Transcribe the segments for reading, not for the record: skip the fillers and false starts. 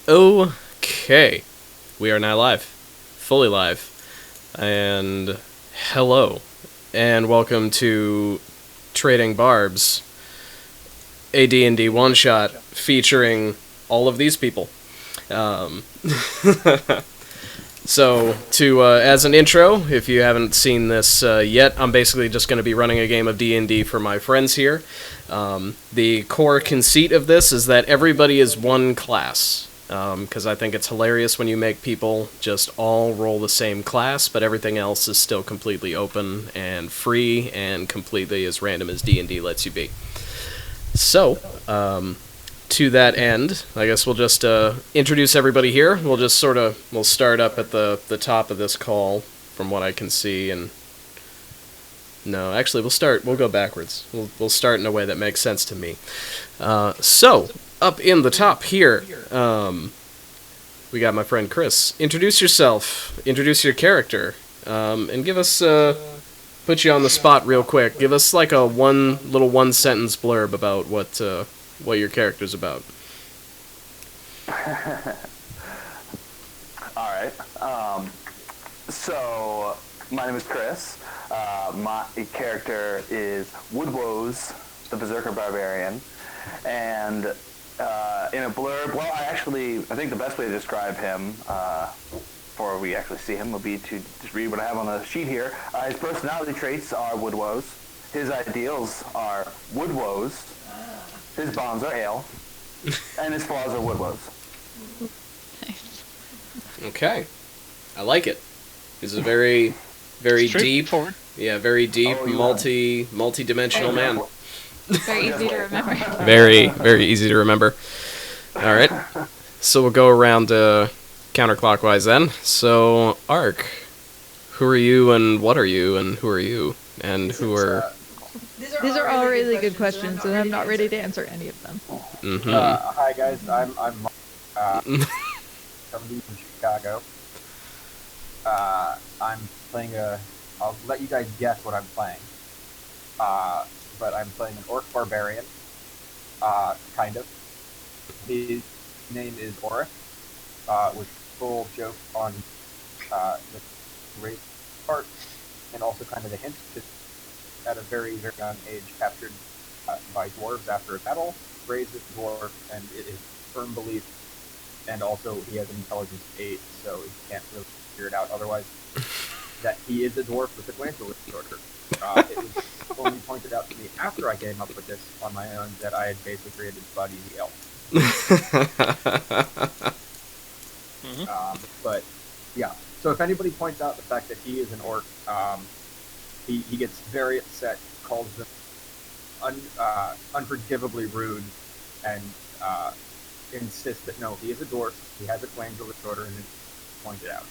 Okay, we are now live, fully live, and hello, and welcome to Trading Barbs, a D&D one-shot featuring all of these people. Um, so, as an intro, if you haven't seen this yet, I'm basically just going to be running a game of D&D for my friends here. The core conceit of this is that everybody is one class. Because I think it's hilarious when you make people just all roll the same class, but everything else is still completely open and free and completely as random as D&D lets you be. So, to that end, I guess we'll just introduce everybody here. We'll start up at the top of this call, from what I can see, and no, actually, we'll go backwards. We'll start in a way that makes sense to me. So, up in the top here, we got my friend Chris. Introduce yourself, introduce your character, and give us, put you on the spot real quick. Give us like a one-sentence blurb about what your character's about. Alright, so my name is Chris. My character is Woodwoes, the Berserker Barbarian, and in a blurb, I think the best way to describe him, before we actually see him, will be to just read what I have on the sheet here. His personality traits are Woodwoes. His ideals are Woodwoes. His bonds are ale. And his flaws are Woodwoes. Okay. I like it. This is a very, very deep, very deep, multi-dimensional man. Very easy to remember. Very, very easy to remember. All right. So we'll go around counterclockwise then. So, Ark, who are you and what are you and who are you and who are... These are all really good questions, and I'm not ready to answer any of them. Mm-hmm. Hi guys, I'm somebody from Chicago. I'm playing I'll let you guys guess what I'm playing. But I'm playing an orc barbarian, kind of. His name is Auric, with full joke on the race part, and also kind of the hint, just at a very, very young age, captured by dwarves after a battle, raised as a dwarf, and it is firm belief, and also he has an intelligence 8, so he can't really figure it out otherwise, that he is a dwarf with a glandular disorder. It was only pointed out to me after I came up with this on my own that I had basically created Buddy the Elf. But, yeah. So if anybody points out the fact that he is an orc, he gets very upset, calls them unforgivably rude, and insists that no, he is a dwarf, he has a glandular disorder, and it's pointed out.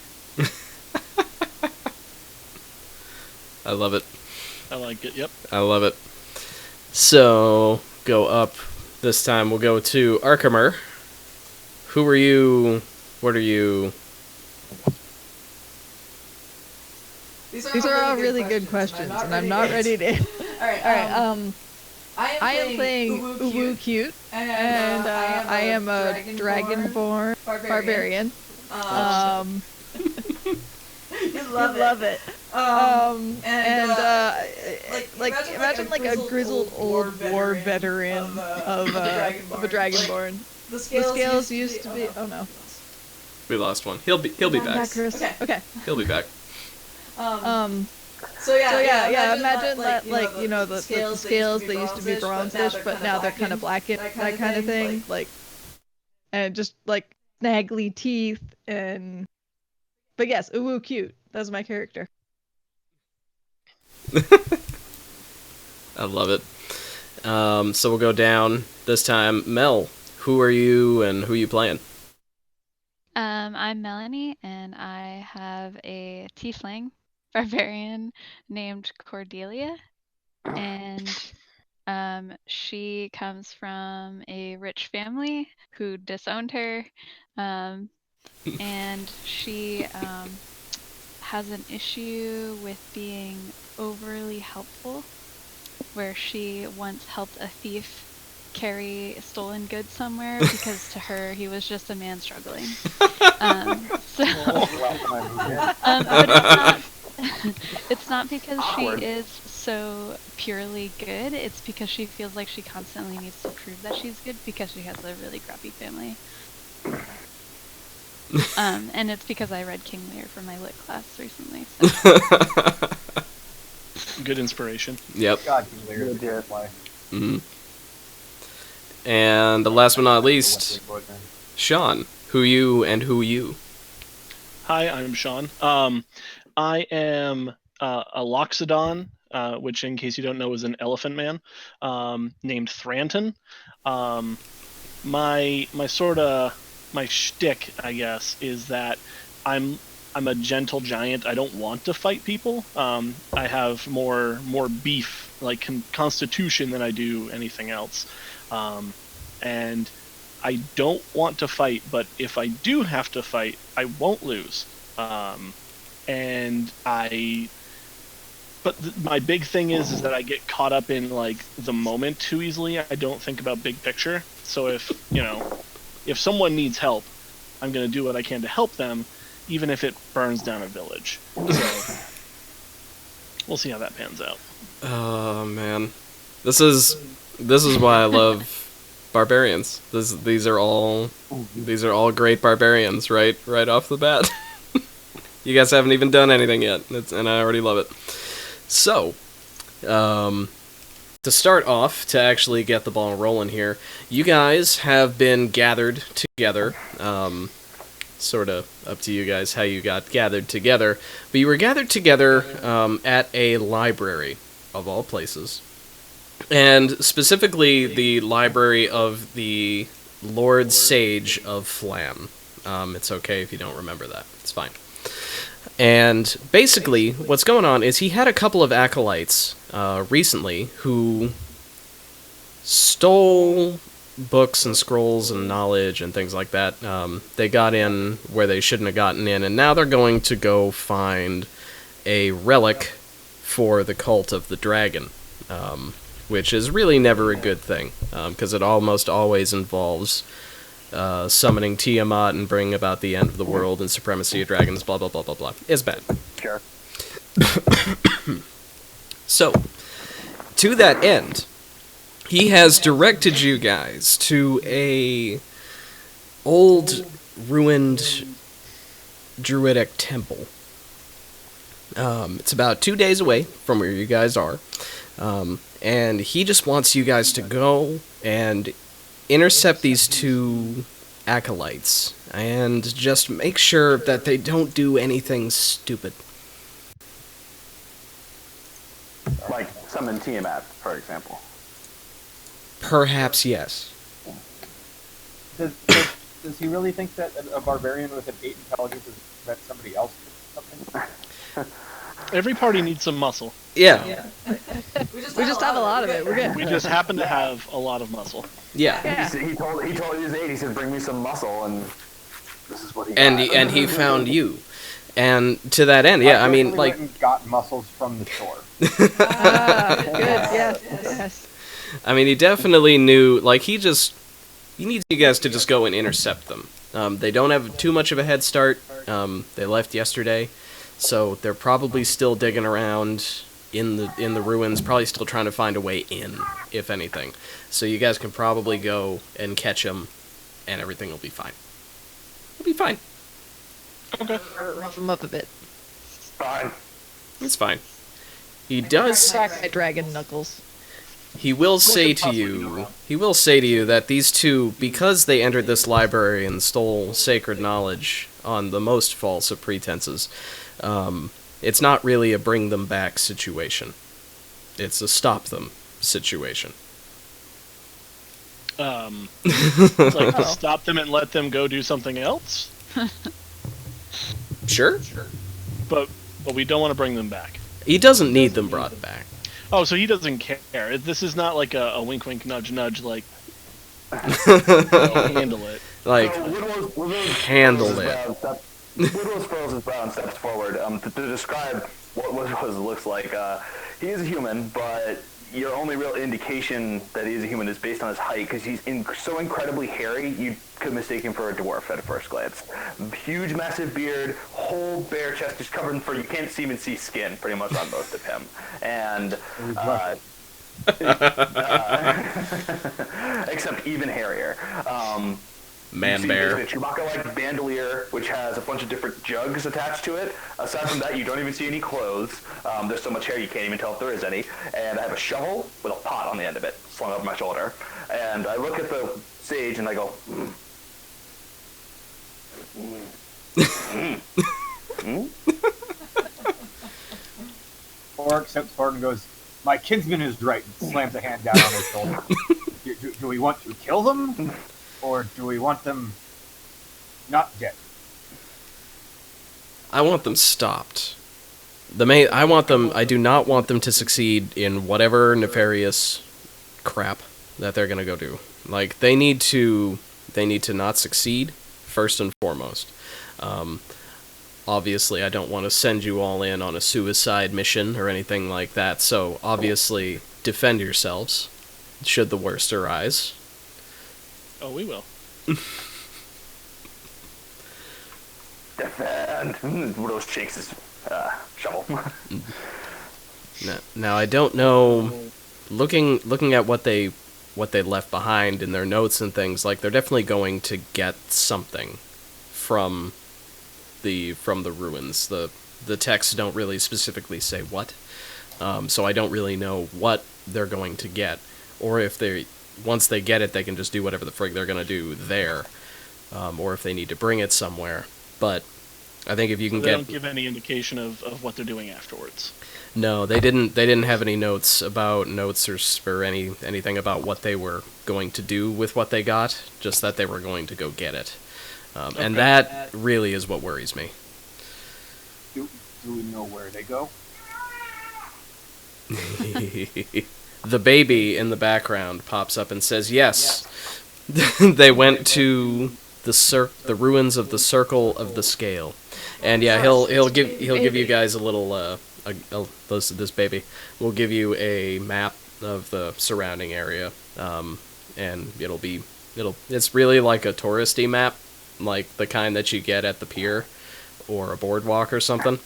I love it. I like it, yep. I love it. So, go up. This time we'll go to Arkamer. Who are you? What are you? These are all really good questions, and I'm not ready to... Alright, I am playing Uwu Cute, and I am a dragonborn barbarian. You love it. Imagine like a grizzled old war veteran of a dragonborn. The scales used to be... Oh no. We lost one. He'll be back. Chris. Okay. He'll be back. So yeah. Imagine that, like, you know, the scales they used to be bronzish, but now they're kind of blackened, that kind of thing. Like, and just like snaggly teeth and. But yes, Uwu Cute. That's my character. I love it. So we'll go down this time. Mel, who are you and who are you playing? I'm Melanie, and I have a tiefling barbarian named Cordelia, and she comes from a rich family who disowned her, and she has an issue with being overly helpful, where she once helped a thief carry stolen goods somewhere because to her he was just a man struggling. So, but it's not because Awkward. she is so purely good. It's because she feels like she constantly needs to prove that she's good because she has a really crappy family. And it's because I read King Lear for my lit class recently. So. Good inspiration. Yep. God, King Lear is a good play. Mhm. And last but not least, Sean. Who you and who you? Hi, I'm Sean. I am a Loxodon, which, in case you don't know, is an elephant man named Thranton. My shtick, I guess, is that I'm a gentle giant. I don't want to fight people. I have more beef, like constitution, than I do anything else. And I don't want to fight, but if I do have to fight, I won't lose. My big thing is that I get caught up in like the moment too easily. I don't think about big picture. So if someone needs help, I'm going to do what I can to help them, even if it burns down a village. So we'll see how that pans out. Oh man, this is why I love barbarians. These are all great barbarians, right off the bat. You guys haven't even done anything yet, and I already love it. So, to start off, to actually get the ball rolling here, you guys have been gathered together. Sort of up to you guys how you got gathered together, but you were gathered together at a library, of all places. And specifically the library of the Lord Sage of Flam. It's okay if you don't remember that. It's fine. And basically, what's going on is he had a couple of acolytes recently who stole books and scrolls and knowledge and things like that. They got in where they shouldn't have gotten in, and now they're going to go find a relic for the cult of the dragon. Which is really never a good thing, because it almost always involves summoning Tiamat and bringing about the end of the world and supremacy of dragons, blah, blah, blah, blah, blah. It's bad. Sure. So, to that end, he has directed you guys to a old, ruined druidic temple. It's about 2 days away from where you guys are. And he just wants you guys to go and intercept these two acolytes and just make sure that they don't do anything stupid. Like summon Tiamat, for example. Perhaps yes. Does he really think that a barbarian with an 8 intelligence is that somebody else did something? Every party needs some muscle. Yeah. We just have a lot of it. We're good. We just happen to have a lot of muscle. Yeah. He told his 8, he said, bring me some muscle, and this is what he got. And he found you. And to that end, yeah, I mean, like... went and got muscles from the store. Good, yes. I mean, he definitely knew, like, he needs you guys to just go and intercept them. They don't have too much of a head start. They left yesterday, so they're probably still digging around in the ruins, probably still trying to find a way in, if anything. So you guys can probably go and catch them, and everything will be fine. It'll be fine. Okay. Rough him up a bit. Fine. It's fine. He does... Crack my dragon knuckles. He will say to you that these two, because they entered this library and stole sacred knowledge on the most false of pretenses, it's not really a bring them back situation. It's a stop them situation. Like to stop them and let them go do something else? Sure. But we don't want to bring them back. He doesn't need them brought back. Oh, so he doesn't care. This is not like a wink, wink, nudge, nudge, like, handle it. Like, handle it. Woodrose furrows his brow and steps forward to describe what Woodrose looks like. He is a human, but your only real indication that he is a human is based on his height, because he's so incredibly hairy, you could mistake him for a dwarf at a first glance. Huge, massive beard, whole bare chest, just covered in fur. You can't even see skin, pretty much, on most of him. And except even hairier. Man bear. A Chewbacca-like bandolier, which has a bunch of different jugs attached to it. Aside from that, you don't even see any clothes. There's so much hair you can't even tell if there is any. And I have a shovel with a pot on the end of it, slung over my shoulder. And I look at the sage and I go, Or accepts forward and goes, "My kinsman is right," and slams a hand down on his shoulder. Do we want to kill them? Or do we want them not dead? I want them stopped. I do not want them to succeed in whatever nefarious crap that they're gonna go do. Like, they need to not succeed, first and foremost. Obviously, I don't want to send you all in on a suicide mission or anything like that, so obviously, defend yourselves, should the worst arise. Oh, we will. defend. Widows shakes his shovel. Now, I don't know. Looking at what they left behind in their notes and things, like, they're definitely going to get something from the ruins. The texts don't really specifically say what, so I don't really know what they're going to get, or if once they get it, they can just do whatever the frig they're going to do there, or if they need to bring it somewhere. But I think if you can they don't give any indication of what they're doing afterwards. No, they didn't have any notes or anything about what they were going to do with what they got, just that they were going to go get it. Okay. And that really is what worries me. Do we know where they go? The baby in the background pops up and says, "Yes, they went to the ruins of the Circle of the Scale." And yeah, he'll give you guys a little this baby will give you a map of the surrounding area, and it's really like a touristy map, like the kind that you get at the pier or a boardwalk or something.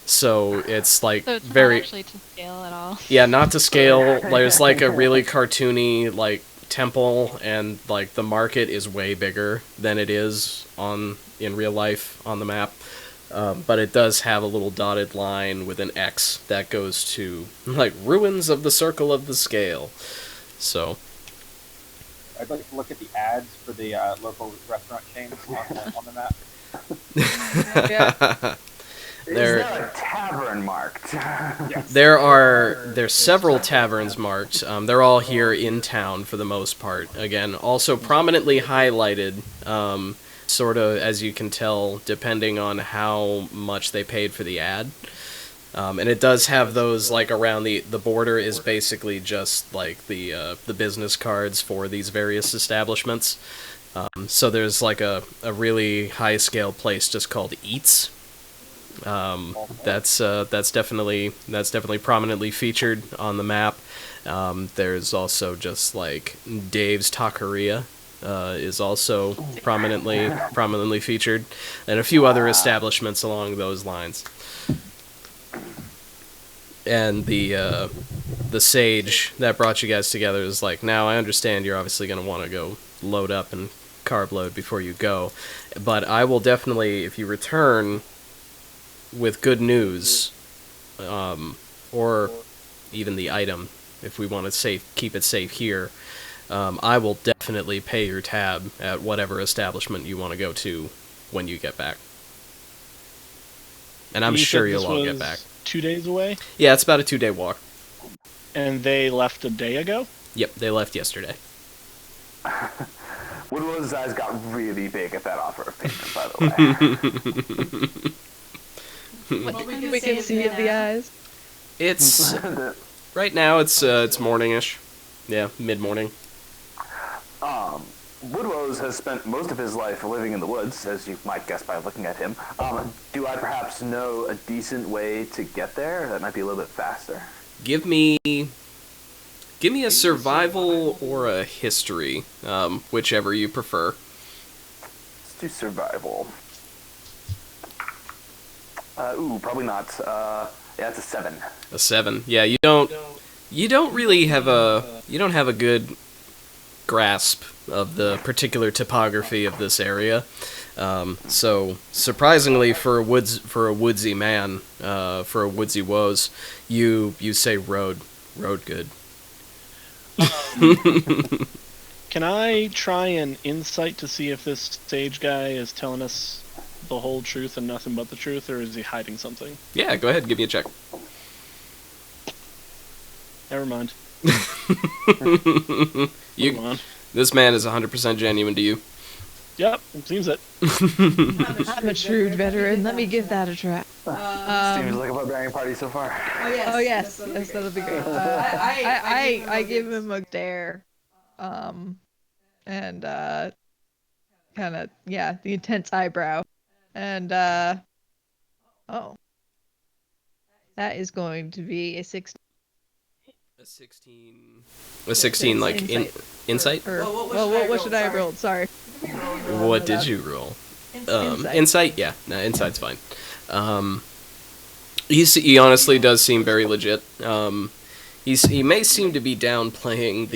So it's like So it's very not actually to scale at all. Yeah, not to scale. There's like a really cartoony like temple, and like the market is way bigger than it is in real life on the map. But it does have a little dotted line with an X that goes to like ruins of the Circle of the Scale. So I'd like to look at the ads for the local restaurant chains on the map. Is there a tavern marked? Yes. There's several taverns marked. They're all here in town for the most part. Again, also prominently highlighted, sort of as you can tell, depending on how much they paid for the ad. And it does have those like around the border is basically just like the business cards for these various establishments. So there's like a really high scale place just called Eats. That's definitely prominently featured on the map. There's also just like Dave's Taqueria is also prominently featured, and a few other establishments along those lines. And the sage that brought you guys together is like, now I understand you're obviously going to want to go load up and carb load before you go, but I will definitely, if you return with good news, or even the item, if we want to keep it safe here, I will definitely pay your tab at whatever establishment you want to go to when you get back. And I'm sure you'll all get back. 2 days away? Yeah, it's about a 2-day walk. And they left a day ago? Yep, they left yesterday. Woodrow's eyes got really big at that offer of payment, by the way. We can see the eyes. It's right now. It's morning-ish. Yeah, mid-morning. Woodrow's has spent most of his life living in the woods, as you might guess by looking at him. Do I perhaps know a decent way to get there that might be a little bit faster? give me a survival or a history, whichever you prefer. Let's do survival. Probably not. Yeah, it's a 7. A 7. Yeah, you don't really have a good grasp of the particular topography of this area. So surprisingly, for a woodsy man, for a woodsy woes, you say road good. Can I try an insight to see if this sage guy is telling us the whole truth and nothing but the truth, or is he hiding something? Yeah, go ahead, give me a check. Never mind. You, Move on. this man is 100% genuine to you. Yep, seems it. I'm a shrewd veteran. Let me give that a try. Seems like a barbarian party so far. Oh yes, that'll be great. I give him a dare, and kind of the intense eyebrow, and oh, that is going to be a 16. A 16, like insight? Or, what should I have rolled? Sorry. What did you roll? Insight? Yeah, no, insight's fine. He honestly does seem very legit. He may seem to be downplaying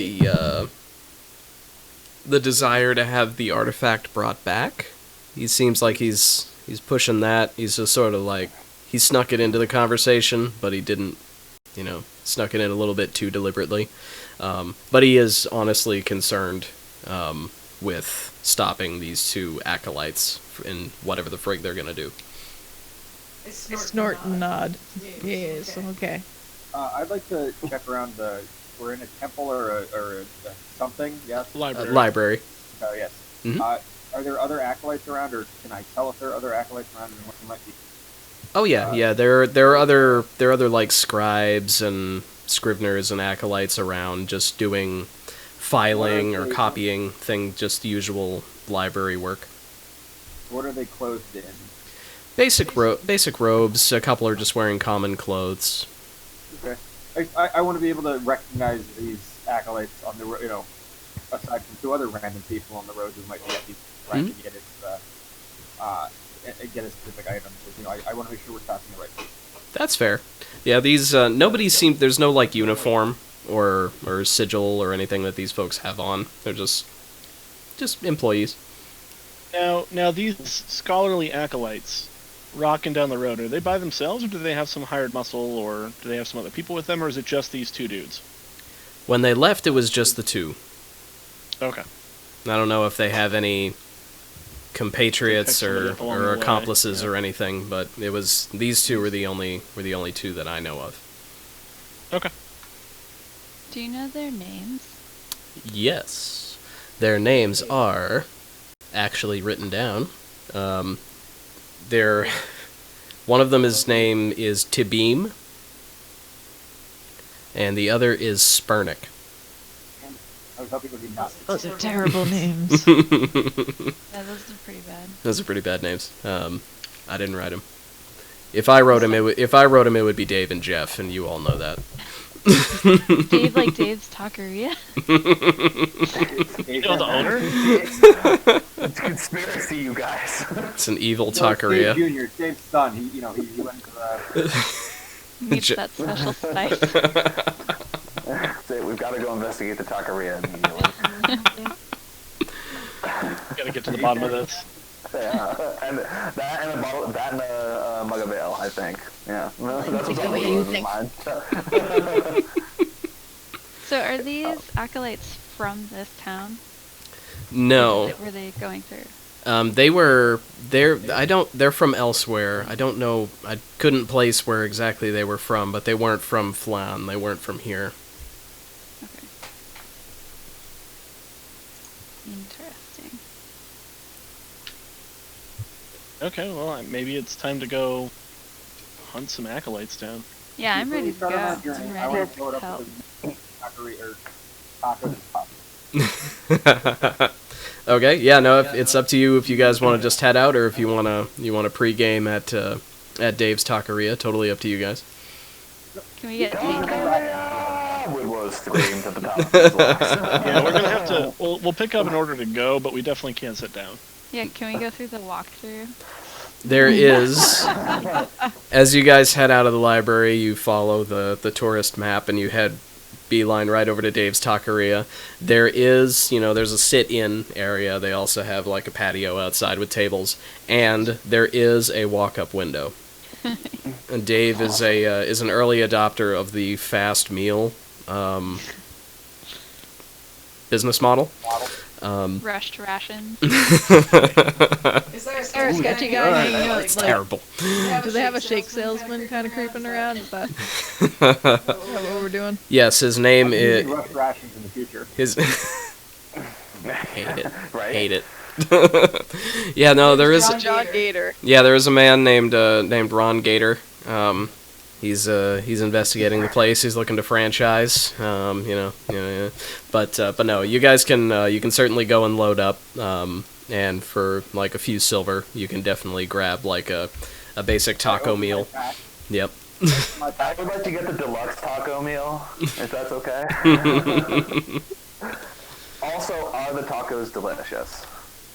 the desire to have the artifact brought back. He seems like he's pushing that. He's just sort of like, he snuck it into the conversation, but he didn't, snuck it in a little bit too deliberately. But he is honestly concerned with stopping these two acolytes in whatever the frig they're gonna do. I snort and nod. Yes, okay. I'd like to check around we're in a temple or a something, yes? Library. Oh, yes. Mhm. Are there other acolytes around, or can I tell if there are other acolytes around and what they might be? Oh yeah. There are other like scribes and scriveners and acolytes around, just doing filing or copying just usual library work. What are they clothed in? Basic robes. A couple are just wearing common clothes. Okay. I want to be able to recognize these acolytes on the road, aside from 2 other random people on the road who might be trying to get a specific item. Because, I want to make sure we're talking the right people. That's fair. Yeah, these there's no like uniform or sigil or anything that these folks have on. They're just employees. Now these scholarly acolytes rocking down the road, are they by themselves, or do they have some hired muscle, or do they have some other people with them, or is it just these 2 dudes? When they left, it was just the 2. Okay. I don't know if they have any compatriots or accomplices or anything, but it was these 2 were the only 2 that I know of. Okay. Do you know their names? Yes, their names are actually written down. One of them, his name is Tibim, and the other is Spurnick. I was hoping it would be not. Those are terrible names. Yeah, those are pretty bad. Those are pretty bad names. I didn't write them. If I wrote them, it would be Dave and Jeff, and you all know that. Dave, like Dave's Taqueria? You know the owner? It's conspiracy, you guys. It's an evil Dave taqueria. Jr., Dave's son. He went to the. Needs that special spice. So we've got to go investigate the taqueria immediately. Gotta get to the bottom of this. Yeah, and a bottle, that and a mug of ale, I think. Yeah, that's what's on the mind. So are these acolytes from this town? No. Were they going through? They're from elsewhere. I don't know, I couldn't place where exactly they were from, but they weren't from Flan, they weren't from here. Okay. Interesting. Okay, well, maybe it's time to go hunt some acolytes down. Yeah, I'm ready to go. I I'm want ready to blow it to up help. with tacos and pop. Okay, yeah, no, it's up to you if you guys want to just head out or if you want to pregame at Dave's Taqueria. Totally up to you guys. Can we get Dave? Woodwose screamed at the top of his lungs. Yeah, we're gonna have to. We'll pick up in order to go, but we definitely can't sit down. Yeah, can we go through the walkthrough? There is, as you guys head out of the library, you follow the tourist map and you head beeline right over to Dave's Taqueria. There is, there's a sit-in area. They also have like a patio outside with tables, and there is a walk-up window. And Dave is an early adopter of the fast meal business model. Rushed rations. Is there a sketchy guy hanging out? It's terrible. Do they have a shake salesman kind of creeping around? Is that what we're doing? Yes, his name is. Rough rations in the future. His. Hate it. Right? Hate it. Yeah, no, there is. John Gator. Yeah, there is a man named Ron Gator. He's investigating the place. He's looking to franchise. But no, you guys can certainly go and load up. And for like a few silver, you can definitely grab like a basic taco meal. Yep. I would like to get the deluxe taco meal, if that's okay. Also, are the tacos delicious?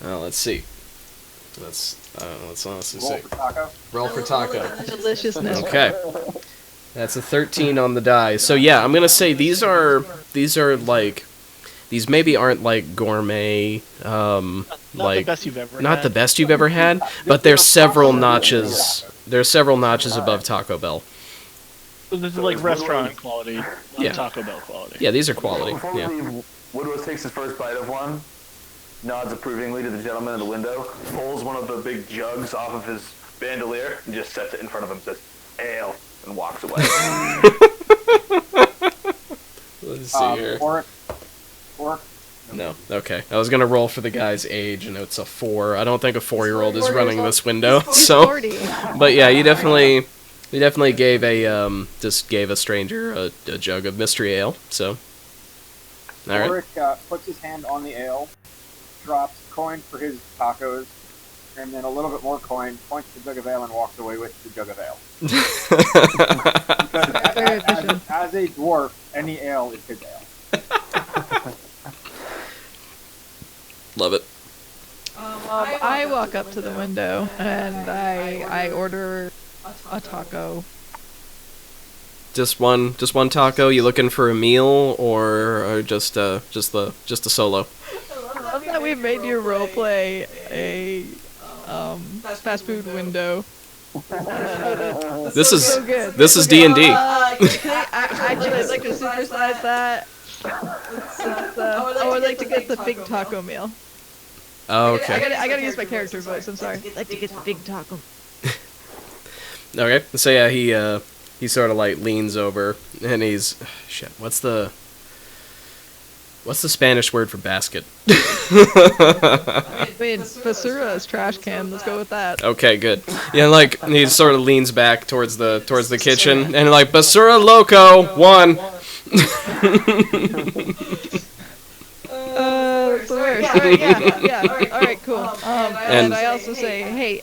Let's see. Let's honestly Roll see. for taco. Roll for taco. Deliciousness. Okay. That's a 13 on the die. So yeah, I'm gonna say these are like these maybe aren't like gourmet Not like the best you've ever not had. the best you've ever had, but there's several notches. There's several notches above Taco Bell. So this is like restaurant quality, not Yeah. Taco Bell quality. Yeah, these are quality. Before we Yeah. leave, Woodrose takes his first bite of one, nods approvingly to the gentleman in the window, pulls one of the big jugs off of his bandolier, and just sets it in front of him, says, "Ale," and walks away. Let's see here. Or No. Okay. I was gonna roll for the guy's age, and it's a 4. I don't think a 4-year-old is running this window. So, 40. but yeah, you definitely gave a stranger a jug of mystery ale. So, all right. Ulrich puts his hand on the ale, drops coin for his tacos, and then a little bit more coin, points to the jug of ale, and walks away with the jug of ale. Very efficient. As a dwarf, any ale is his ale. Love it. I walk up to the window and I order a taco. Just one taco. You looking for a meal or just a solo? I love that we made you roleplay a fast food window. This is so good. this is D&D. Actually, I'd like to supersize that. I would like to get the big taco meal. Oh, okay. I gotta use my character voice. I'm sorry. I'd like to get the big taco. Okay. So yeah, he sort of like leans over and he's shit. What's the Spanish word for basket? I mean, basura is trash can. Let's go with that. Okay, good. Yeah, like he sort of leans back towards the kitchen and like basura loco 1. That's the worst. Alright, yeah. Alright, cool. And I also say, hey,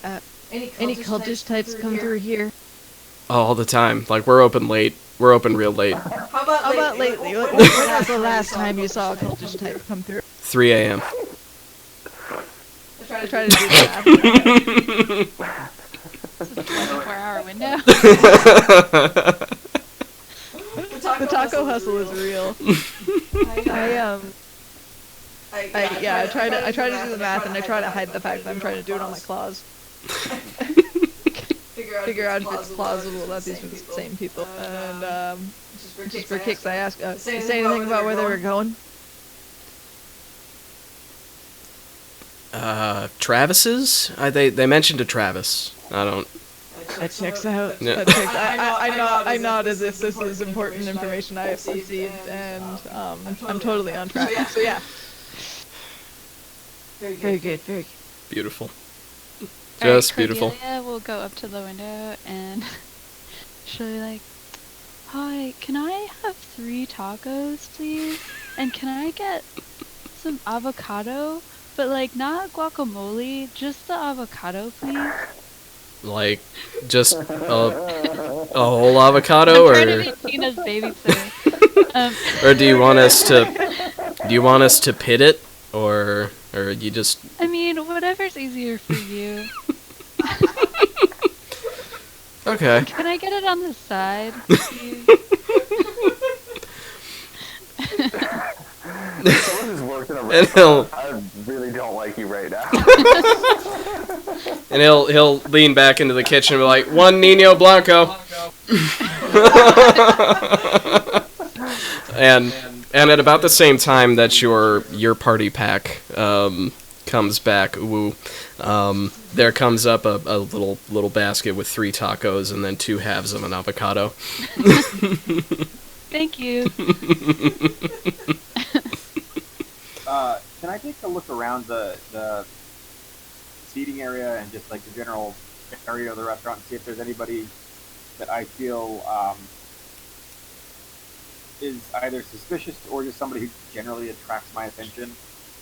any cultist types come through here? All the time. Like we're open late. We're open real late. How about lately? When was the last time you saw a cultist type come through? 3 a.m. I try to do that. 24-hour window. The taco hustle is real. I try to do the math and I try to hide the fact that I'm trying to do it on my claws. Figure out if it's plausible that these are the same people. And just for kicks, I ask, say anything about where they were going? Travis's? They mentioned a Travis. I don't. That checks out. Yeah. That checks. I nod as if this is important information I have received, and I'm totally on track. So yeah. Very good. Very good. Beautiful. Alright, Just beautiful. Cordelia will go up to the window and she'll be like, "Hi, can I have 3 tacos, please? And can I get some avocado? But like not guacamole, just the avocado, please." Like, just a A whole avocado, I'm trying to or be Tina's babysitter. or do you want us to pit it, or you just I mean, whatever's easier for you. okay? Can I get it on the side, please? Someone who's worked in a And he'll restaurant, I really don't like you right now. and he'll lean back into the kitchen and be like, "One Nino Blanco." and at about the same time that your party pack comes back, there comes up a little basket with 3 tacos and then 2 halves of an avocado. Thank you. Can I take a look around the seating area and just like the general area of the restaurant and see if there's anybody that I feel is either suspicious or just somebody who generally attracts my attention?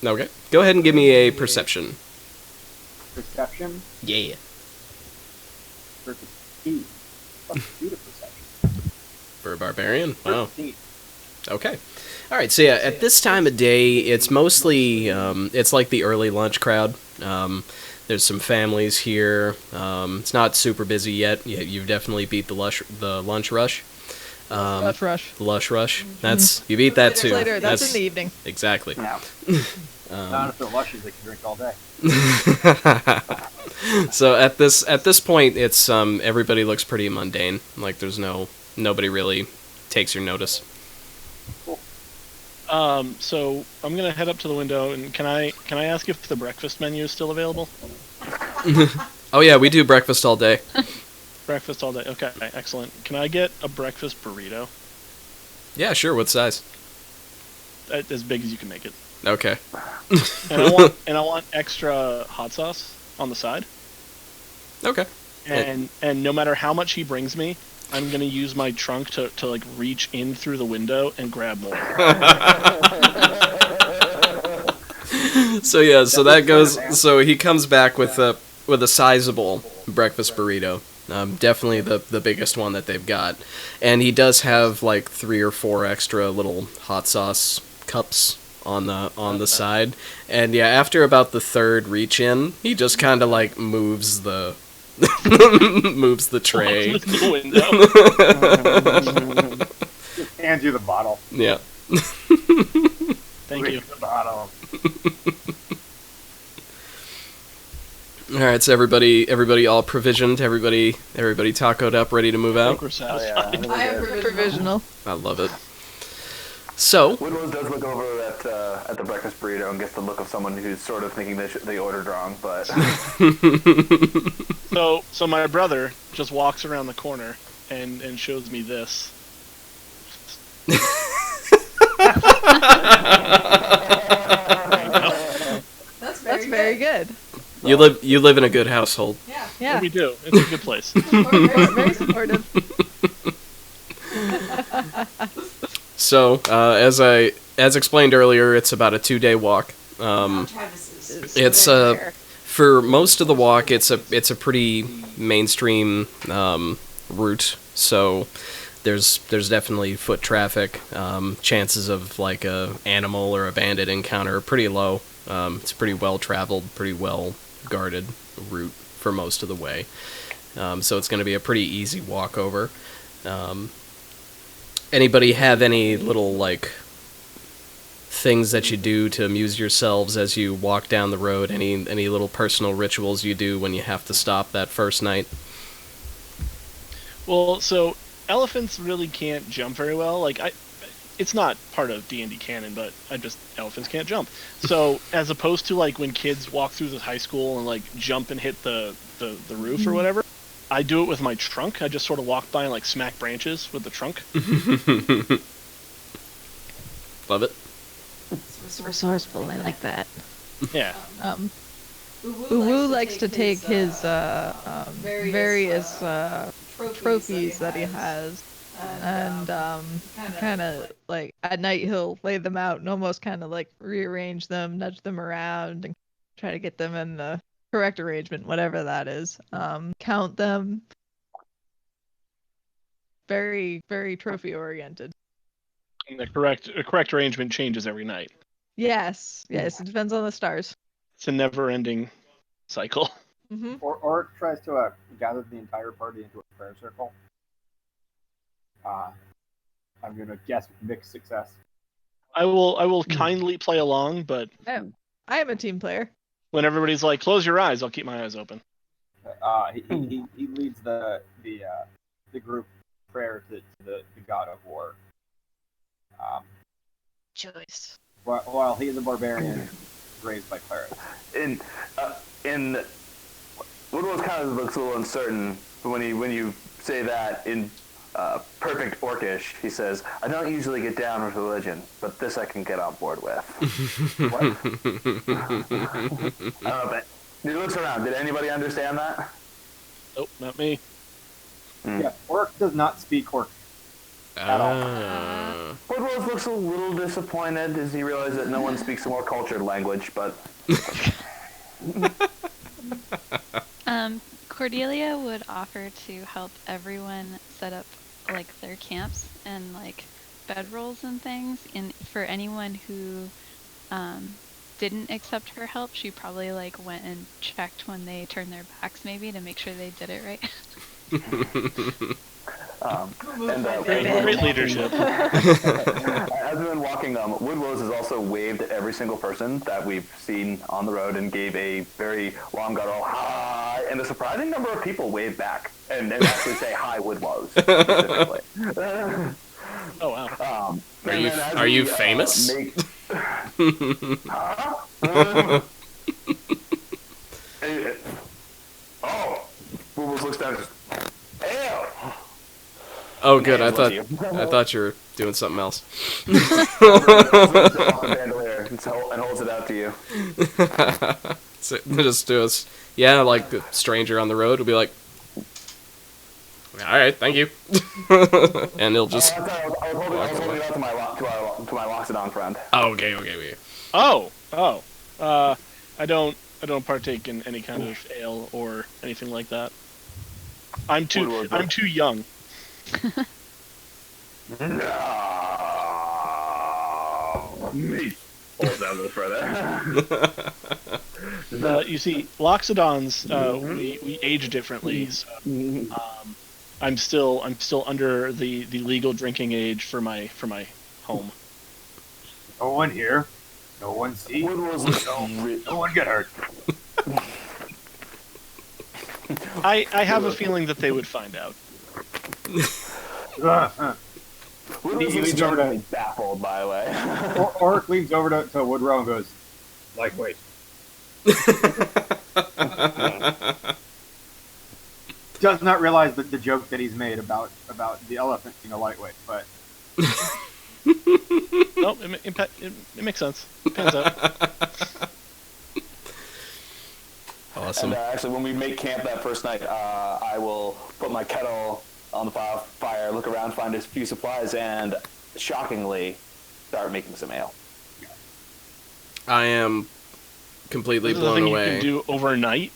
Okay, go ahead and give me a perception. Perception? Yeah. 13. What's due to perception? For a barbarian? Wow. 13. Okay. All right. So yeah, at this time of day, it's mostly it's like the early lunch crowd. There's some families here. It's not super busy yet. You've definitely beat the lunch rush. Lush rush. The lush rush. That's you beat that too. Later. That's in the evening. Exactly. Yeah. Not if they're lushes, they can drink all day. So at this point, it's everybody looks pretty mundane. Like there's nobody really takes your notice. So I'm gonna head up to the window, and can I ask if the breakfast menu is still available? Oh yeah, we do breakfast all day. Breakfast all day. Okay, excellent. Can I get a breakfast burrito? Yeah, sure. What size? As big as you can make it. Okay. And I want extra hot sauce on the side. Okay. And no matter how much he brings me, I'm gonna use my trunk to like reach in through the window and grab more. So yeah, so that goes. So he comes back with a sizable breakfast burrito. Definitely the biggest one that they've got, and he does have like 3 or 4 extra little hot sauce cups on the side. And yeah, after about the 3rd reach in, he just kind of like moves the tray. The window. Just hands you the bottle. Yeah. Thank you. The bottle. All right, so everybody all provisioned. Everybody tacoed up, ready to move I out. think we're satisfied. I am provisional. I love it. So Woodrose does look over at the breakfast burrito and gets the look of someone who's sort of thinking they ordered wrong, but So my brother just walks around the corner and shows me this. That's very good. you live in a good household. Yeah. We do. It's a good place. Very supportive. So as explained earlier, it's about a 2-day walk. It's for most of the walk, it's a pretty mainstream route. So there's definitely foot traffic. Chances of like a animal or a bandit encounter are pretty low. It's a pretty well traveled, pretty well guarded route for most of the way. So it's going to be a pretty easy walk over. Anybody have any little like things that you do to amuse yourselves as you walk down the road? Any little personal rituals you do when you have to stop that first night? Well, so elephants really can't jump very well. Like it's not part of D&D canon, but elephants can't jump. So as opposed to like when kids walk through the high school and like jump and hit the roof or whatever, I do it with my trunk. I just sort of walk by and like smack branches with the trunk. Love it. Resourceful. I like that. Yeah. Uwu likes to take his various trophies that he has, and kind of like at night he'll lay them out and almost kind of like rearrange them, nudge them around, and try to get them in the correct arrangement, whatever that is. Count them. very, very trophy oriented. And the correct arrangement changes every night. Yes, it depends on the stars. It's a never-ending cycle. Mm-hmm. Or tries to gather the entire party into a prayer circle. I'm gonna guess mixed success. I will kindly play along, but I am a team player. when everybody's like, "Close your eyes," I'll keep my eyes open. He leads the group prayer to the god of war. Choice. While he is a barbarian raised by clerics. In Woodwell's kind of looks a little uncertain when you say that in perfect Orcish. He says, "I don't usually get down with religion, but this I can get on board with." What? I don't know, but he looks around. Did anybody understand that? Nope, not me. Yeah, Orc does not speak Orc. Woodwell looks a little disappointed as he realizes that no one speaks a more cultured language, but... Cordelia would offer to help everyone set up like their camps and like bedrolls and things. And for anyone who didn't accept her help, she probably like went and checked when they turned their backs maybe to make sure they did it right. Great leadership. As we've been walking, Woodwells has also waved at every single person that we've seen on the road and gave a very long guttural hi, and a surprising number of people wave back and actually say hi, Woodwells. Specifically. Oh wow. Are you famous? Woodwells looks down and says, "Ew." Oh, good. I thought you were doing something else. Bandolier and holds it out to you. So just do us. Yeah, like a stranger on the road will be like, "All right, thank you," and he'll just. I was holding it out to my Loxodon friend. Oh, okay. I don't partake in any kind of ale or anything like that. I'm too young. No. Me. Hold down a little further. You see, Loxodons, we age differently. So, I'm still under the legal drinking age for my home. No one here. No one see. No one get hurt. I have a feeling that they would find out. Woodrow is genuinely baffled, by the way. Orc leans over to Woodrow and goes, "Lightweight." Does not realize the joke that he's made about the elephant being a lightweight, but No, it makes sense. It pans out. Awesome. And actually, when we make camp that first night, I will put my kettle on the fire, look around, find a few supplies, and shockingly start making some ale. I am completely This is the blown thing away. you can do overnight.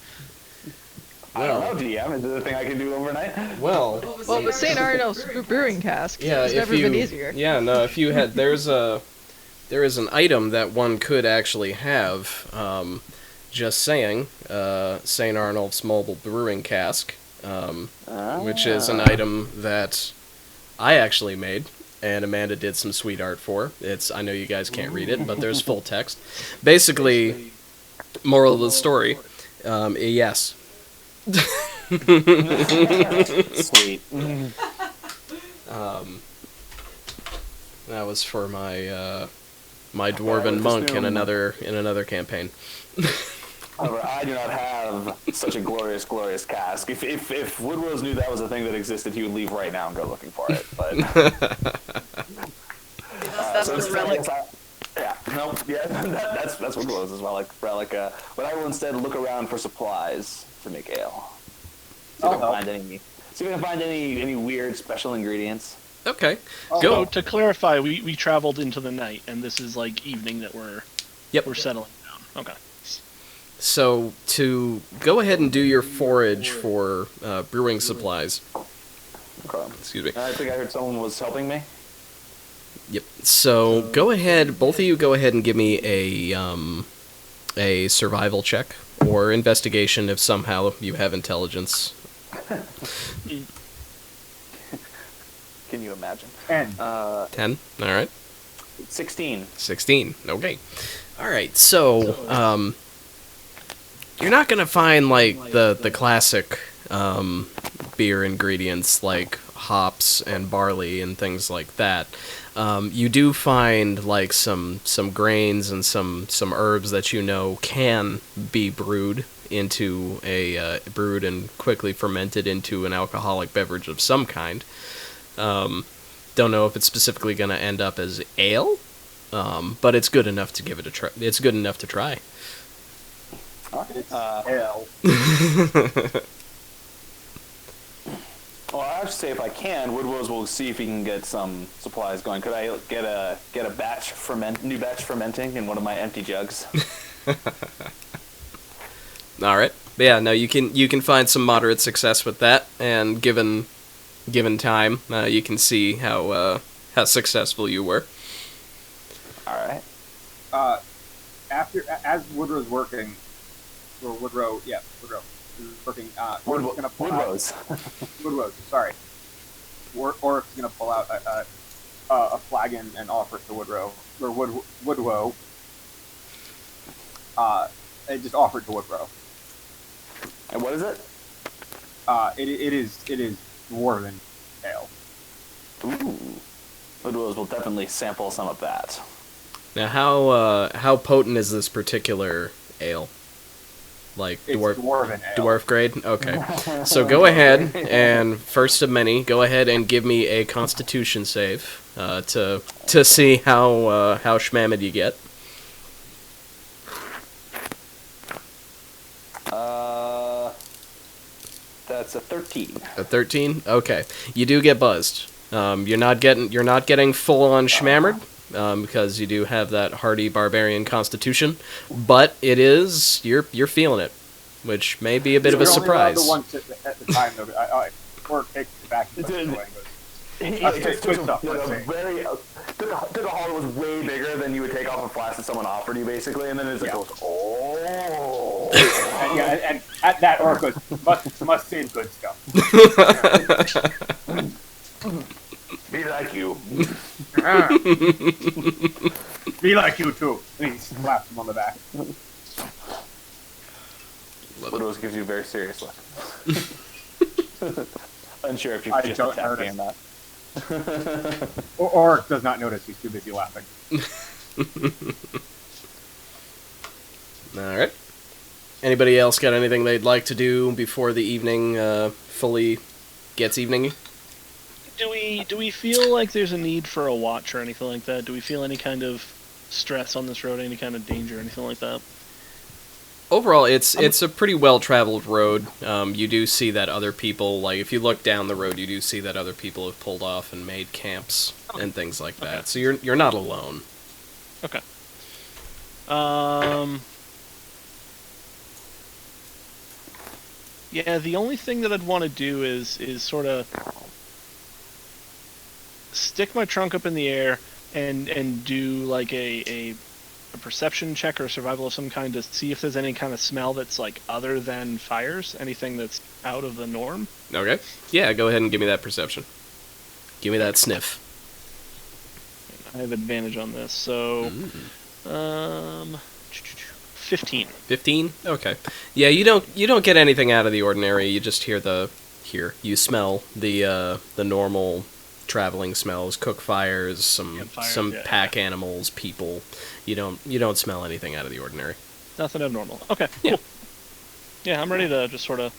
I don't know, DM. Is there a thing I can do overnight? Well, With St. Arnold's brewing cask, yeah, it's never been easier. Yeah, no, if you had, there is an item that one could actually have. Just saying, St. Arnold's mobile brewing cask, which is an item that I actually made, and Amanda did some sweet art for. I know you guys can't read it, but there's full text. Basically, moral of the story, yes. Sweet. That was for my my dwarven monk in another campaign. However, I do not have such a glorious, glorious cask. If Woodrose knew that was a thing that existed, he would leave right now and go looking for it. But That's the relic. That's Woodrose's relic. But I will instead look around for supplies to make ale. See if I can find any weird special ingredients. Okay, So go. to clarify, we traveled into the night, and this is like evening that we're settling down. Okay. So to go ahead and do your forage for brewing supplies, Okay. Excuse me. I think I heard someone was helping me. Yep. So go ahead, both of you go ahead and give me a survival check or investigation if somehow you have intelligence. Can you imagine? 10. 10. All right. 16. 16. Okay. All right. So you're not gonna find like the classic beer ingredients like hops and barley and things like that. You do find like some grains and some herbs that you know can be brewed into brewed and quickly fermented into an alcoholic beverage of some kind. Don't know if it's specifically going to end up as ale, but it's good enough to give it a try. It's good enough to try. It's ale. Well, I have to say, if I can, Woodrose will see if he can get some supplies going. Could I get a new batch fermenting in one of my empty jugs? All right. But yeah, no, you can find some moderate success with that, and given time, you can see how successful you were. All right. As Woodrow's working, or Woodrow is working. Oric's gonna pull Woodrose. Woodrose, sorry. Oric's gonna pull out a flagon and offer it to Woodrow or Woodrow. And just offer it to Woodrow. And what is it? It is dwarven ale. Ooh. Woodrose will definitely sample some of that. Now, how potent is this particular ale? Like It's dwarven ale. dwarf grade? Okay. So go ahead and first of many, go ahead and give me a Constitution save to see how schmammed you get. That's a 13. A 13? Okay. You do get buzzed. You're not getting full on schmammered. Because you do have that hardy barbarian constitution, but it is you're feeling it, which may be a bit of a surprise. The one at the time, though, or takes it back. Took a haul that was way bigger than you would take off a flask that someone offered you, basically, and then it's like, oh. and at that, Orc goes, must seem good stuff. Be like you. Be like you too. And he slaps him on the back. Woodrose gives you a very serious look. Unsure if you're I just don't attacking or notice. not. Orc does not notice. He's too busy laughing. All right. Anybody else got anything they'd like to do before the evening fully gets evening? Do we feel like there's a need for a watch or anything like that? Do we feel any kind of stress on this road, any kind of danger, anything like that? Overall, it's a pretty well-traveled road. You do see that other people, like if you look down the road, you do see that other people have pulled off and made camps and things like that. Okay. So you're not alone. Okay. Yeah, the only thing that I'd want to do is sort of stick my trunk up in the air and do like a perception check or survival of some kind to see if there's any kind of smell that's like other than fires, anything that's out of the norm. Okay. Yeah, go ahead and give me that perception. Give me that sniff. I have advantage on this, so 15. 15? Okay. Yeah, you don't get anything out of the ordinary. You just you smell the normal traveling smells, cook fires, some pack animals, people. You don't smell anything out of the ordinary. Nothing abnormal. Okay, cool. Yeah. Yeah, I'm ready to just sort of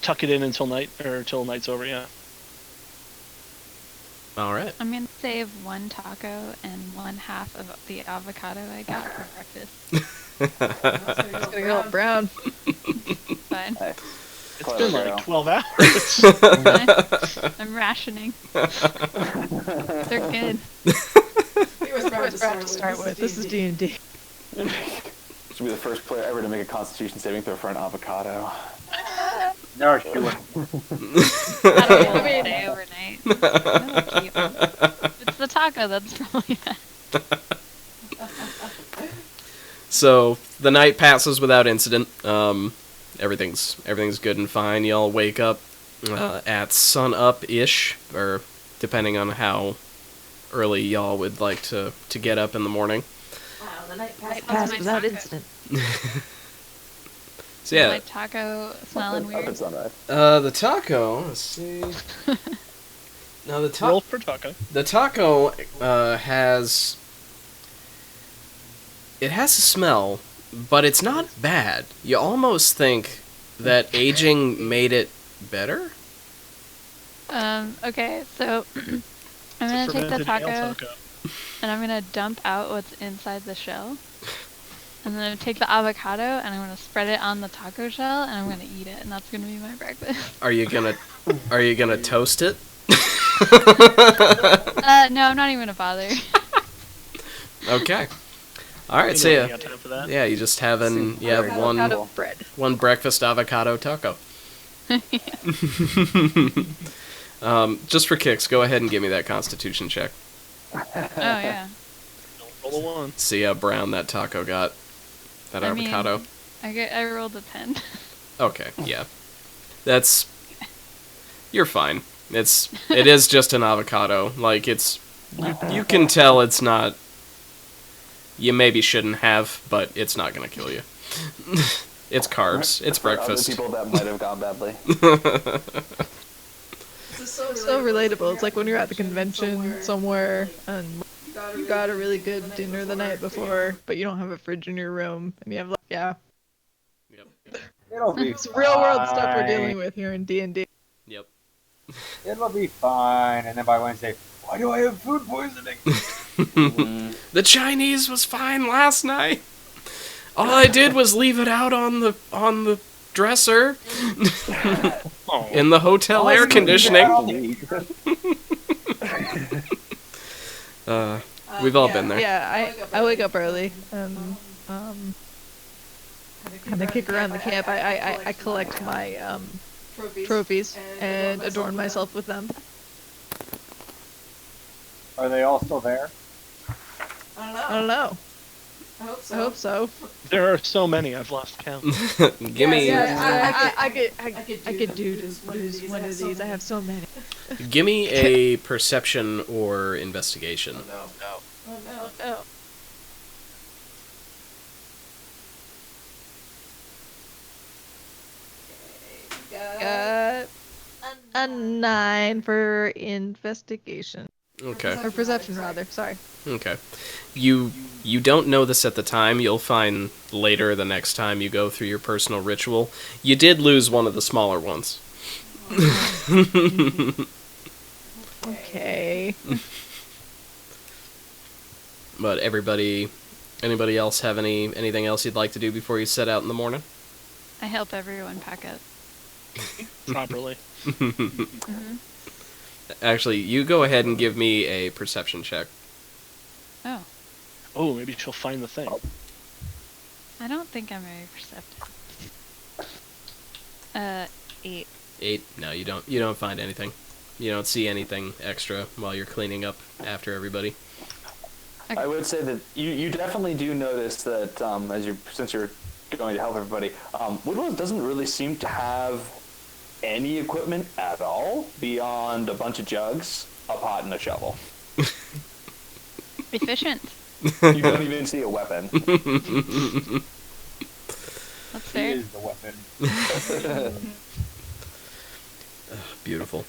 tuck it in until night's over, yeah. All right. I'm gonna save one taco and one half of the avocado I got for breakfast. It's gonna go brown. Fine. Hey, It's been like 12 hours. I'm rationing. They're good. It was brown to start with. This is D&D. Should be the first player ever to make a Constitution saving throw for an avocado. No, she wouldn't. I don't want to stay overnight. No, keep 'em. It's the taco that's probably that. So the night passes without incident. Everything's good and fine. Y'all wake up at sun up ish, or depending on how early y'all would like to get up in the morning. Wow, the night What's passed my without taco? incident. So yeah, My taco smelling Up weird. at sunrise. the taco. Let's see. Now Roll for taco. the taco has a smell, but it's not bad. You almost think that aging made it better. Okay, so I'm gonna take the Fermented ale taco and I'm gonna dump out what's inside the shell. And then I'm gonna take the avocado and I'm gonna spread it on the taco shell and I'm gonna eat it, and that's gonna be my breakfast. Are you gonna toast it? No, I'm not even gonna bother. Okay. All right. So You yeah, got time for that? yeah, you just having you have Avocado bread. one breakfast avocado taco. Just for kicks, go ahead and give me that Constitution check. Oh yeah. Don't roll a 1. See how brown that taco got. That I mean, avocado. I rolled a 10. Okay, yeah. That's... You're fine. It is just an avocado. Like, it's... You can tell it's not... You maybe shouldn't have, but it's not gonna kill you. It's carbs. It's For breakfast. other people that might have gone badly. This is So relatable. It's like when you're at the convention somewhere and you got a really good dinner the night before, but you don't have a fridge in your room, and you have like, yeah, Yep. It'll be it's real world stuff we're fine. dealing with here in D&D. Yep. It'll be fine. And then by Wednesday, why do I have food poisoning? The Chinese was fine last night. All I did was leave it out on the dresser Oh, in the hotel Why air did you do conditioning. that? We've all been there. Yeah, I wake up early and kind of kick around the camp. I collect my trophies and adorn myself with them. Are they all still there? I don't know. I hope so. there are so many, I've lost count. Give me I could do to lose one of these. I have so many. give me a perception or investigation. Oh. Got a 9 for investigation. Okay. Or perception, rather. Sorry. Okay. You don't know this at the time. You'll find later the next time you go through your personal ritual. You did lose one of the smaller ones. Okay. But anybody else have anything else you'd like to do before you set out in the morning? I help everyone pack up. Properly. Actually, you go ahead and give me a perception check. Oh, Oh, maybe she'll find the thing. I don't think I'm very perceptive. 8. 8. No, you don't. You don't find anything. You don't see anything extra while you're cleaning up after everybody. Okay. I would say that you definitely do notice that since you're going to help everybody, Woodward doesn't really seem to have any equipment at all beyond a bunch of jugs, a pot, and a shovel. Efficient. You don't even see a weapon. That's He fair. is the weapon. Beautiful.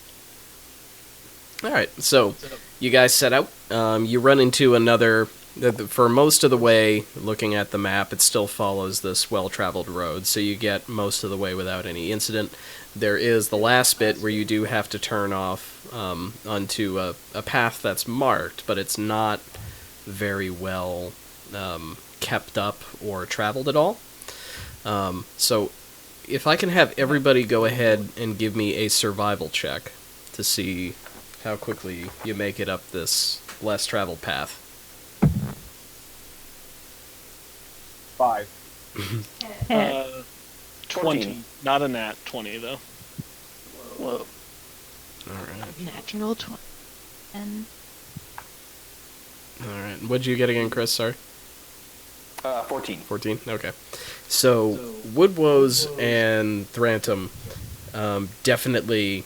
Alright, so you guys set out. You run into another... For most of the way, looking at the map, it still follows this well-traveled road, so you get most of the way without any incident. There is the last bit where you do have to turn off onto a path that's marked, but it's not very well kept up or traveled at all. So if I can have everybody go ahead and give me a survival check to see how quickly you make it up this less traveled path. 5. 20. 14. Not a nat 20, though. Whoa. Alright. Natural 20. And Alright. What'd you get again, Chris? Sorry. 14. 14? Okay. So, Woodwoes and Thrantum definitely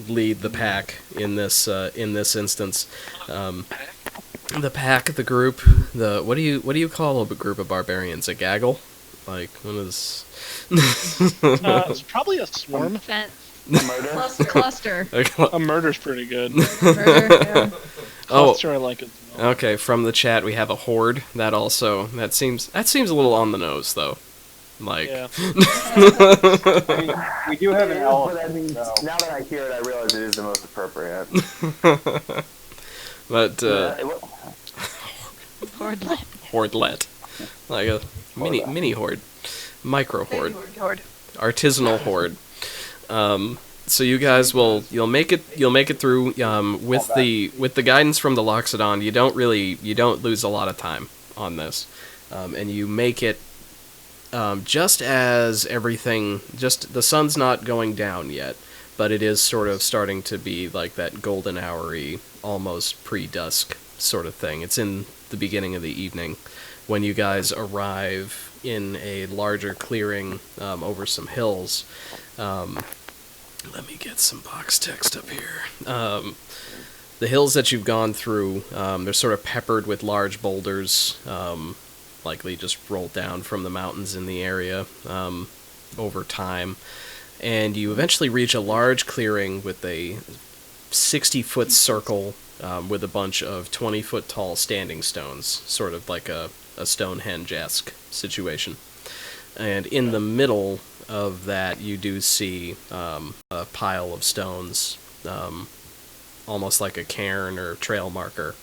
lead the pack in this instance. The pack, the group, what do you call a group of barbarians? A gaggle? Like, what is... It's probably a swarm. fence. Murder. Cluster. A murder's pretty good. Murder, yeah. Oh, Cluster I like as well. okay, from the chat we have a horde. That seems a little on the nose, though. Like, Yeah. I mean, we do have an But elephant. I mean, So. now that I hear it, I realize it is the most appropriate. but, Hordlet. hordelet. Like a mini horde. Micro horde. Horde. Artisanal horde. So you guys you'll make it through with the guidance from the Loxodon. You don't lose a lot of time on this, and you make it just as the sun's not going down yet, but it is sort of starting to be like that golden houry, almost pre-dusk sort of thing. It's in the beginning of the evening when you guys arrive in a larger clearing over some hills. Let me get some box text up here. The hills that you've gone through, they're sort of peppered with large boulders, likely just rolled down from the mountains in the area over time. And you eventually reach a large clearing with a 60-foot circle with a bunch of 20-foot tall standing stones, sort of like a Stonehenge-esque situation. And in the middle of that, you do see a pile of stones, almost like a cairn or trail marker,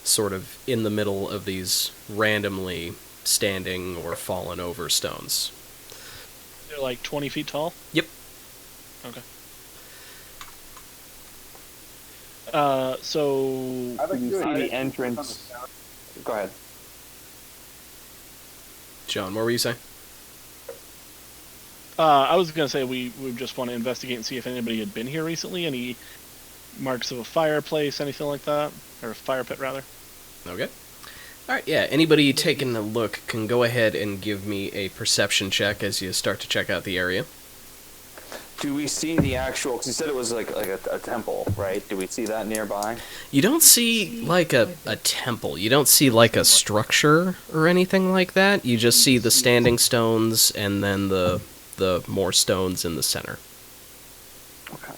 sort of in the middle of these randomly standing or fallen over stones. They're like 20 feet tall? Yep. Okay. So... I'd like You to see do the it. entrance. Go ahead. John, what were you saying? I was going to say we just want to investigate and see if anybody had been here recently. Any marks of a fireplace, anything like that? Or a fire pit, rather. Okay. Alright, yeah, anybody taking a look can go ahead and give me a perception check as you start to check out the area. Do we see the actual? Because you said it was like a temple, right? Do we see that nearby? You don't see, like, a temple. You don't see, like, a structure or anything like that. You just see the standing stones and then the more stones in the center. Okay.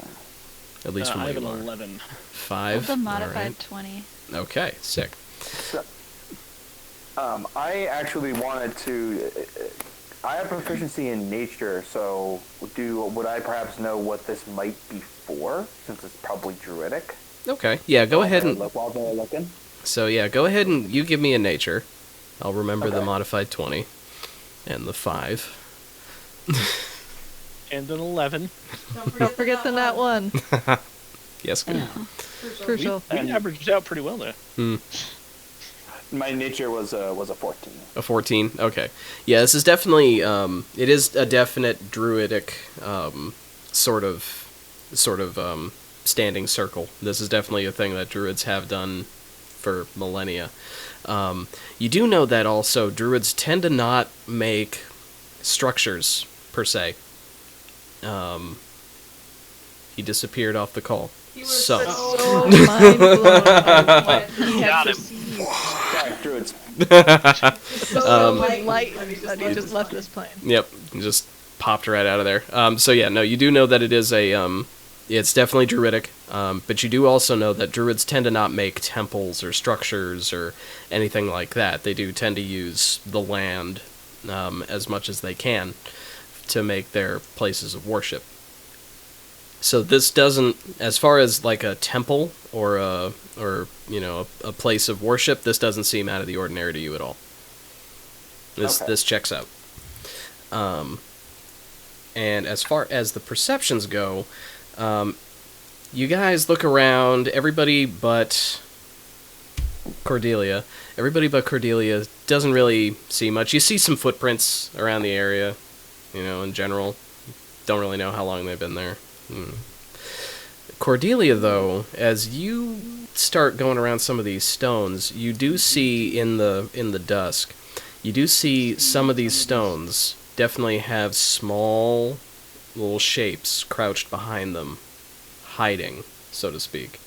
At least from I where have you an are. 11. 5? What's a modified Alright. 20? Okay, sick. So, I actually wanted to. I have proficiency in nature, so would I perhaps know what this might be for, since it's probably druidic? Okay, yeah, go ahead and... While they're looking. So, yeah, go ahead and you give me a nature. I'll remember the Okay. modified 20. And the 5. And an 11. Don't forget the nat one. Yes, good. Crucial. We And- averaged out pretty well there. My nature was a 14. A 14? Okay. Yeah, this is definitely, it is a definite druidic, sort of, standing circle. This is definitely a thing that druids have done for millennia. You do know that also druids tend to not make structures, per se. He disappeared off the call. So, So mind blown by what he had Got him. perceived. Sorry, druids. So light that he just left this plane. yep, just popped right out of there. So yeah, no, you do know that it is it's definitely druidic, but you do also know that druids tend to not make temples or structures or anything like that. They do tend to use the land as much as they can to make their places of worship. So this doesn't, as far as like a temple or a place of worship, this doesn't seem out of the ordinary to you at all. This checks out. And as far as the perceptions go, you guys look around. Everybody but Cordelia doesn't really see much. You see some footprints around the area, in general. Don't really know how long they've been there. Cordelia, though, as you start going around some of these stones, you do see in the dusk, you do see some of these stones definitely have small little shapes crouched behind them, hiding, so to speak.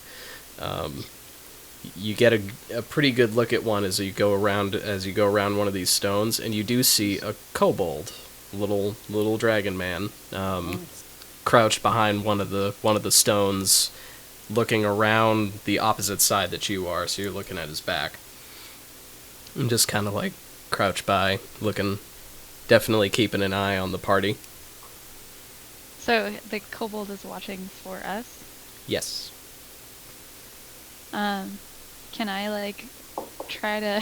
You get a pretty good look at one as you go around one of these stones, and you do see a kobold, little dragon man, crouched behind one of the stones, looking around the opposite side that you are. So you're looking at his back, and just kind of like crouched by, looking, definitely keeping an eye on the party. So the kobold is watching for us. Yes. Can I like try to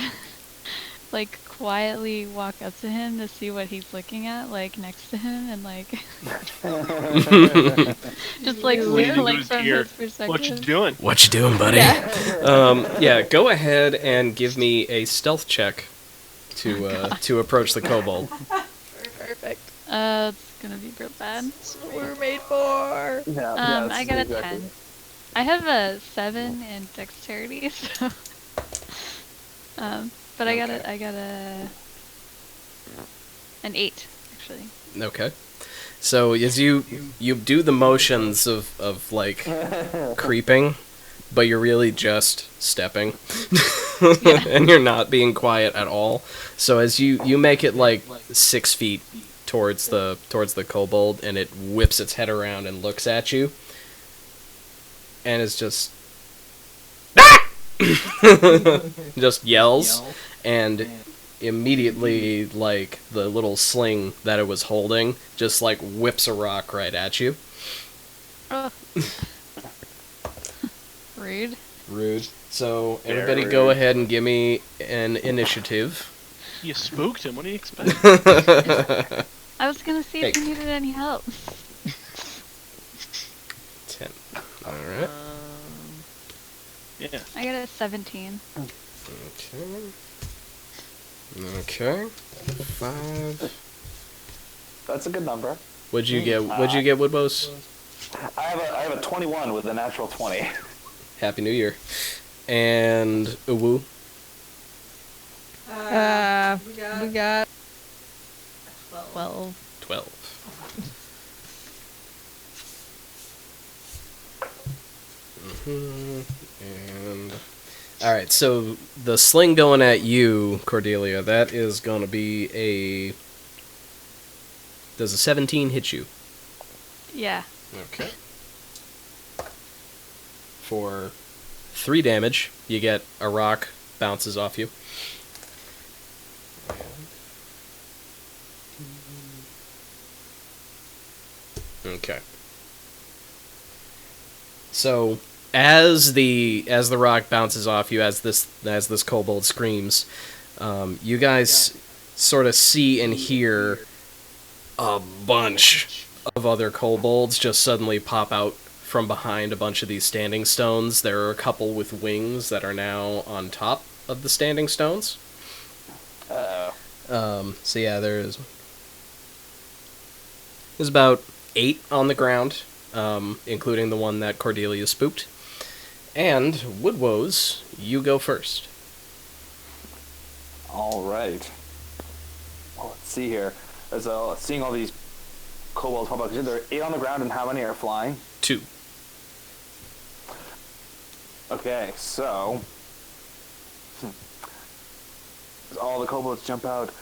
like quietly walk up to him to see what he's looking at, like next to him, and like just like Lean see into like his from ear. his perspective? What you doing? What you doing, buddy? Yeah, go ahead and give me a stealth check to approach the kobold. Perfect. It's gonna be real bad. That's what we were made for. Yeah, I got a exactly. 10. I have a 7 in dexterity, so but I got an 8 actually. Okay. So as you do the motions of like creeping, but you're really just stepping, and you're not being quiet at all. So as you make it like 6 feet towards the kobold, and it whips its head around and looks at you, and is just just yells, and immediately, like, the little sling that it was holding just like whips a rock right at you. Oh. Rude. Rude. So Very everybody go rude. ahead and give me an initiative. You spooked him. What do you expect? I was gonna see if Hey. you needed any help. 10. Alright. Yeah. I got a 17. Okay. 5. That's a good number. What'd you get, Woodbose? I have a 21 with a natural 20. Happy New Year. And Uwu? We got 12. 12. And alright, so the sling going at you, Cordelia, that is going to be a... Does a 17 hit you? Yeah. Okay. For 3 damage, you get a rock bounces off you. Okay. So as the rock bounces off you, as this kobold screams, you guys sort of see and hear a bunch of other kobolds just suddenly pop out from behind a bunch of these standing stones. There are a couple with wings that are now on top of the standing stones. So yeah, there's about 8 on the ground, including the one that Cordelia spooked. And Woodwoes, you go first. All right. Well, let's see here. As seeing all these kobolds pop up, there are 8 on the ground, and how many are flying? 2. Okay, so as all the kobolds jump out,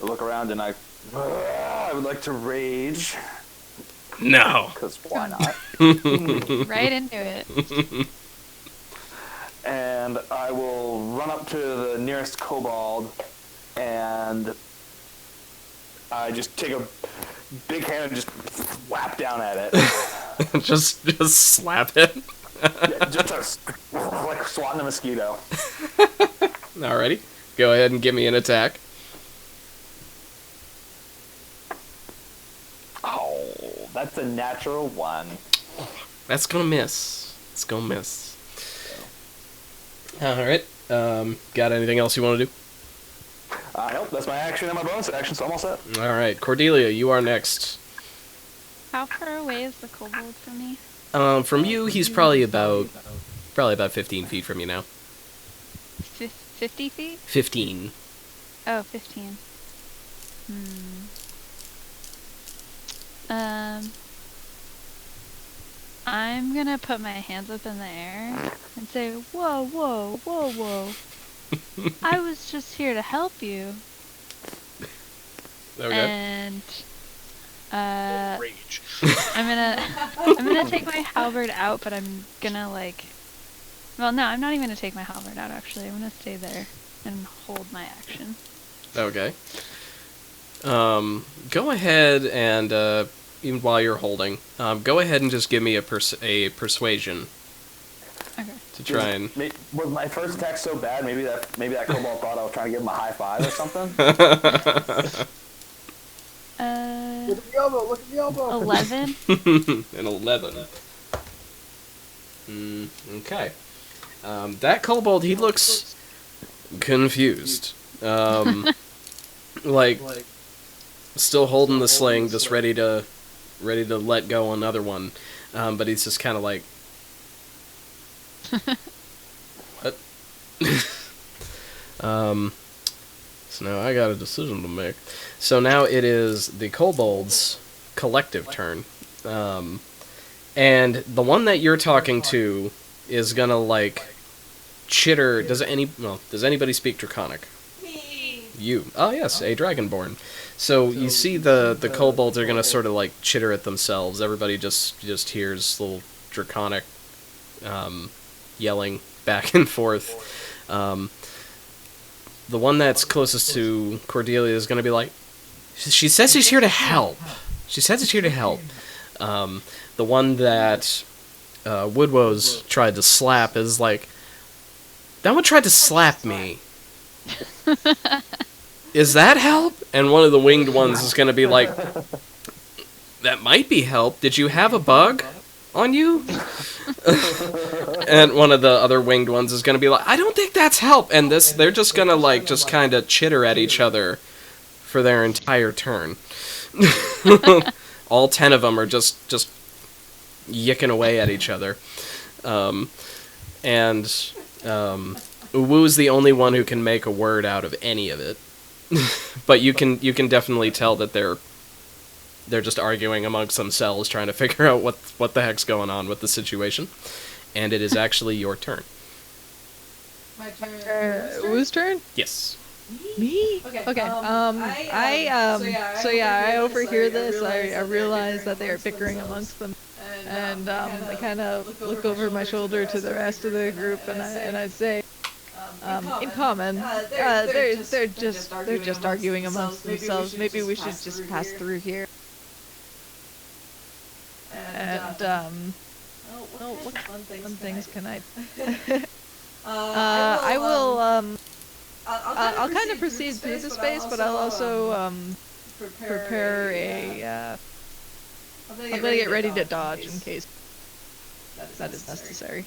I look around, and I would like to rage, No. because why not? Right into it. And I will run up to the nearest kobold, and I just take a big hand and just whap down at it. just slap it. Just like swatting a mosquito. Alrighty. Go ahead and give me an attack. Oh, that's a natural 1. That's gonna miss. It's gonna miss. Alright. Got anything else you want to do? Nope, that's my action and my bonus action, so I'm all set. Alright. Cordelia, you are next. How far away is the kobold from me? From you, he's probably about 15 feet from you now. 50 feet? 15. Oh, 15. I'm gonna put my hands up in the air and say, whoa, whoa, whoa, whoa. I was just here to help you. Okay. And Rage. I'm gonna take my halberd out, but I'm gonna well, no, I'm not even gonna take my halberd out actually. I'm gonna stay there and hold my action. Okay. Go ahead and even while you're holding, go ahead and just give me a persuasion Okay. to try and. Was my first attack so bad? Maybe that kobold thought I was trying to give him a high five or something. Look at the elbow! Look at the elbow! 11. An 11. Okay. That kobold, he looks confused. Like still holding the sling, just ready to let go another one. But he's just kind of like, what? So now I got a decision to make. So now it is the kobold's collective turn. And the one that you're talking to is gonna like chitter. Does anybody speak Draconic? Me. You. Oh yes, a Dragonborn. So you see the kobolds are gonna sort of like chitter at themselves. Everybody just hears little Draconic yelling back and forth. The one that's closest to Cordelia is gonna be like, she says she's here to help. She says she's here to help. The one that Woodwose tried to slap is like, that one tried to slap me. Is that help? And one of the winged ones is going to be like, that might be help. Did you have a bug on you? And one of the other winged ones is going to be like, I don't think that's help. And they're just going to like just kind of chitter at each other for their entire turn. All 10 of them are just yicking away at each other. And Uwu's the only one who can make a word out of any of it. But you can definitely tell that they're just arguing amongst themselves, trying to figure out what the heck's going on with the situation. And it is actually your turn. My turn. Whose turn? Yes. Me? Okay. Okay. I overhear this. I realize that they are bickering amongst them, and I kind of look over my shoulder to the rest of the group, and I say, in common, they're just arguing amongst themselves. Maybe we should just pass through here. And what fun things can I? I will. I'll kind of proceed through the space, but I'll also prepare a. I'm gonna get ready to dodge in case that is necessary.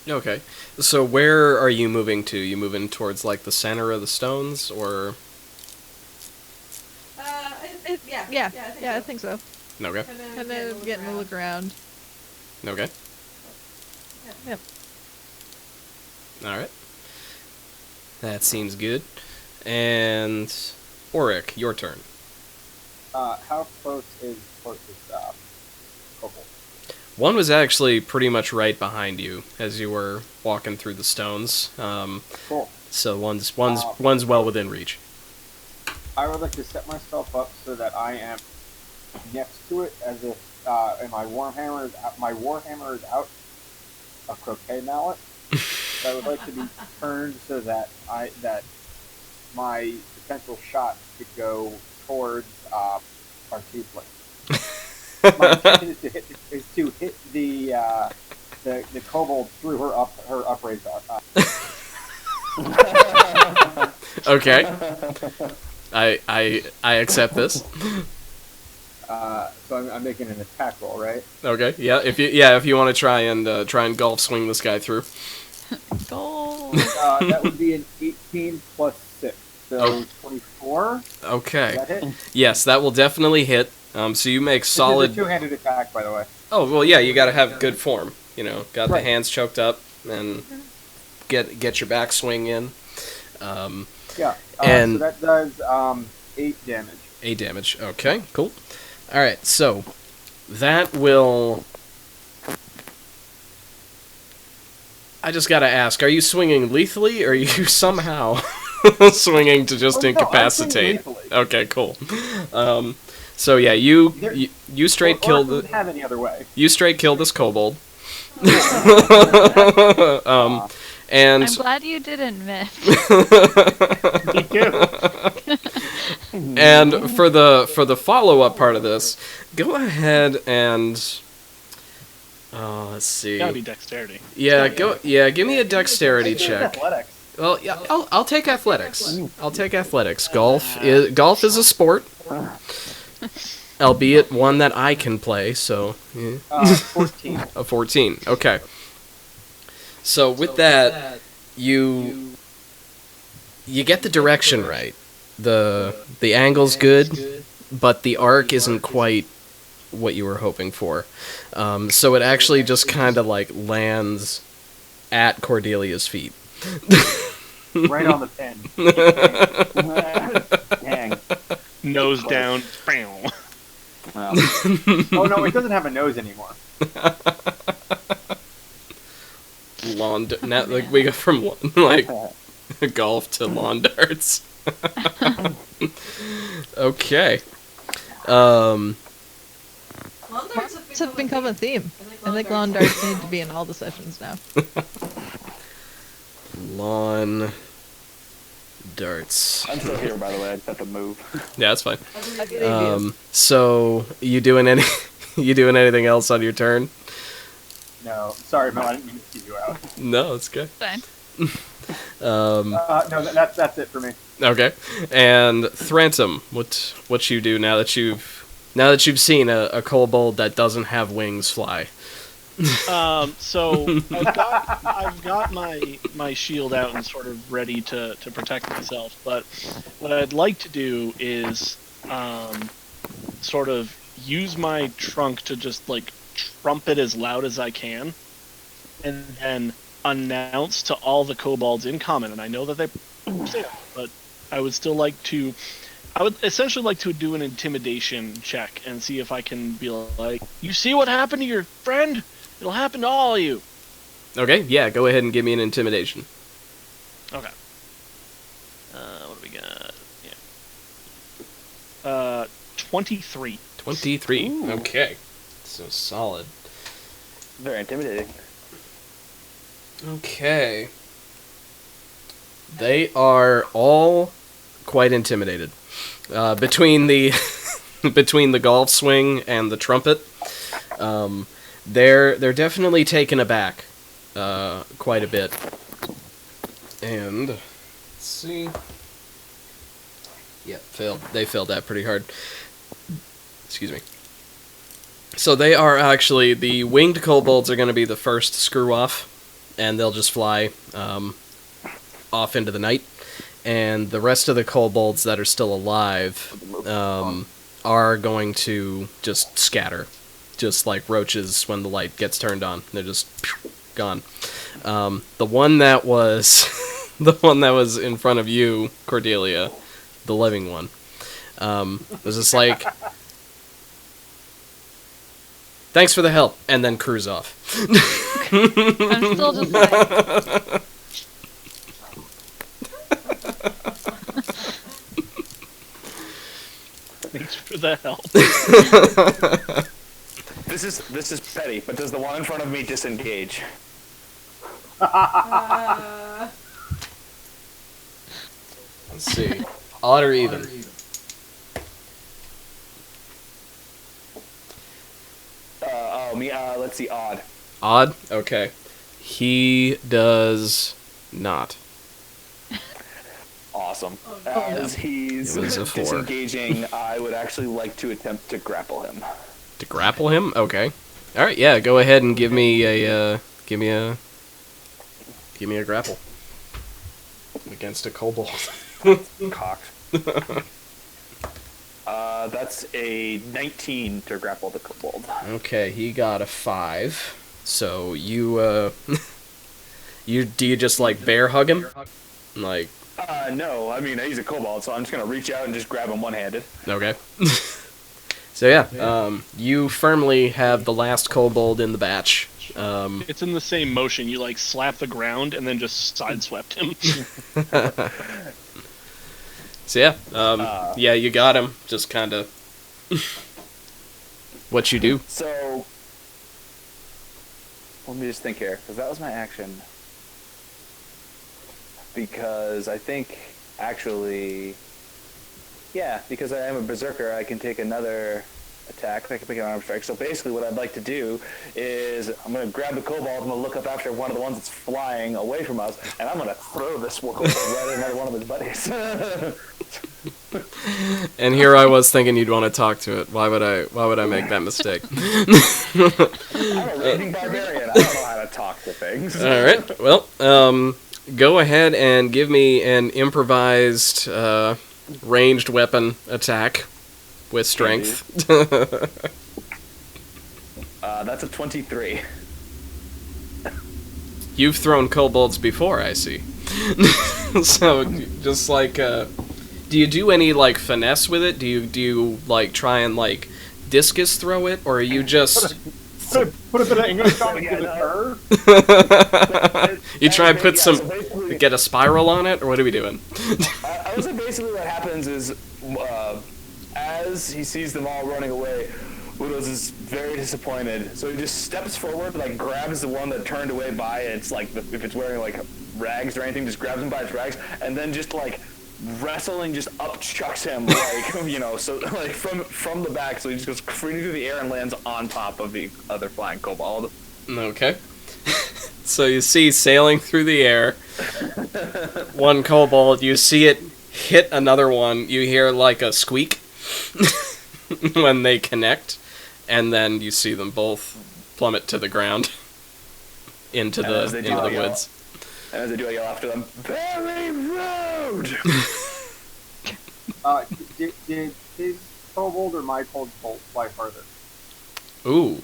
Okay. So where are you moving to? You moving towards like the center of the stones, or? Yeah, I think so. Okay. And then getting a look around. Okay. Yep. All right. That seems good. And Auric, your turn. How close is closest kobold? One was actually pretty much right behind you as you were walking through the stones. Cool. So one's well within reach. I would like to set myself up so that I am next to it, as if and my warhammer is out a croquet mallet. So I would like to be turned so that my potential shot could go towards our tiefling. My intention is to hit the kobold through her upraised Okay. I accept this. So I'm making an attack roll, right? Okay. Yeah. If you want to try and golf swing this guy through. Goal. That would be an 18 plus 6, so 24. Okay. Does that hit? Yes, that will definitely hit. So you make solid. This is a two-handed attack, by the way. Oh well, yeah. You got to have good form. Got the Right. hands choked up and get your backswing in. Yeah. And So that does 8 damage. 8 damage. Okay, cool. All right, so that will. I just gotta ask: are you swinging lethally, or are you somehow swinging to just Oh, no, I'm swinging incapacitate? lethally. Okay, cool. So yeah, you straight killed doesn't have any other way. you straight killed this kobold. And I'm glad you didn't miss. Me too. and for the follow up part of this, go ahead and let's see. Gotta be dexterity. Yeah, give me a dexterity check. Athletics. Well, yeah, I'll take athletics. I'll take athletics. Golf is a sport, albeit one that I can play. So, yeah. 14. A 14. Okay. So with that, you get the direction right. The angle's good, but the arc isn't quite what you were hoping for. So it actually just kind of like lands at Cordelia's feet. Right on the pin. Dang. Nose down. Bam. Well, Oh no, it doesn't have a nose anymore. Now, like we go from like golf to lawn darts. Okay. It's become a theme. I think lawn darts need to be in all the sessions now. Lawn darts. I'm still here, by the way. I just have to move. Yeah, that's fine. So you doing anything else on your turn? No, sorry, Mel, I didn't mean to keep you out. No, it's good. Fine. No, that's it for me. Okay. And Thrantum, what you do now that you've seen a kobold that doesn't have wings fly? So I've got my shield out and sort of ready to protect myself. But what I'd like to do is sort of use my trunk to just like trumpet as loud as I can, and then announce to all the kobolds in common. And I know that they say that, but I would essentially like to do an intimidation check and see if I can be like, you see what happened to your friend? It'll happen to all of you. Okay, yeah, go ahead and give me an intimidation. Okay. What do we got? Yeah. 23. 23. Ooh. Okay. So solid. Very intimidating. Okay. They are all quite intimidated. Between the between the golf swing and the trumpet, they're definitely taken aback quite a bit. And let's see. Yeah, failed. They failed that pretty hard. Excuse me. So they are actually, the winged kobolds are going to be the first to screw off, and they'll just fly off into the night. And the rest of the kobolds that are still alive are going to just scatter, just like roaches when the light gets turned on. They're just gone. The one that was the one that was in front of you, Cordelia, the living one, was just like, thanks for the help, and then cruise off. I'm still just like, Thanks for the help. This is petty, but does the one in front of me disengage? Let's see. Odd or even? Let's see, odd. Odd? Okay. He does not. Awesome. As he's It was a 4. disengaging, I would actually like to attempt to grapple him. To grapple him? Okay. Alright, yeah, go ahead and give me a grapple. Against a kobold. Cocked. That's a 19 to grapple the kobold. Okay, he got a 5. So you do you just like bear hug him? Like No, I mean he's a kobold, so I'm just gonna reach out and just grab him one-handed. okay. So yeah, you firmly have the last kobold in the batch. It's in the same motion. You like slap the ground and then just sideswept him. So yeah, you got him. Just kind of what you do. So let me just think here, because that was my action. Because I think actually, yeah, because I am a berserker, I can take another attack. I can make an arm strike. So basically, what I'd like to do is I'm going to grab the kobold. I'm going to look up after one of the ones that's flying away from us, and I'm going to throw this kobold right at another one of his buddies. And here I was thinking you'd want to talk to it. Why would I make that mistake? I'm a raging barbarian. I don't know how to talk to things. All right. Well, go ahead and give me an improvised ranged weapon attack with strength. That's a 23. You've thrown kobolds before, I see. So just like, do you do any like finesse with it? Do you like try and like discus throw it, or are you just Put a bit of English on it, give it her. you try and put some So get a spiral on it, or what are we doing? I would say basically what happens is, as he sees them all running away, Udos is very disappointed. So he just steps forward, like grabs the one that turned away by it's like if it's wearing like rags or anything, just grabs him by its rags, and then just like wrestling just up chucks him like so like from the back, so he just goes free through the air and lands on top of the other flying kobold. Okay. So you see sailing through the air one kobold, you see it hit another one, you hear like a squeak when they connect, and then you see them both plummet to the ground into the woods. And as they do, I yell after them, "Very rude!" Did his kobold or my kobold fly farther? Ooh.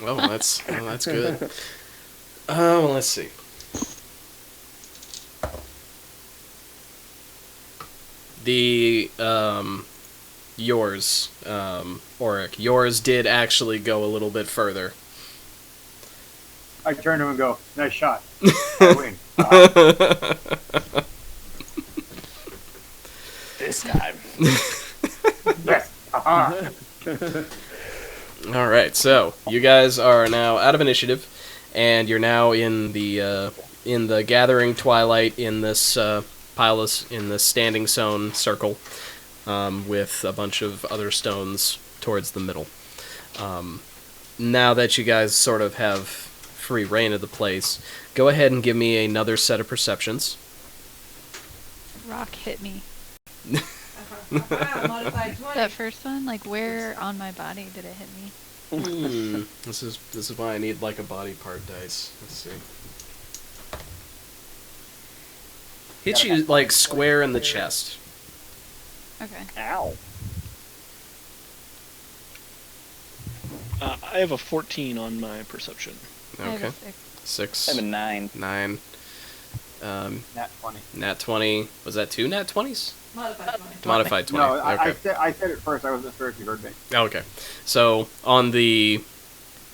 Oh, that's good. Well, let's see. The yours, Auric, yours did actually go a little bit further. I turn to him and go, "Nice shot." I win. This time. Yes. All right, so you guys are now out of initiative, and you're now in the gathering twilight in this in this standing stone circle, with a bunch of other stones towards the middle. Now that you guys sort of have free reign of the place, go ahead and give me another set of perceptions. Rock hit me. Modified 20. That first one, like where on my body did it hit me? This is why I need like a body part dice. Let's see. Hit you like square in the chest. Okay. Ow. I have a 14 on my perception. I have Okay. a 6. 6. I have a 9. 9. Nat 20. Nat 20. Was that 2 nat 20s? Modified 20. Modified 20. No, Okay. I said it first. I wasn't sure if you heard me. Okay. So, on the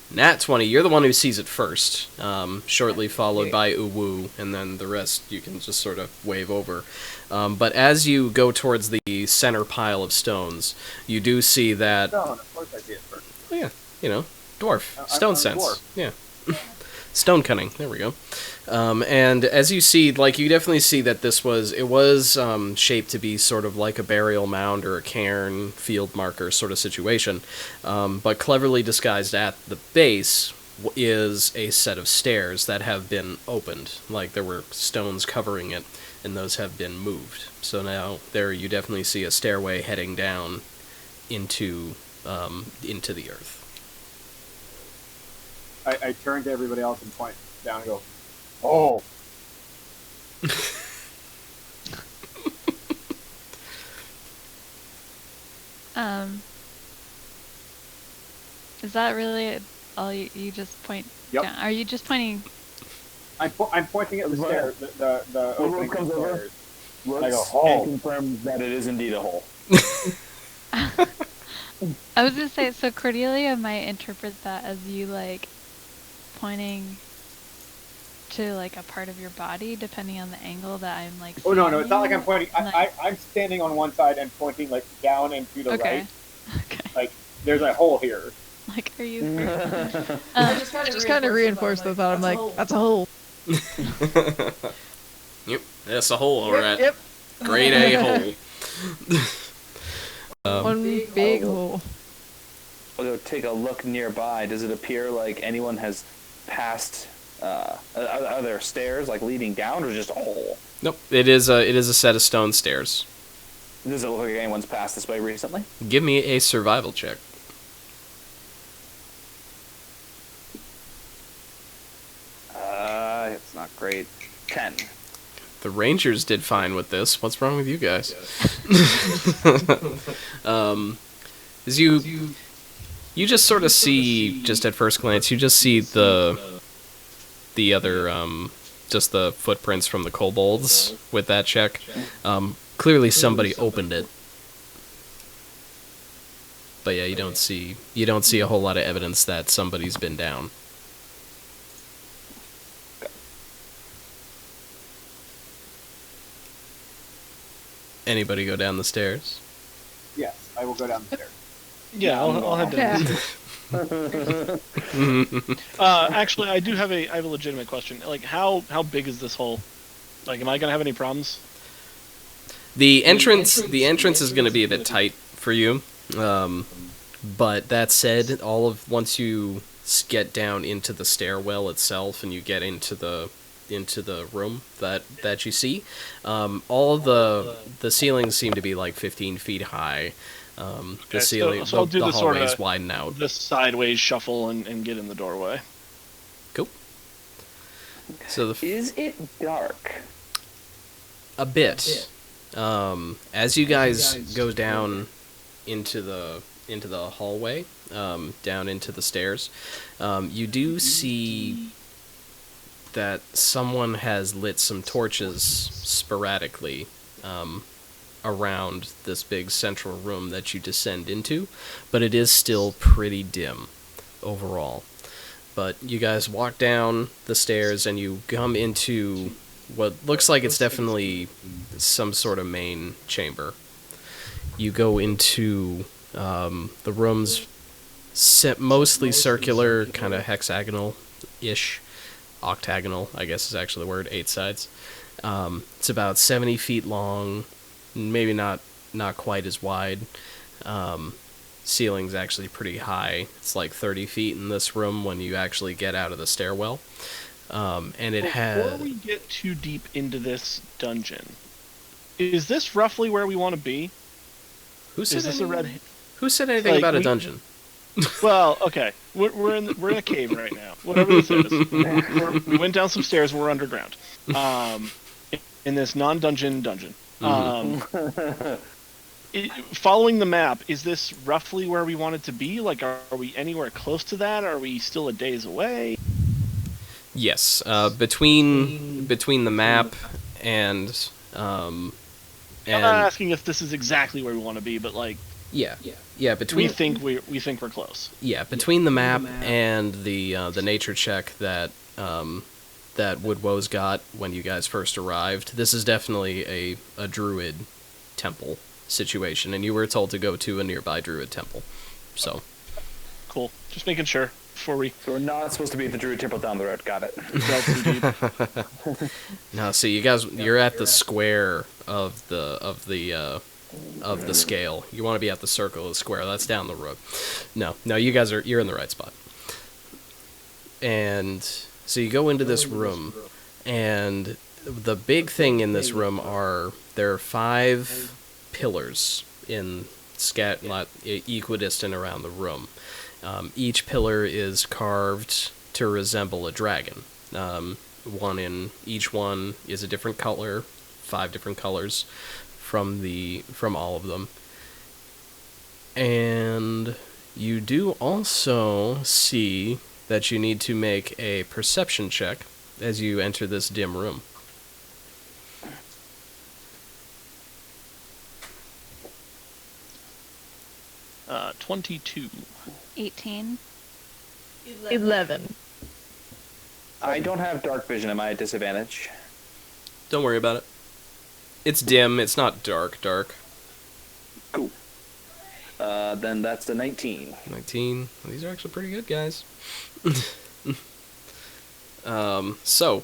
nat 20, you're the one who sees it first, shortly followed by Uwu, and then the rest you can just sort of wave over. But as you go towards the center pile of stones, you do see that... No, of course I see it first. Oh, yeah, dwarf. I'm Stone a sense. dwarf. Yeah. Stone cunning. There we go. And as you see, like, you definitely see that it was shaped to be sort of like a burial mound or a cairn, field marker sort of situation. But cleverly disguised at the base is a set of stairs that have been opened. Like, there were stones covering it, and those have been moved. So now there you definitely see a stairway heading down into the earth. I turn to everybody else and point down and go, "Oh." that really all you just point Yep. down? Are you just pointing? I'm pointing at the stairs, the opening to comes the over. stairs. Looks I go, and "Hole." confirms that it is indeed a hole. I was gonna say, so Cordelia might interpret that as you like pointing to like a part of your body, depending on the angle that I'm like. Oh no, seeing it's not like you. I'm pointing. Like- I'm standing on one side and pointing like down and to the Okay. right. Okay. Like there's a hole here. Like, are you? I Just kind of reinforce the thought. I'm like, that's a hole. Yep, that's a hole, alright. Yep. Grade A hole. One big hole. I'll go take a look nearby. Does it appear like anyone has passed? Are there stairs like leading down, or just a hole? Nope, it is a set of stone stairs. Does it look like anyone's passed this way recently? Give me a survival check. It's not great. 10. The Rangers did fine with this. What's wrong with you guys? As you just sort of see, just at first glance, you just see the other, just the footprints from the kobolds with that check. Clearly somebody opened it. But yeah, you don't see a whole lot of evidence that somebody's been down. Anybody go down the stairs? Yes, I will go down the stairs. Yeah, I'll head down. Actually, I have a legitimate question. Like, how big is this hole? Like, am I gonna have any problems? The entrance is going to be a bit tight for you. But that said, once you get down into the stairwell itself and you get into the room that you see, all the ceilings seem to be like 15 feet high. The ceiling, so I'll do the the sort hallways of widen out. the sideways shuffle and get in the doorway. Cool. So Is it dark? a bit. As you guys go down into the hallway, down into the stairs, you do see that someone has lit some torches sporadically around this big central room that you descend into, but it is still pretty dim overall. But you guys walk down the stairs and you come into what looks like it's definitely some sort of main chamber. You go into the room's mostly circular, kind of hexagonal-ish. Octagonal, I guess is actually the word, 8 sides. It's about 70 feet long, maybe not quite as wide. Ceiling's actually pretty high. It's like 30 feet in this room when you actually get out of the stairwell. And it has... Before we get too deep into this dungeon, is this roughly where we want to be? Who said Is this a red... Who said anything Like, about a dungeon? Well, okay. We're in a cave right now. Whatever this is. We went down some stairs. We're underground. In this non-dungeon dungeon. Following the map, is this roughly where we want it to be? Like, are we anywhere close to that? Are we still a days away? Yes. Between the map and... I'm not asking if this is exactly where we want to be, but like... Yeah. Between we think we're close. Yeah, between the map and the nature check that Woodwow's got when you guys first arrived, this is definitely a druid temple situation, and you were told to go to a nearby druid temple. So cool. Just making sure before we. So we're not supposed to be at the druid temple down the road. Got it. No, so you're at the square of the scale. You want to be at the circle of the square. That's down the road. No, you're in the right spot. And so you go into this room, and the big thing in this room there are 5 pillars equidistant around the room. Each pillar is carved to resemble a dragon. Each one is a different color, 5 different colors from all of them. And You do also see that you need to make a perception check as you enter this dim room. Uh, 22. 18. 11. I don't have dark vision. Am I at disadvantage? Don't worry about it. It's dim. It's not dark. Cool. Then that's the 19. 19. These are actually pretty good, guys. So,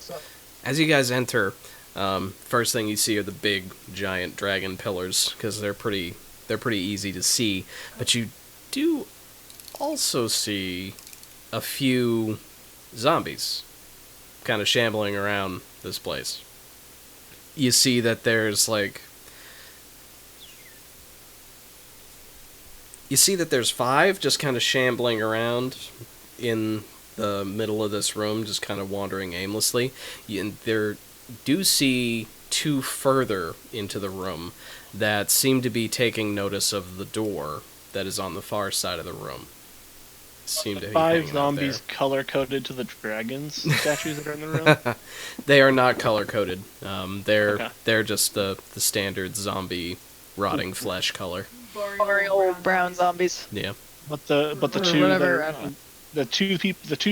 as you guys enter, first thing you see are the big, giant dragon pillars, because they're pretty easy to see. But you do also see a few zombies kind of shambling around this place. You see that there's five just kind of shambling around in the middle of this room, just kind of wandering aimlessly. And there do see two further into the room that seem to be taking notice of the door that is on the far side of the room. Seem to be Five hanging out zombies there. color-coded to the dragons statues that are in the room? They are not color-coded. Okay. They're just the standard zombie rotting flesh color. Boring old brown zombies. Yeah. But the Or two whatever, I don't know. the two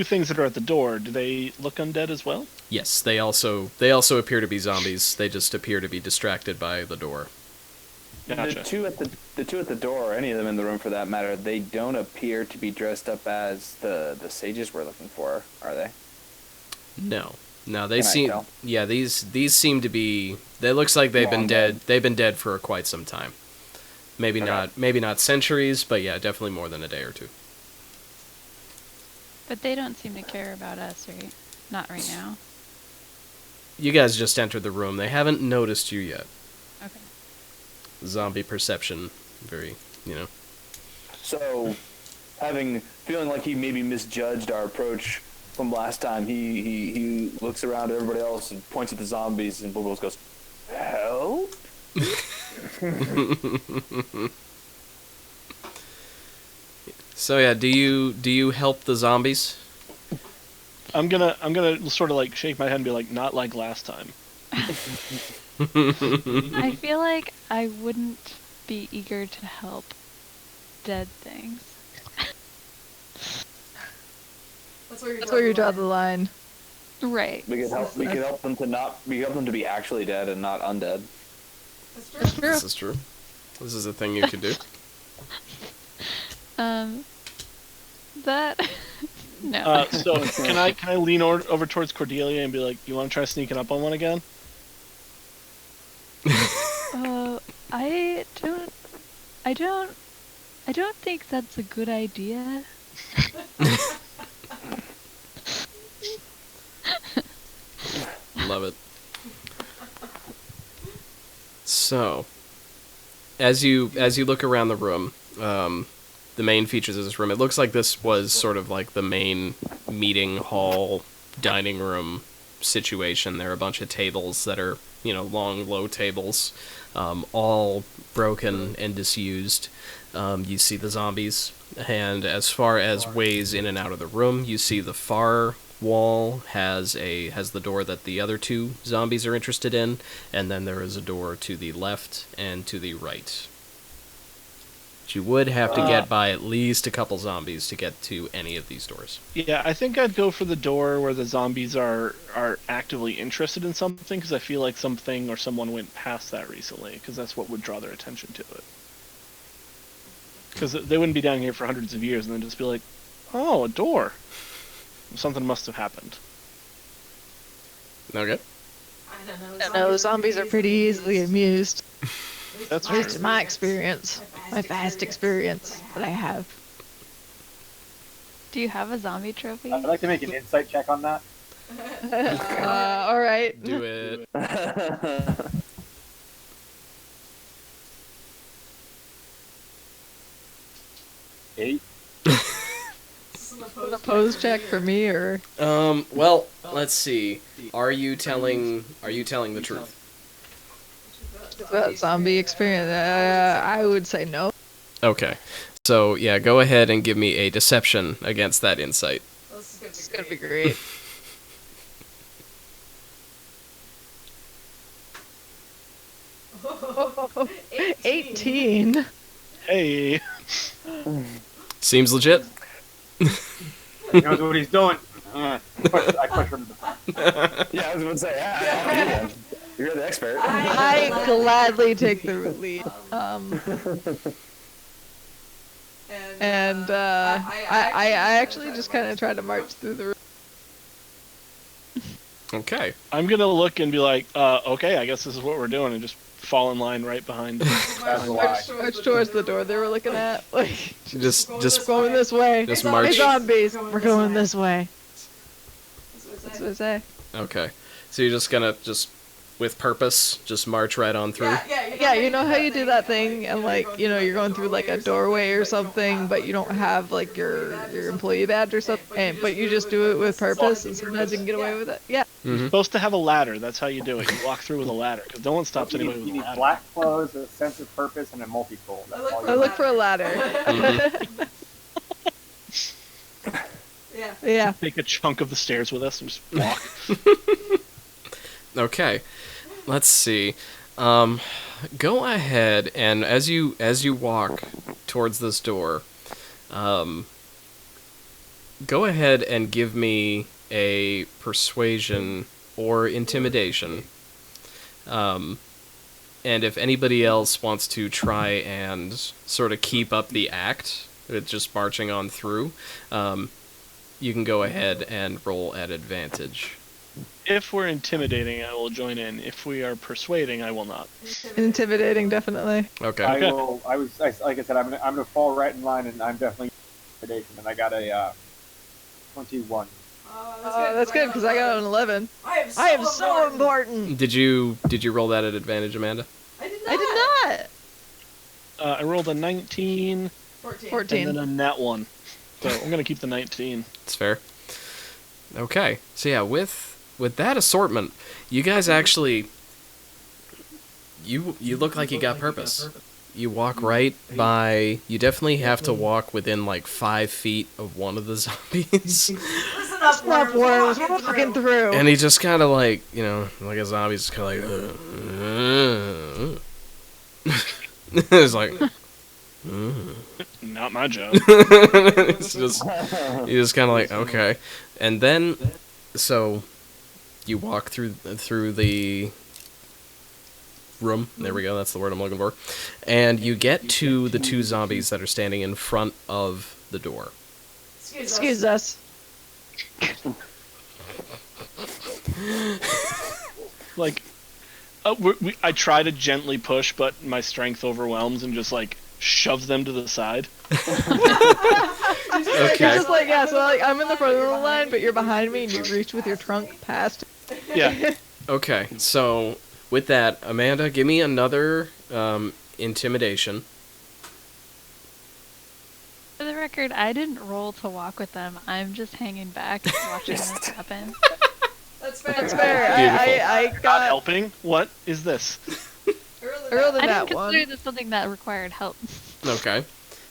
things that are at the door, do they look undead as well? Yes, they also appear to be zombies. They just appear to be distracted by the door. Gotcha. The two at the door, or any of them in the room for that matter, they don't appear to be dressed up as the sages we're looking for, are they? No, they Can I seem. tell? Yeah, these seem to be. They looks like they've been Long dead. dead. They've been dead for quite some time. Maybe Okay. not centuries, but yeah, definitely more than a day or two. But they don't seem to care about us, right? Not right now. You guys just entered the room. They haven't noticed you yet. Okay. Zombie perception, very, So, feeling like he maybe misjudged our approach from last time, he looks around at everybody else and points at the zombies, and Bubbles goes, "Help!" So yeah, do you help the zombies? I'm gonna sort of like shake my head and be like, not like last time. I feel like I wouldn't be eager to help dead things. That's where That's where you draw the line. Right. We could help them to be actually dead and not undead. That's That's true. true. This is true. This is a thing you could do. That no. So can I lean over towards Cordelia and be like, you want to try sneaking up on one again? I don't think that's a good idea. Love it. So, as you look around the room, the main features of this room, it looks like this was sort of like the main meeting hall, dining room situation. There are a bunch of tables that are, long, low tables, all broken and disused. You see the zombies, and as far as ways in and out of the room, you see the far wall has the door that the other two zombies are interested in, and then there is a door to the left and to the right. But you would have to get by at least a couple zombies to get to any of these doors. Yeah, I think I'd go for the door where the zombies are actively interested in something, because I feel like something or someone went past that recently, because that's what would draw their attention to it. Because they wouldn't be down here for hundreds of years and then just be like, oh, a door. Something must have happened. Okay. I don't No, zombies are pretty easily amused. That's At least true. in my experience. My vast experience that I have. Do you have a zombie trophy? I'd like to make an insight check on that. Alright. Do it. Eight. A pose check for me, or Well, let's see. Are you telling the truth? is that zombie experience? I would say no. Okay. So, yeah, go ahead and give me a deception against that insight. This It's is gonna gonna be be great. 18. Hey. Seems legit. He knows what he's doing. I push him to the front. Yeah, I was going to say, yeah, you're the expert. I gladly take the lead. And I actually just kind of try to march through the room. Okay. I'm gonna look and be like, okay, I guess this is what we're doing, and just fall in line right behind. That's a lie. March towards the door they were looking at. Like, Just going this way. Just Hey, march. zombies, we're going this way. That's what I say. Okay. So you're just gonna with purpose, just march right on through. Yeah, you know how you do that thing, and like, you're going through like a doorway or something, but you don't have like your employee badge or something, but you just do it with purpose, and sometimes you can get away with it. Yeah. Mm-hmm. Supposed to have a ladder. That's how you do it. You walk through with a ladder, because no one stops You anybody need, with you a need ladder. black clothes, a sense of purpose, and a multi-tool. That's all I you look for a ladder. Yeah. Take a chunk of the stairs with us and just walk. Okay. Let's see. Go ahead and as you walk towards this door, go ahead and give me a persuasion or intimidation. And if anybody else wants to try and sort of keep up the act with just marching on through, you can go ahead and roll at advantage. If we're intimidating, I will join in. If we are persuading, I will not. Intimidating, definitely. Okay. I will. Like I said, I'm gonna fall right in line, and I'm definitely intimidation, and I got a 21. That's good, because I got an 11. I am so important. Did you roll that at advantage, Amanda? I did not. I rolled a 19, 14. and then a nat 1. So I'm gonna keep the 19. It's fair. Okay. So yeah, with that assortment, you guys actually you look like you got purpose. You walk right by. You definitely have to walk within like 5 feet of one of the zombies. Enough worms, we're walking through. And he just kind of like, like a zombie's just kind of like. It's like. Not my job. It's just, you just kind of like, okay. And then, so you walk through the room. There we go. That's the word I'm looking for. And you get to the 2 zombies that are standing in front of the door. Excuse us. Like, I try to gently push, but my strength overwhelms and just like shoves them to the side. Okay. You're just like, yeah, so like, I'm in the front of the line, but you're behind me, and you reach with your trunk past. Yeah. Okay. So with that, Amanda, give me another intimidation. For the record, I didn't roll to walk with them. I'm just hanging back, watching this happen. That's fair. That's fair. I Not got helping? What is this? earlier than I that didn't one. consider this something that required help. Okay.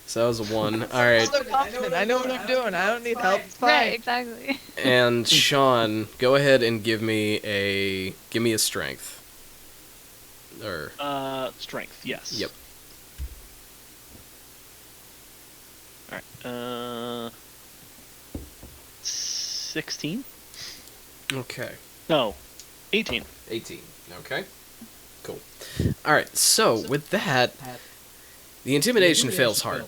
So that was a 1. All right. So confident. I know what I'm doing. I don't need help. It's fine. Right, exactly. And Sean, go ahead and give me a strength. Or Strength, yes. Yep. Alright, 16? okay. No, 18. 18. Okay. Cool. All right. So with that, the intimidation fails hard.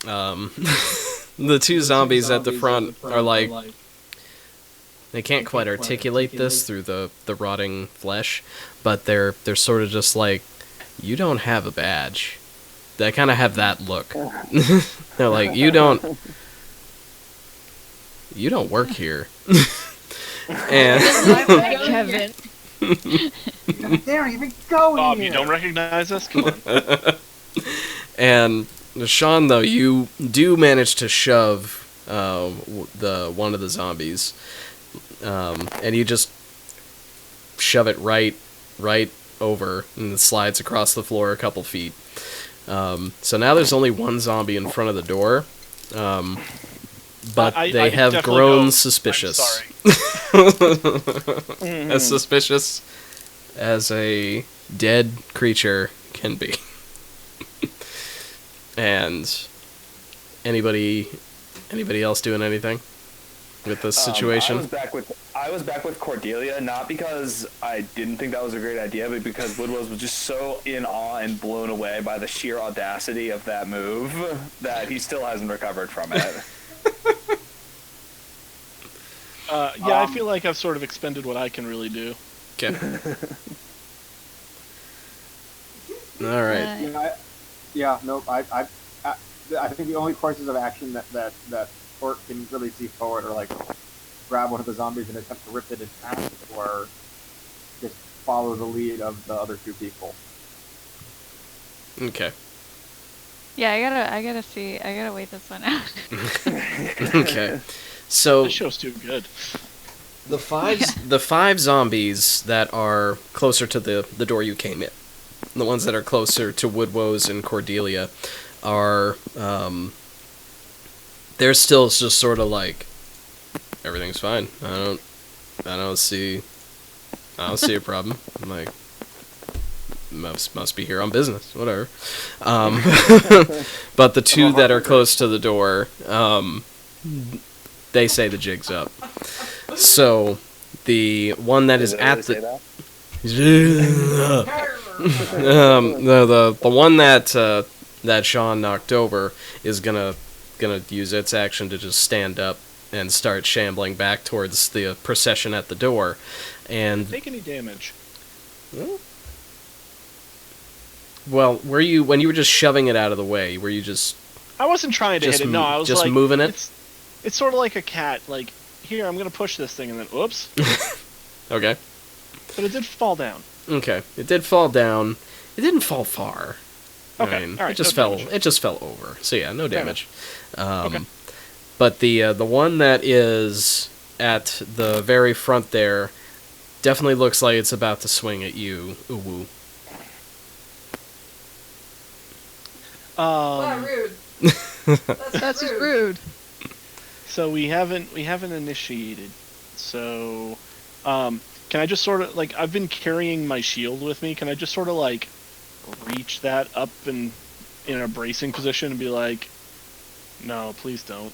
The 2 zombies at the front are like, they can't quite articulate this through the rotting flesh, but they're sort of just like, you don't have a badge. They kind of have that look. They're like, you don't work here. And Kevin. They don't even go Bob, here. you don't recognize us? Come on. And Sean, though, you do manage to shove one of the zombies, and you just shove it right over, and it slides across the floor a couple feet. So now there's only one zombie in front of the door, but they have definitely grown go, suspicious. I'm sorry. As suspicious as a dead creature can be. And anybody else doing anything with this situation? I was back with Cordelia, not because I didn't think that was a great idea, but because Woodrose was just so in awe and blown away by the sheer audacity of that move that he still hasn't recovered from it. Yeah, I feel like I've sort of expended what I can really do. Okay. All right. I think the only courses of action that Orc can really see forward are like grab one of the zombies and attempt to rip it in half, or just follow the lead of the other two people. Okay. Yeah, I gotta wait this one out. Okay. So This show's too good. the five zombies that are closer to the door you came in, the ones that are closer to Woodrose and Cordelia, are they're still just sort of like, everything's fine. I don't see a problem. I'm like, must be here on business, whatever. But the two that are close to the door, they say the jig's up. So the one that is at the the one that Sean knocked over is gonna use its action to just stand up and start shambling back towards the procession at the door. And Take any damage? well, when you were just shoving it out of the way, were you just I wasn't trying to hit it. No, I was just like moving it? It's sort of like a cat. Like, here, I'm gonna push this thing, and then oops. Okay. But it did fall down. Okay. It did fall down. It didn't fall far. Okay, I mean, all right, it just no fell. damage. It just fell over. So yeah, no damage. Okay. But the one that is at the very front there definitely looks like it's about to swing at you, Uwu. Wow, rude. That's just rude. So we haven't initiated. So, can I just sort of like I've been carrying my shield with me? Can I just sort of like reach that up and in a bracing position and be like, no, please don't.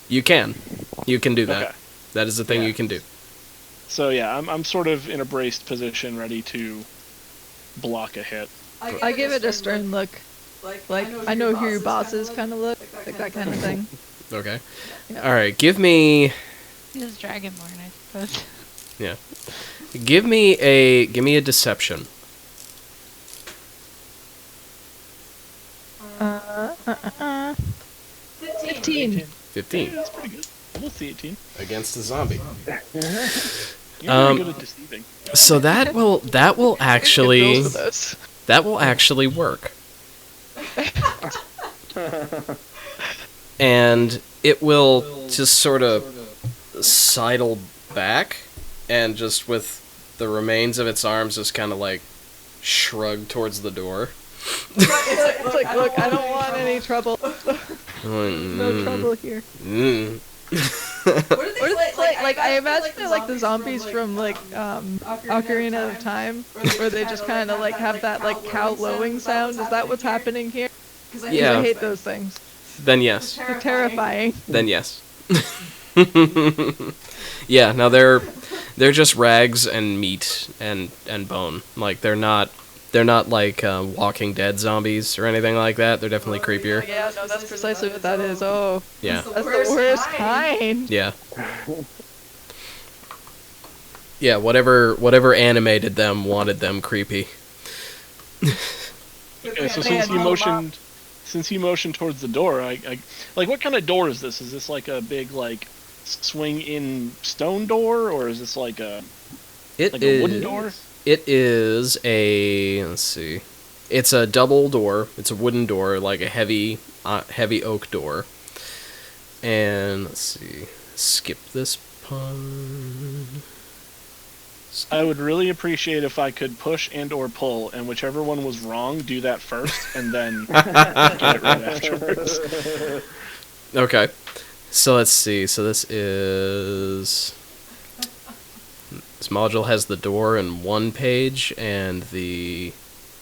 You can do that. Okay. That is the thing Yeah. you can do. So yeah, I'm sort of in a braced position, ready to block a hit. I give it a stern look. Like, I know who your bosses kind of look. Like that kind of thing. Okay. Yeah. All right. Give me He's Dragonborn, I suppose. yeah. Give me a deception. 15. 15 That's pretty good. Almost the 18. against a zombie. You're really good at deceiving. So that will actually work. And it will just sort of sidle back and just with the remains of its arms just kind of like shrug towards the door. It's like, look, I don't want any trouble. No trouble here. What did they play? Like I imagine they're like the zombies from like Ocarina of Time, where they just kind of like have that like cow lowing sound. Is that what's happening here? 'Cause Yeah. I hate those things. Then yes. They're terrifying. Then yes. Yeah, no, they're just rags and meat and bone. Like they're not like Walking Dead zombies or anything like that. They're definitely creepier. Yeah, no, that's precisely what that is. Oh, Yeah. that's the worst kind. Yeah. Yeah, whatever animated them wanted them creepy. Okay, so They had since he motioned towards the door, I like what kind of door is this? Is this like a big like swing in stone door, or is this like a a wooden door? It is a, let's see. It's a double door. It's a wooden door, like a heavy oak door. And let's see. Skip this part. I would really appreciate if I could push and or pull, and whichever one was wrong, do that first, and then get it right afterwards. Okay. So let's see. So this module has the door in one page and the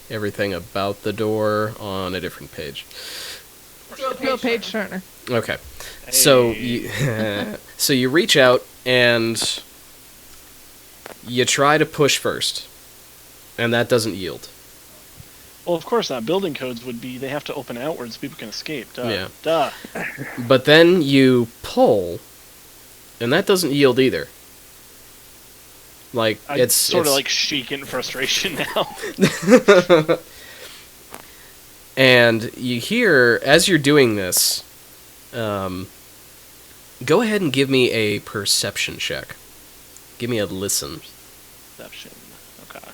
everything about the door on a different page. Go page turner. Okay. So you so you reach out and you try to push first, and that doesn't yield. Well, of course not. Building codes would be they have to open outwards so people can escape. Duh. Yeah. Duh. But then you pull, and that doesn't yield either. Like I'm sort of like shaking in frustration now. And you hear, as you're doing this, go ahead and give me a perception check. Give me a listen. Perception. Okay.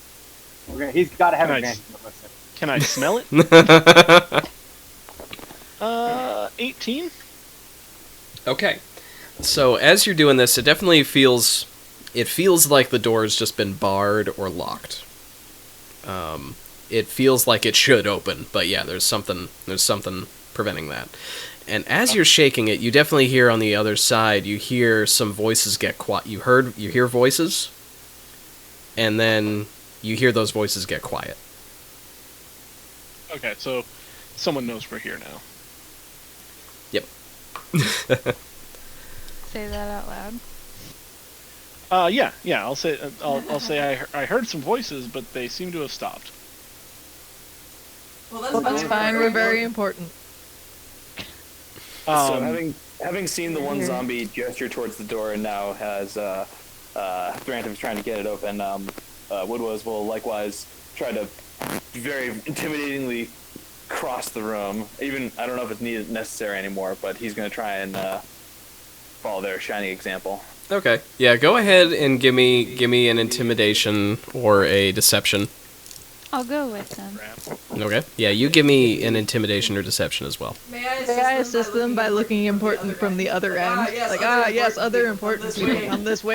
Okay, he's got to have Nice. advantage. But listen. Can I smell it? 18. Okay. So as you're doing this, it definitely feels like the door's just been barred or locked. It feels like it should open, but yeah, there's something preventing that. And as you're shaking it, you definitely hear on the other side, you hear some voices get quiet. You hear voices, and then you hear those voices get quiet. Okay, so someone knows we're here now. Yep. Say that out loud. Yeah. I'll say I heard some voices, but they seem to have stopped. Well, That's fine. We're very important. So having seen the one zombie gesture towards the door and now has Thrantum's trying to get it open, Woodwose will likewise try to very intimidatingly cross the room. Even I don't know if it's necessary anymore, but he's going to try and follow their shining example. Okay. Yeah, go ahead and give me an intimidation or a deception. I'll go with them. Okay. Yeah, you give me an intimidation or deception as well. May May I assist them by looking important from the other end? Yes, other important people come this way.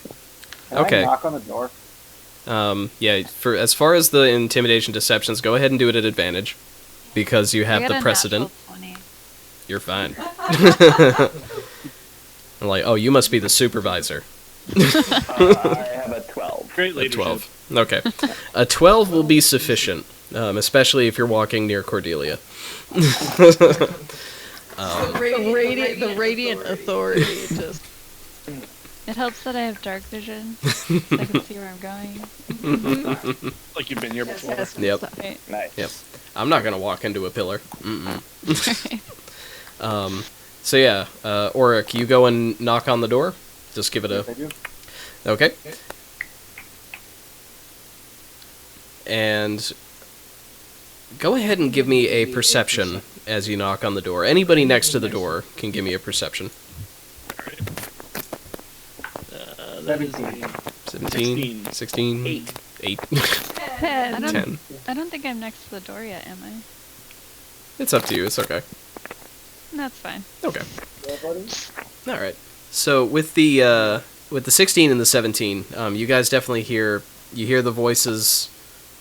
Can Okay. I knock on the door? Yeah, for as far as the intimidation deceptions, go ahead and do it at advantage because you have I got the a precedent. natural 20. You're fine. I'm like, oh, you must be the supervisor. I have a 12. Great A leadership. 12. Okay. A 12 will be sufficient, especially if you're walking near Cordelia. The radiant authority just. It helps that I have dark vision, so I can see where I'm going. Like you've been here before. Yep. Right. Nice. Yep. I'm not going to walk into a pillar. So yeah, Auric, you go and knock on the door. Just give it Yes, I a... do. Okay. And go ahead and give me a perception as you knock on the door. Anybody next to the door can give me a perception. That is a 17, 16, 8. I don't, 10. I don't think I'm next to the door yet, am I? It's up to you. It's okay. That's fine. Okay. All right. So with the 16 and the 17, you guys definitely hear the voices.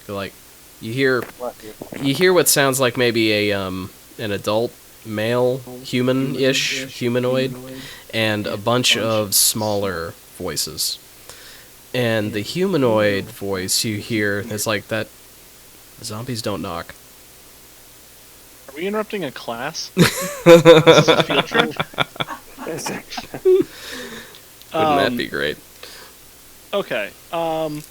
Like you hear what sounds like maybe a an adult male humanoid, and a bunch of smaller voices. And the humanoid voice you hear is like that. Zombies don't knock. Are we interrupting a class? Is this a field trip? Wouldn't that be great? Okay. I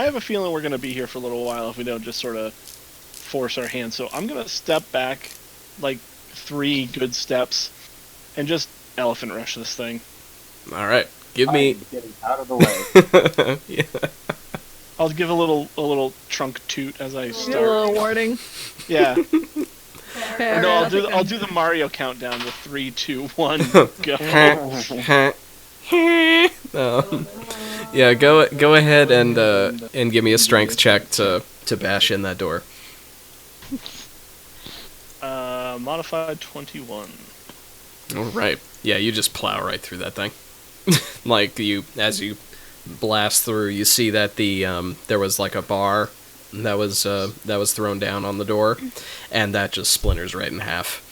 have a feeling we're gonna be here for a little while if we don't just sort of force our hand. So I'm gonna step back, like 3 good steps, and just elephant rush this thing. All right. Give me. I'm getting out of the way. Yeah. I'll give a little trunk toot as I A start. little warning. Yeah. Okay, No, alright, I'll do the Mario countdown with 3, 2, 1, go. Yeah, go ahead and give me a strength check to bash in that door. Modified 21. All right. Yeah, you just plow right through that thing. Like as you blast through, you see that there was like a bar that was thrown down on the door, and that just splinters right in half,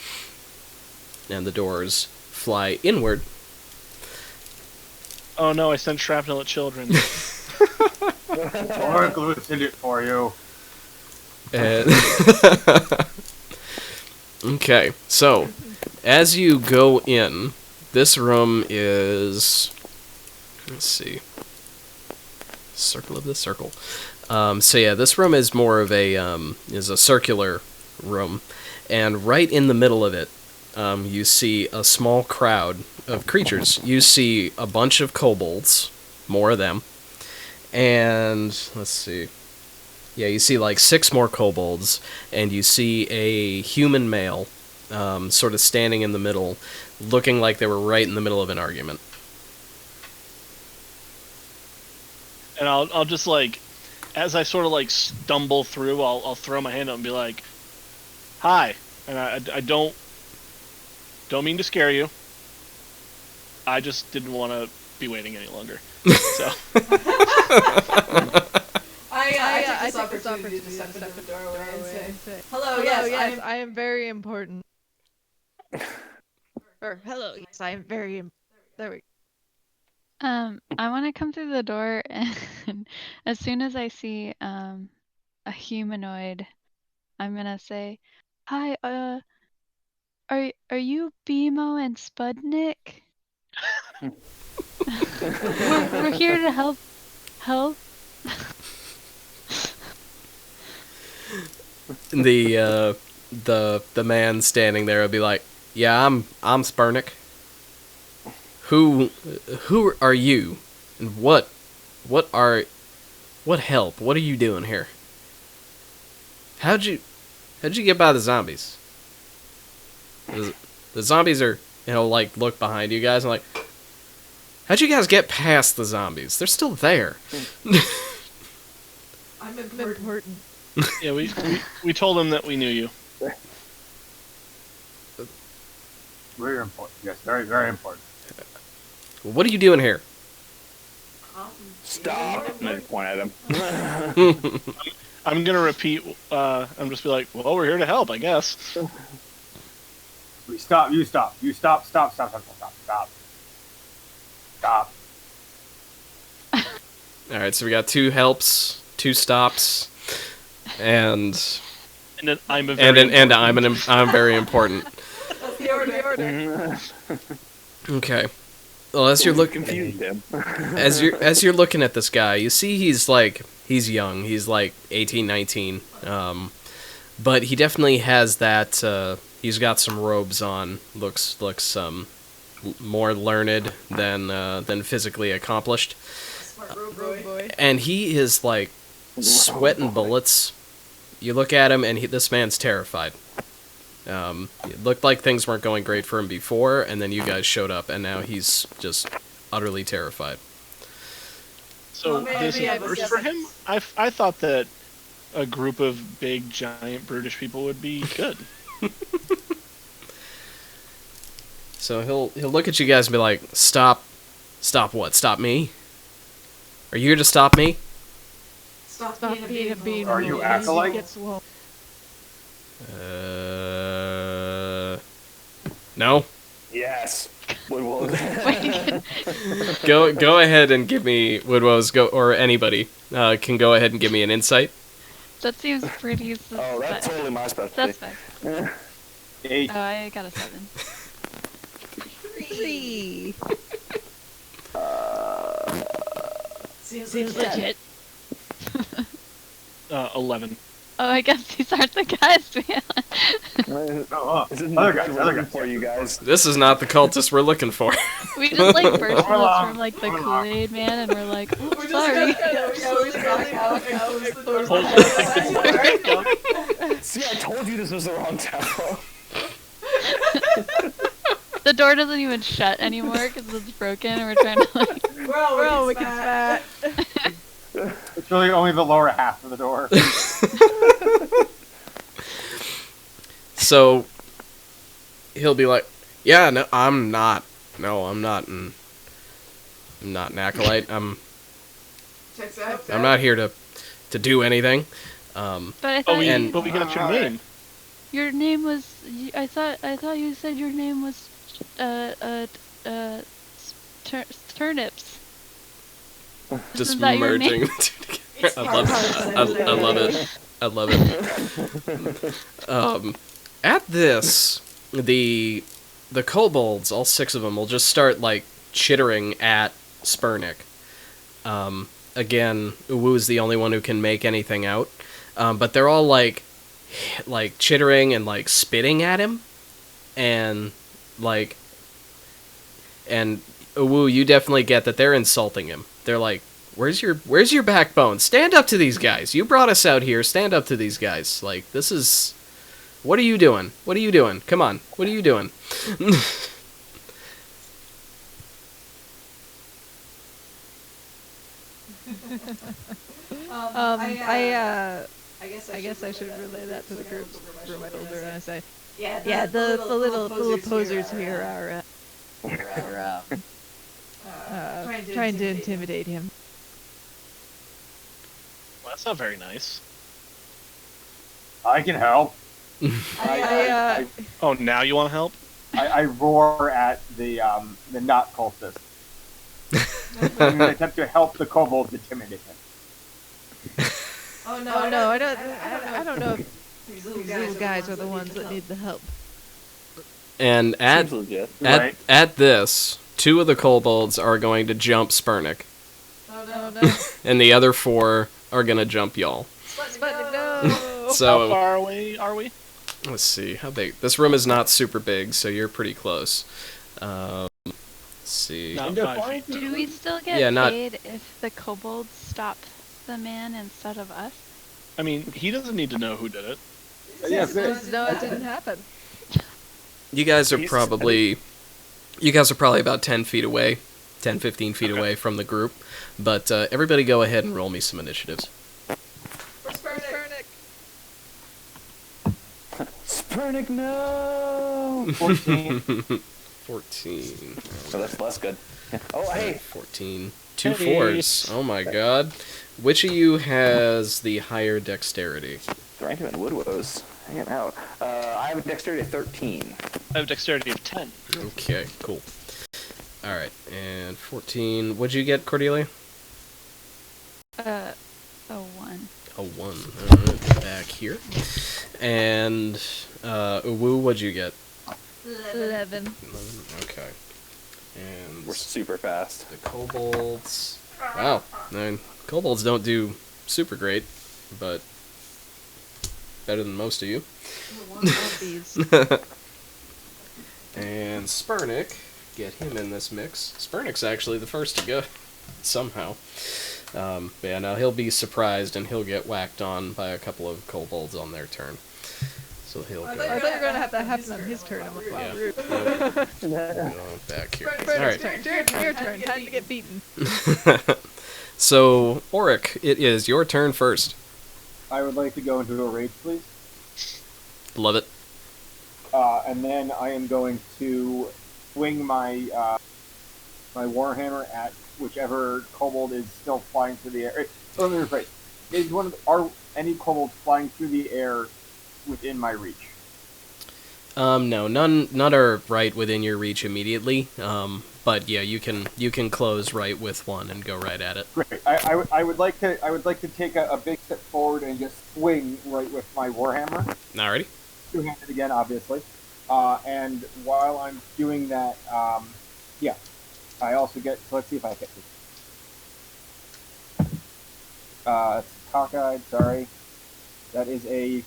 and the doors fly inward. Oh no, I sent shrapnel at children. Or loosened it for you. And okay, so as you go in, this room is, let's see, circle of the circle. So yeah, this room is more of is a circular room, and right in the middle of it, you see a small crowd of creatures. You see a bunch of kobolds, more of them, and let's see. Yeah, you see like 6 more kobolds, and you see a human male, sort of standing in the middle, looking like they were right in the middle of an argument. And I'll just like, as I sort of like stumble through, I'll throw my hand up and be like, "Hi," and I don't mean to scare you. I just didn't want to be waiting any longer. So. I take this opportunity to step into the doorway and say, "Hello, yes, I am very important." Or hello, yes, I am very. There we go. I want to come through the door, and as soon as I see a humanoid, I'm gonna say, "Hi, are you BMO and Spudnik? we're here to help." The man standing there will be like, "Yeah, I'm Spurnik. Who are you, and what help? What are you doing here? How'd you get by the zombies? The zombies are, like, look behind you guys and like, how'd you guys get past the zombies? They're still there." I'm important." Yeah, we told him that we knew you. Very important. Yes, very, very important. What are you doing here? Stop! And I point at him. I'm gonna repeat. I'm just be like, "Well, we're here to help, I guess." We stop. You stop. You stop. Stop. Stop. Stop. Stop. Stop. Stop. All right, so we got 2 helps, 2 stops, and And then I'm I'm very important. That's the order. Okay. Well, as you're looking, confused him. as you're looking at this guy, you see he's young. He's like 18, 19. But he definitely has that. He's got some robes on. Looks more learned than physically accomplished. Smart road boy. And he is like sweating bullets. You look at him, and this man's terrified. It looked like things weren't going great for him before, and then you guys showed up, and now he's just utterly terrified. So Well, this maybe I is was first for him. I thought that a group of big, giant, brutish people would be good. So he'll look at you guys and be like, "Stop what? Stop me? Are you here to stop me?" Stop Stop being a bean. Are you acolyte? No. Yes. Woodwell. Go ahead and give me Woodwow's or anybody can go ahead and give me an insight. That seems pretty. Oh, that's totally my specialty. That's fine. 8. Oh, I got a 7. 3. Seems legit. 11. Oh, I guess these aren't the guys. This isn't Other the guys, good other room guys. for you guys. This is not the cultist we're looking for. We just like burst Come along, from like the come along. Kool-Aid man, and we're like, oh, We sorry. just back out and close the doors. See, I told you this was the wrong tempo. The door doesn't even shut anymore because it's broken, and we're trying to like. We're all wicked fat. It's really only the lower half of the door. So he'll be like, "Yeah, no, I'm not. No, I'm not an acolyte. I'm not here to do anything. But I Oh, thought but we got your name. your name was. I thought you said your name was turnips. Just Isn't that your merging name? the two together. I love it. I love it. At this, the kobolds, all 6 of them, will just start like chittering at Spurnick. Again, Uwu is the only one who can make anything out, but they're all like chittering and like spitting at him, and Uwu, you definitely get that they're insulting him. They're like, Where's your backbone? Stand up to these guys. You brought us out here. Stand up to these guys. Like, this is... What are you doing? What are you doing? Come on. What are you doing? I guess I should relay that to the group for my older and I say, yeah, the little posers here are trying to intimidate him. Well, that's not very nice. I can help. Oh, now you want to help? I roar at the not cultist. I'm going to attempt to help the kobolds intimidate him. Oh no, I don't know if these little guys are the ones that need the help. And at this, 2 of the kobolds are going to jump Spurnick. Oh no. And the other 4 are going to jump y'all. No. So, how far away are we? Let's see, how big? This room is not super big, so you're pretty close. Let's see. Not 5 feet. Do we still get not... paid if the kobolds stop the man instead of us? I mean, he doesn't need to know who did it. Yes, No, it didn't happen. You guys are probably about 10 feet away, 10, 15 feet away from the group. But everybody go ahead and roll me some initiatives. Spurnick, no! 14. 14. So that's good. Oh, hey! 14. 2 4s. Oh my god. Which of you has the higher dexterity? Random and Woodwoes. Hanging out. I have a dexterity of 13. I have dexterity of 10. Okay, cool. Alright, and 14. What'd you get, Cordelia? A 1. A 1. Alright, back here. And, Uwu, what'd you get? 11. 11, okay. And We're super fast. the kobolds... Wow, kobolds don't do super great, but better than most of you. And Spurnick, get him in this mix. Spurnick's actually the first to go, somehow. But yeah, now he'll be surprised and he'll get whacked on by a couple of kobolds on their turn. So he'll go. I thought you were going to have that happen on his turn. I'm like, wow, rude. Back here. Alright. Your turn. Time to get beaten. So, Auric, it is your turn first. I would like to go into a rage, please. Love it. And then I am going to swing my my warhammer at whichever kobold is still flying through the air. Let me rephrase. Are any kobolds flying through the air within my reach? No, none are right within your reach immediately. But yeah, you can close right with one and go right at it. Great. I would like to take a big step forward and just swing right with my warhammer. Alrighty. Two-handed again, obviously. And while I'm doing that, yeah, I also get. So let's see if I get this. Cockeyed. Sorry. That is a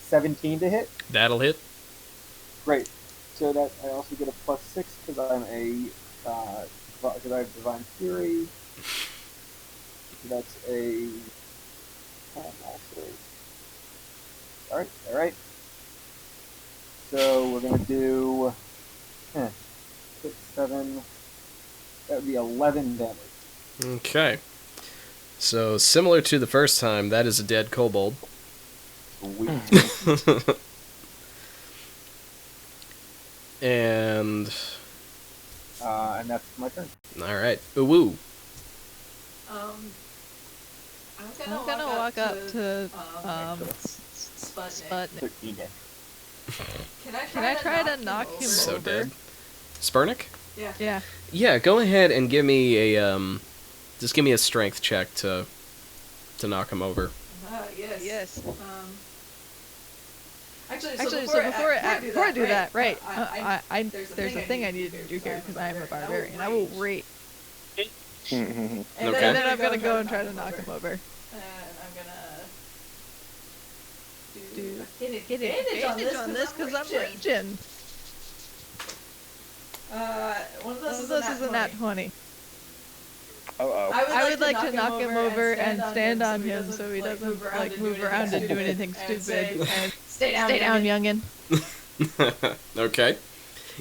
17 to hit. That'll hit. Great. So that I also get a +6 because I'm because I have Divine Fury. So that's a. All right. So we're gonna do 6, 7. That would be 11 damage. Okay. So similar to the first time, that is a dead kobold. Sweet. And And that's my turn. all right, Uwu. I'm gonna walk up to Sputnik. 13 damage. Can I try to knock him So over? dead. Spurnik? Yeah. Yeah, go ahead and give me a just give me a strength check to knock him over. Yes. Actually, So before I do that, right? There's a thing I need to do here because I am a barbarian. I will rate, Mhm. and Okay. then I'm gonna go and try to knock him over. I'm gonna Do hit advantage on this because I'm raging. One of This those is a nat 20. Uh-oh. I would like to knock him over and stand on him so he doesn't like move around and do anything stupid. And Stay down, youngin. Okay.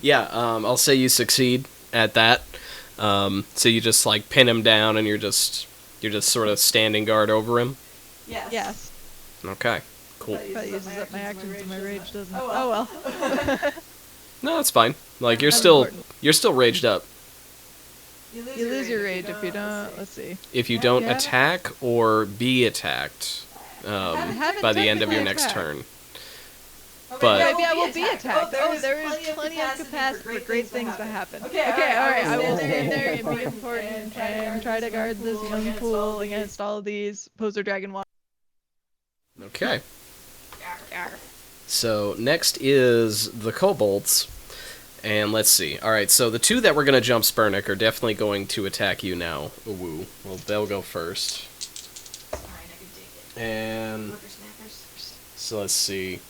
Yeah, I'll say you succeed at that. So you just like pin him down and you're just sort of standing guard over him. Yes. Okay. Cool. But it uses up my actions and my rage doesn't. Oh well. No, that's fine. Like you're That's still important. raged up. You lose your rage if you don't. Let's see. If you don't Yeah. attack or be attacked haven't by the end of your technically next attacked. turn. But But- Maybe I will be attacked. There is plenty of capacity for great things to happen. Okay, alright. I will stand there and be important and try to guard this young fool against all of these poser dragon water. Okay. So next is the kobolds. And let's see. Alright, so the two that were going to jump Spurnik are definitely going to attack you now. Ooh, well, they'll go first. And so let's see.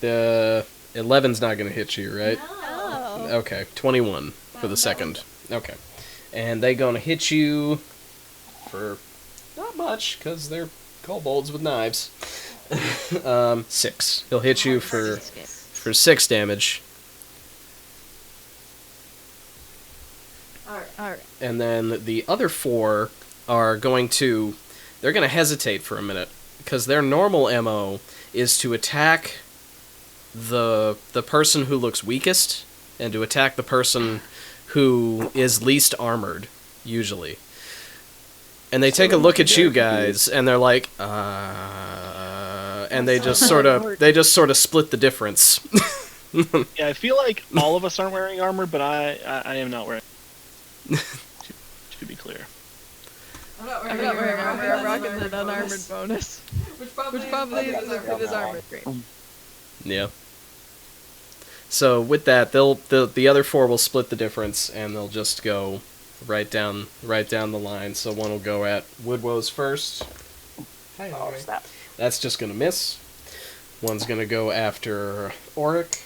The 11's not going to hit you, right? Oh. Okay, 21 for the second. Okay. And they going to hit you for not much, because they're kobolds with knives. 6. He'll hit you for 6 damage. Alright. And then the other 4 are going to... They're going to hesitate for a minute, because their normal MO is to attack the person who looks weakest, and to attack the person who is least armored, usually. And they take a look at you guys, and they're like, and they just sort of split the difference. Yeah, I feel like all of us aren't wearing armor, but I am not wearing. To be clear. I'm not I'm not wearing armor. I'm rocking the unarmored bonus. Which Probably is as good as armor. Great. Yeah. So with that, the other 4 will split the difference, and they'll just go right down the line. So one will go at Woodwose first. Oh, snap. That's just gonna miss. One's gonna go after Auric.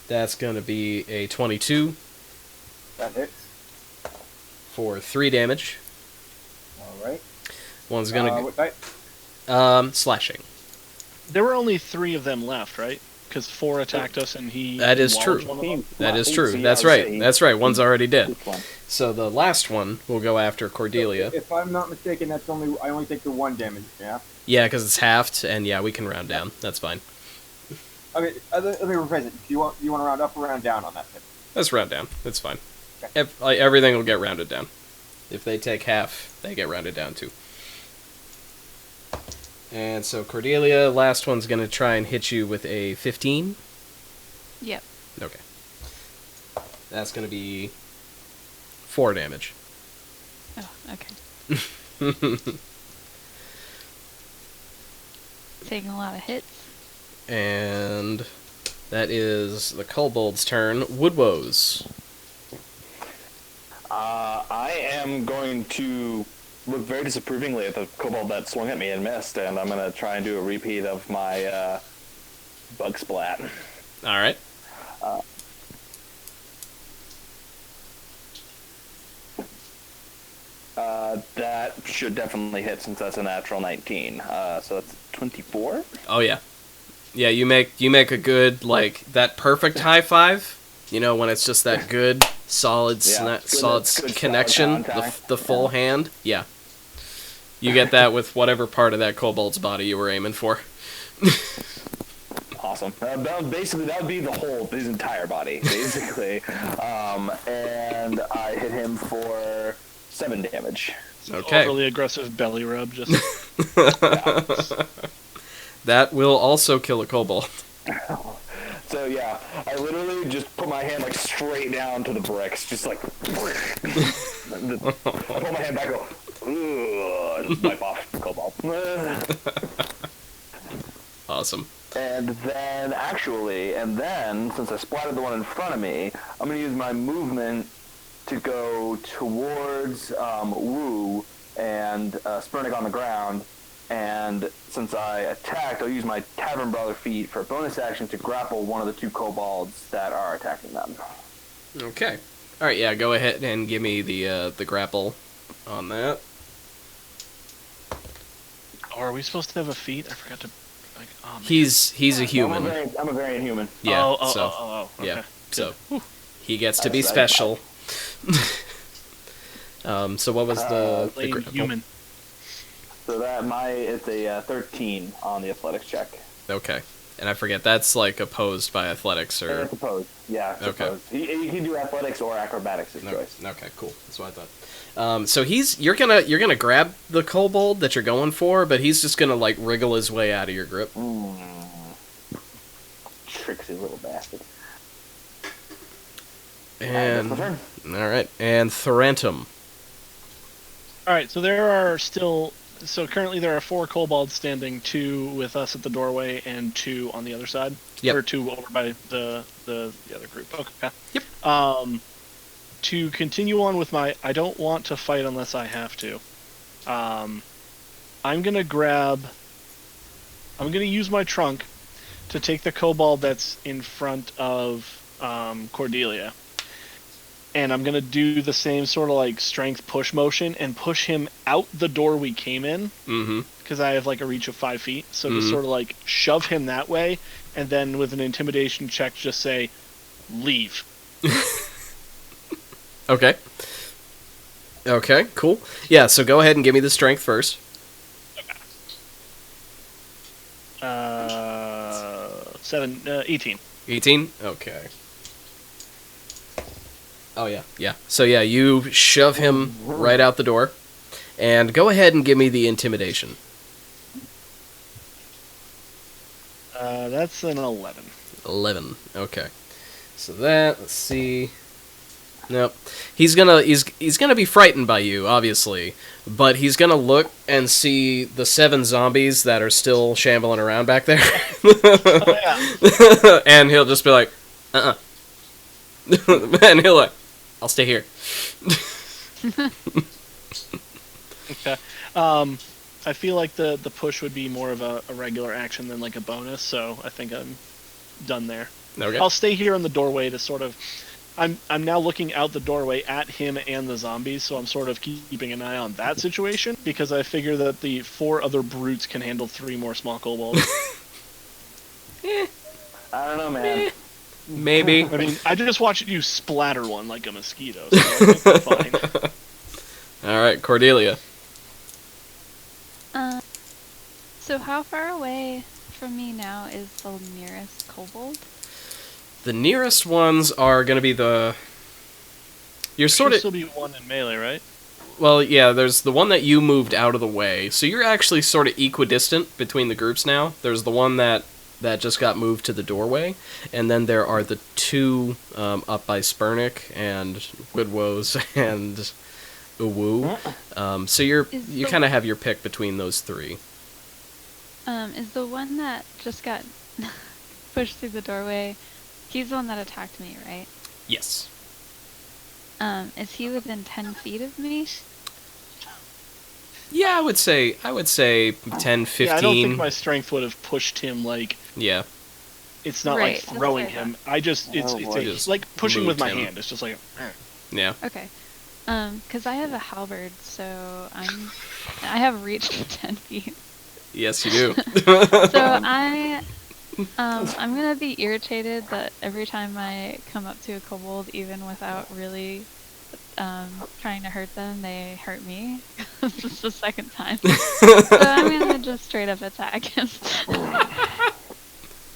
That's gonna be a 22 That hits. for 3 damage. Alright. One's gonna What type? slashing. There were only 3 of them left, right? Because 4 attacked us, and he. That is walled true. one of them. That is true. So, yeah, That's I would right. say- That's right. One's already dead. Which one? So the last one will go after Cordelia. If I'm not mistaken, I only take the 1 damage, yeah? Yeah, because it's halved, and yeah, we can round down. That's fine. I mean, let me rephrase it. Do you want to round up or round down on that tip? Let's round down. It's fine. Okay. Everything will get rounded down. If they take half, they get rounded down too. And so Cordelia, last one's going to try and hit you with a 15. Yep. Okay. That's going to be 4 damage. Oh, okay. Taking a lot of hits. And that is the kobold's turn. Woodwose. I am going to look very disapprovingly at the kobold that swung at me and missed, and I'm going to try and do a repeat of my bug splat. All right. That should definitely hit since that's a natural 19. So that's 24. Oh yeah. Yeah, you make a good, like, that perfect high five. You know, when it's just that good solid Yeah, solid good connection, solid contact. the full hand. Yeah. You get that with whatever part of that kobold's body you were aiming for. Awesome. That would be his entire body, basically. And I hit him for 7 damage. Okay. Overly aggressive belly rub. Just That will also kill a kobold. So yeah, I literally just put my hand like straight down to the bricks, just like. I pull my hand back, go, ugh, just wipe off the cobalt. Awesome. And then since I splatted the one in front of me, I'm gonna use my movement to go towards Wu and Spurnick on the ground. And since I attacked, I'll use my Tavern Brawler feat for a bonus action to grapple one of the 2 kobolds that are attacking them. Okay. All right. Yeah. Go ahead and give me the grapple on that. Oh, are we supposed to have a feat? I forgot to. Like, oh, man. He's a human. I'm a variant human. Yeah. Okay. Yeah. So Whew. he gets to be special. So what was the Lame grapple? human. So it's a 13 on the athletics check. Okay. And I forget, that's like opposed by athletics And or... it's opposed. Yeah, it's Okay. opposed. You can do athletics or acrobatics, his choice. Okay, cool. That's what I thought. So you're gonna grab the kobold that you're going for, but he's just gonna like wriggle his way out of your grip. Tricksy little bastard. And that's my turn. all right, and Thorantum. All right, so there are still. So currently there are 4 kobolds standing, 2 with us at the doorway, and 2 on the other side. Yep. Or 2 over by the other group. Okay. Yep. To continue on with my, I don't want to fight unless I have to. I'm gonna use my trunk to take the kobold that's in front of Cordelia. And I'm gonna do the same sort of like strength push motion and push him out the door we came in. Mm-hmm. Because I have like a reach of 5 feet, so to sort of like shove him that way, and then with an intimidation check, just say, "Leave." Okay. Okay, cool. Yeah, so go ahead and give me the strength first. 18. 18? Okay. Oh, yeah. Yeah. So, yeah, you shove him right out the door. And go ahead and give me the intimidation. That's an 11. 11. Okay. So that, let's see. Nope. He's gonna be frightened by you, obviously. But he's gonna look and see the 7 zombies that are still shambling around back there. Oh, yeah. And he'll just be like, and he'll like, I'll stay here. Okay. I feel like the push would be more of a regular action than like a bonus, so I think I'm done there. Okay. I'll stay here in the doorway to sort of... I'm now looking out the doorway at him and the zombies, so I'm sort of keeping an eye on that situation, because I figure that the 4 other brutes can handle 3 more small kobolds. I don't know, man. Maybe. I mean, I just watched you splatter one like a mosquito, so I think we're fine. Alright, Cordelia. So how far away from me now is the nearest kobold? The nearest ones are going to be the... You're sort Should of... still be 1 in melee, right? Well, yeah, there's the one that you moved out of the way. So you're actually sort of equidistant between the groups now. There's the one that just got moved to the doorway. And then there are the 2 up by Spurnick and Woodwoes and Uwu. So you kind of have your pick between those 3. Is the one that just got pushed through the doorway, he's the one that attacked me, right? Yes. Is he within 10 feet of me? Yeah, I would say 10, 15. Yeah, I don't think my strength would have pushed him like... Yeah. It's not Right, like that's throwing what I him. It's like pushing with my hand. It's just like... Yeah. Okay. Because I have a halberd, so I have reached 10 feet. Yes, you do. So I'm gonna be irritated that every time I come up to a kobold, even without really trying to hurt them, they hurt me. This is the second time. So I'm gonna just straight up attack him.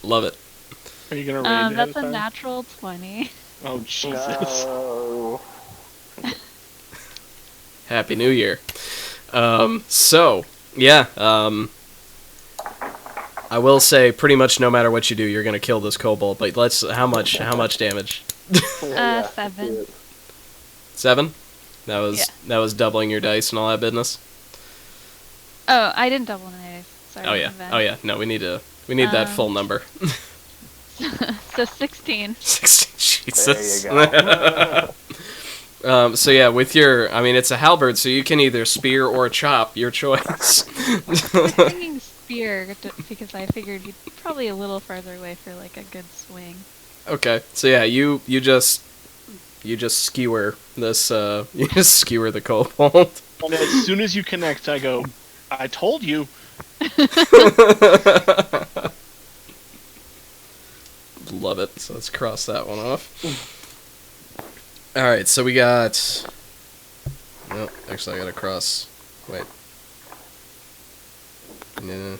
Love it. Are you gonna rage That's ahead a of time? natural 20. Oh, Jesus. No. Happy New Year. So yeah. I will say, pretty much no matter what you do, you're gonna kill this kobold. But how much damage? 7. 7. That was doubling your dice and all that business. Oh, I didn't double my dice. Sorry. Oh yeah. my bad. Oh yeah. No, we need that full number. So 16. 16. Jesus. There you go. So yeah, with your, I mean, it's a halberd, so you can either spear or chop, your choice. I was thinking spear because I figured you'd probably a little farther away for like a good swing. Okay, so yeah, you just skewer this, you just skewer the kobold. And as soon as you connect, I go, I told you. Love it. So let's cross that one off. All right, so we got. No, actually, I gotta cross. Wait. No.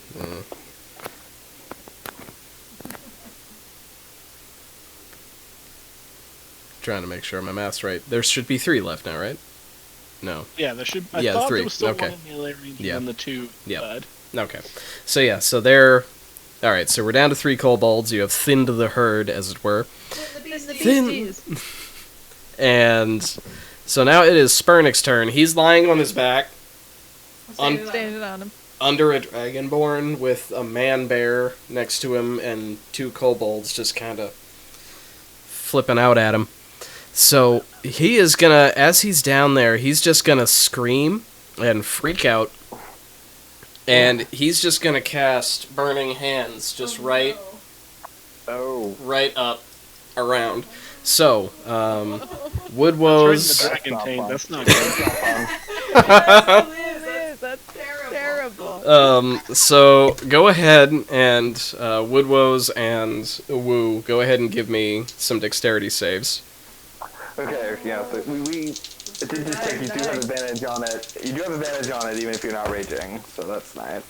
Trying to make sure my math's right. There should be 3 left now, right? No. Yeah, there should. I Yeah, thought 3. there was still Okay. one in the other region Yeah. and the 2 Yeah. side. Okay. So yeah, so they're. Alright, so we're down to 3 kobolds. You have thinned the herd, as it were. Thin. And so now it is Spurnick's turn. He's lying on his back Standing on him. under a dragonborn with a man bear next to him and 2 kobolds just kind of flipping out at him. So he is gonna, as he's down there, he's just gonna scream and freak out. And he's just gonna cast Burning Hands just right up around. So, Woodwoe's... Right in the dragon taint. That's not good. That's terrible. So go ahead and Woodwoes and Woo, go ahead and give me some dexterity saves. Okay, yeah, so it did just take, you do have advantage on it. You do have advantage on it even if you're not raging, so that's nice.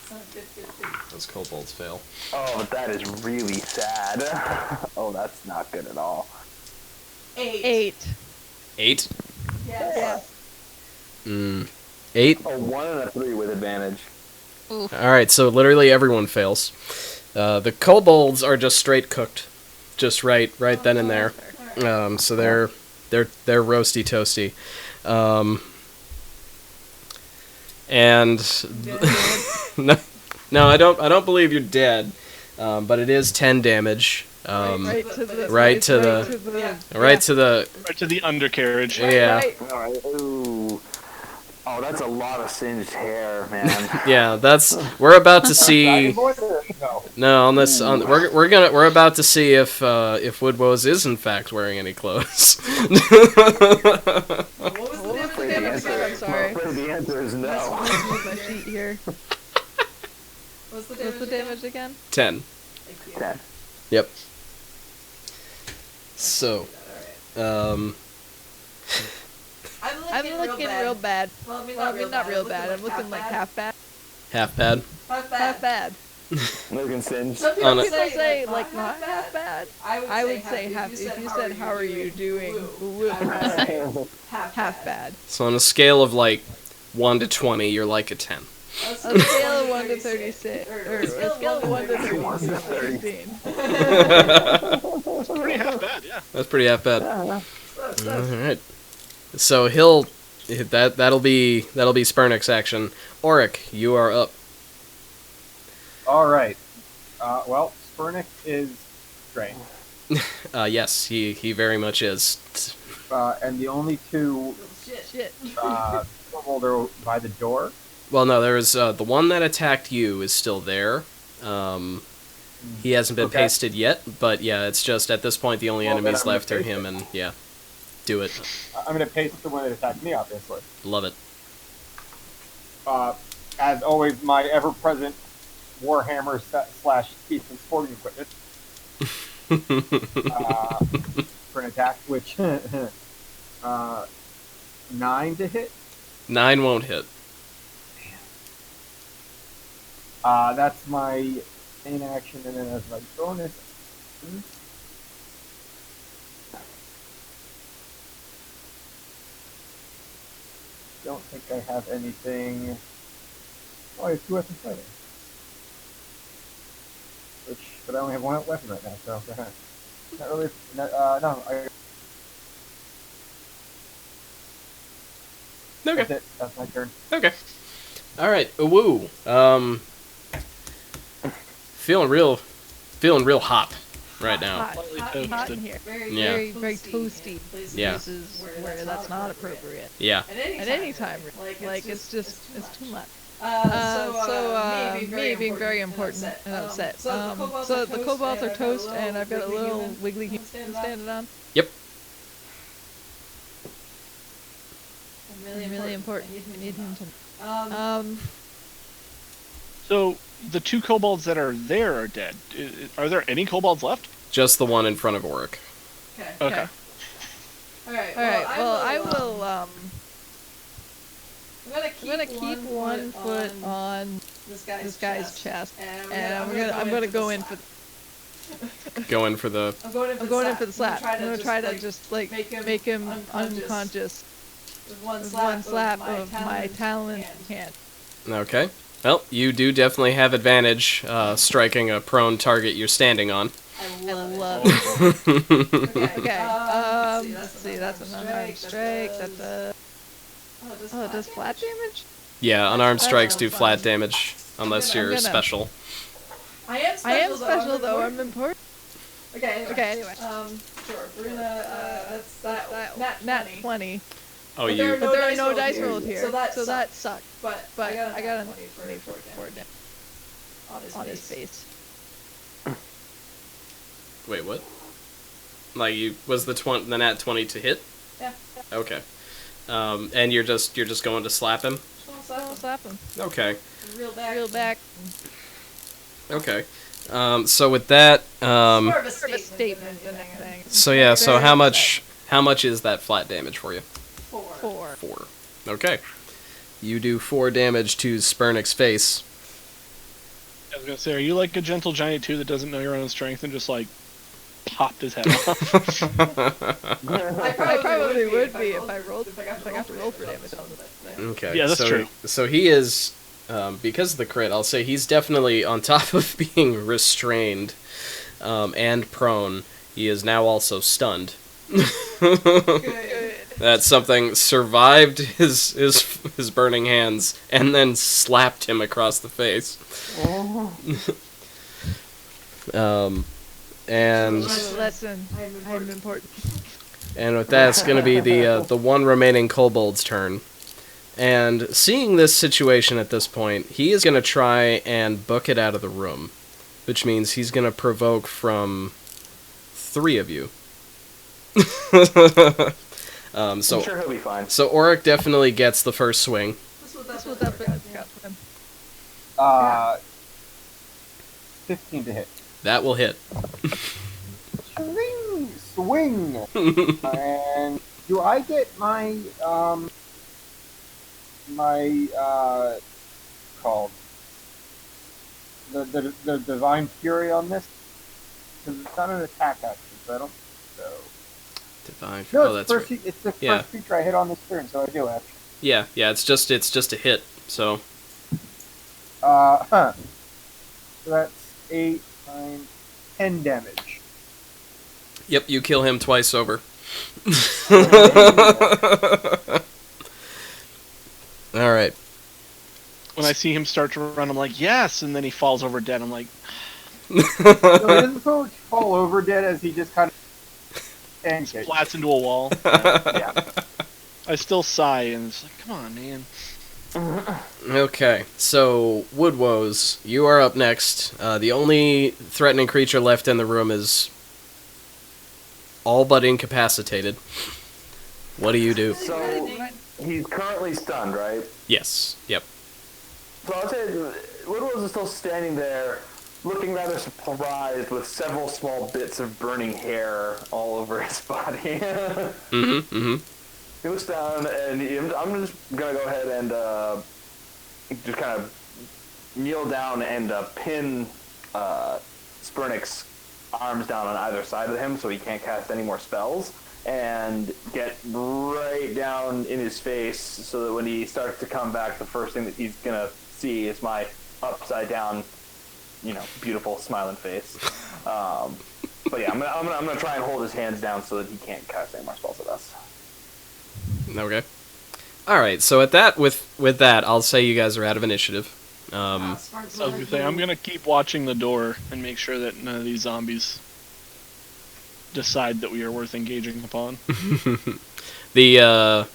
Those kobolds fail. Oh, but that is really sad. Oh, that's not good at all. 8. 8? Yes. 8? Oh, 1 and a 3 with advantage. Alright, so literally everyone fails. The kobolds are just straight cooked. Just right then and there. So they're roasty toasty. And no, I don't believe you're dead. But it is 10 damage. Right to the Right to the undercarriage. Yeah. Alright, ooh. Oh, that's a lot of singed hair, man. Yeah, we're about to see. No. No, we're about to see if Woodwoes is in fact wearing any clothes. What was the the damage damage again? I'm sorry. I'm afraid the answer is no. Move my sheet here. What's the What's the damage again? 10. Thank you. 10. Yep. So, I'm I'm looking real bad. Well, I mean, Not real bad. I'm looking like half bad. half bad. Half bad. Looking singed. Some On people a- People say like not half bad. I would say half. If you said how are you doing, woo, I would say half bad. So on a scale of like 1 to 20, you're like a 10. On a scale of 1 to 36, or a scale of 1 to 13. It's pretty half bad, yeah. That's pretty half bad. All right. So that'll be Spurnick's action. Auric, you are up. All right. Well, Spurnick is trained. Yes, he very much is. And the only 2 Shit. kobold are by the door. Well, no, there's the one that attacked you is still there. He hasn't been Okay. pasted yet, but yeah, it's just at this point the only Well, then enemies I'm gonna left are paste him it. and yeah, do it. I'm going to paste the one that attacked me, obviously. Love it. As always, my ever-present Warhammer / Stephen sporting equipment for an attack, which 9 to hit. 9 won't hit. That's my main action, and then as my bonus. Don't think I have anything. Oh, I have 2 weapons fighting. But I only have 1 weapon right now, so not really. No, Okay. that's it. That's my turn. Okay. All right. Woo. Feeling real hot right now. Hot, Slightly hot in toasted. here. Yeah. Very toasty. Yeah. Places where that's not appropriate. Yeah. At any time, like it's too much. Me being very important and upset. So the kobolds are toast, and I've got a little wiggly human standing on. Yep. Really important. I need him to. So the 2 kobolds that are there are dead. Are there any kobolds left? Just the one in front of Oric. Okay. All right. Well, I will. I'm gonna keep 1 foot on this guy's chest, and I'm gonna go in for. Go in for the. I'm going in for the slap. I'm gonna try to just like make him unconscious with one slap of my talon hand. Okay. Well, you do definitely have advantage striking a prone target you're standing on. I love it. Okay. Let's see. That's an unarmed strike. That's a. Oh, it does flat damage? Yeah, unarmed strikes do flat damage unless you're special. I am special though. I'm important. Okay. Anyway. Sure. We're gonna. That's that. Nat 20. Oh, But you. But there are no dice rolled here, so that sucked. But But I got a 20 for damage on his face. Wait, what? Like you was the nat 20 to hit? Yeah. Okay. And you're just going to slap him? I'll slap him. Okay. Reel back. Okay. So with that, More of a Sort of a statement statement than than anything. anything. so yeah, so Very how much is that flat damage for you? 4. 4. Okay. You do 4 damage to Spurnick's face. I was gonna say, are you like a gentle giant too that doesn't know your own strength and just like popped his head off? I I probably would be if I got to roll for damage on this thing. Okay. Yeah, that's true. So he is, because of the crit, I'll say he's definitely, on top of being restrained and prone, he is now also stunned. Good. That something survived his burning hands and then slapped him across the face. And Lesson. I'm important. and with that, it's going to be the one remaining kobold's turn. And seeing this situation at this point, he is going to try and book it out of the room, which means he's going to provoke from 3 of you. I'm sure he'll be fine. So Oric definitely gets the first swing. That's what that got for him. 15 to hit. That will hit. Swing. And do I get my called the divine fury on this? Because it's not an attack action, so I don't. So Divine. no, Oh, it's that's right. it's the Yeah. first creature I hit on this turn, so I do actually. Yeah. It's just a hit. So So that's 8, 9, 10 damage. yep, you kill him twice over. All right. When I see him start to run, I'm like, yes, and then he falls over dead. I'm like, So he doesn't so much fall over dead as he just kind of pancakes. flats into a wall. Yeah. I still sigh, and it's like, come on, man. Okay, so Woodwoes, you are up next. The only threatening creature left in the room is all but incapacitated. What do you do? So he's currently stunned, right? Yes. Yep. So I'll say Woodrose is still standing there, looking rather surprised with several small bits of burning hair all over his body. He looks down, and I'm just gonna go ahead and just kind of kneel down and pin Spurnick's arms down on either side of him so he can't cast any more spells, and get right down in his face so that when he starts to come back, the first thing that he's gonna see is my upside down, beautiful smiling face. But yeah, I'm gonna try and hold his hands down so that he can't cast any more spells at us. Okay. All right. So with that, I'll say you guys are out of initiative. I was gonna say, I'm gonna keep watching the door and make sure that none of these zombies decide that we are worth engaging upon. The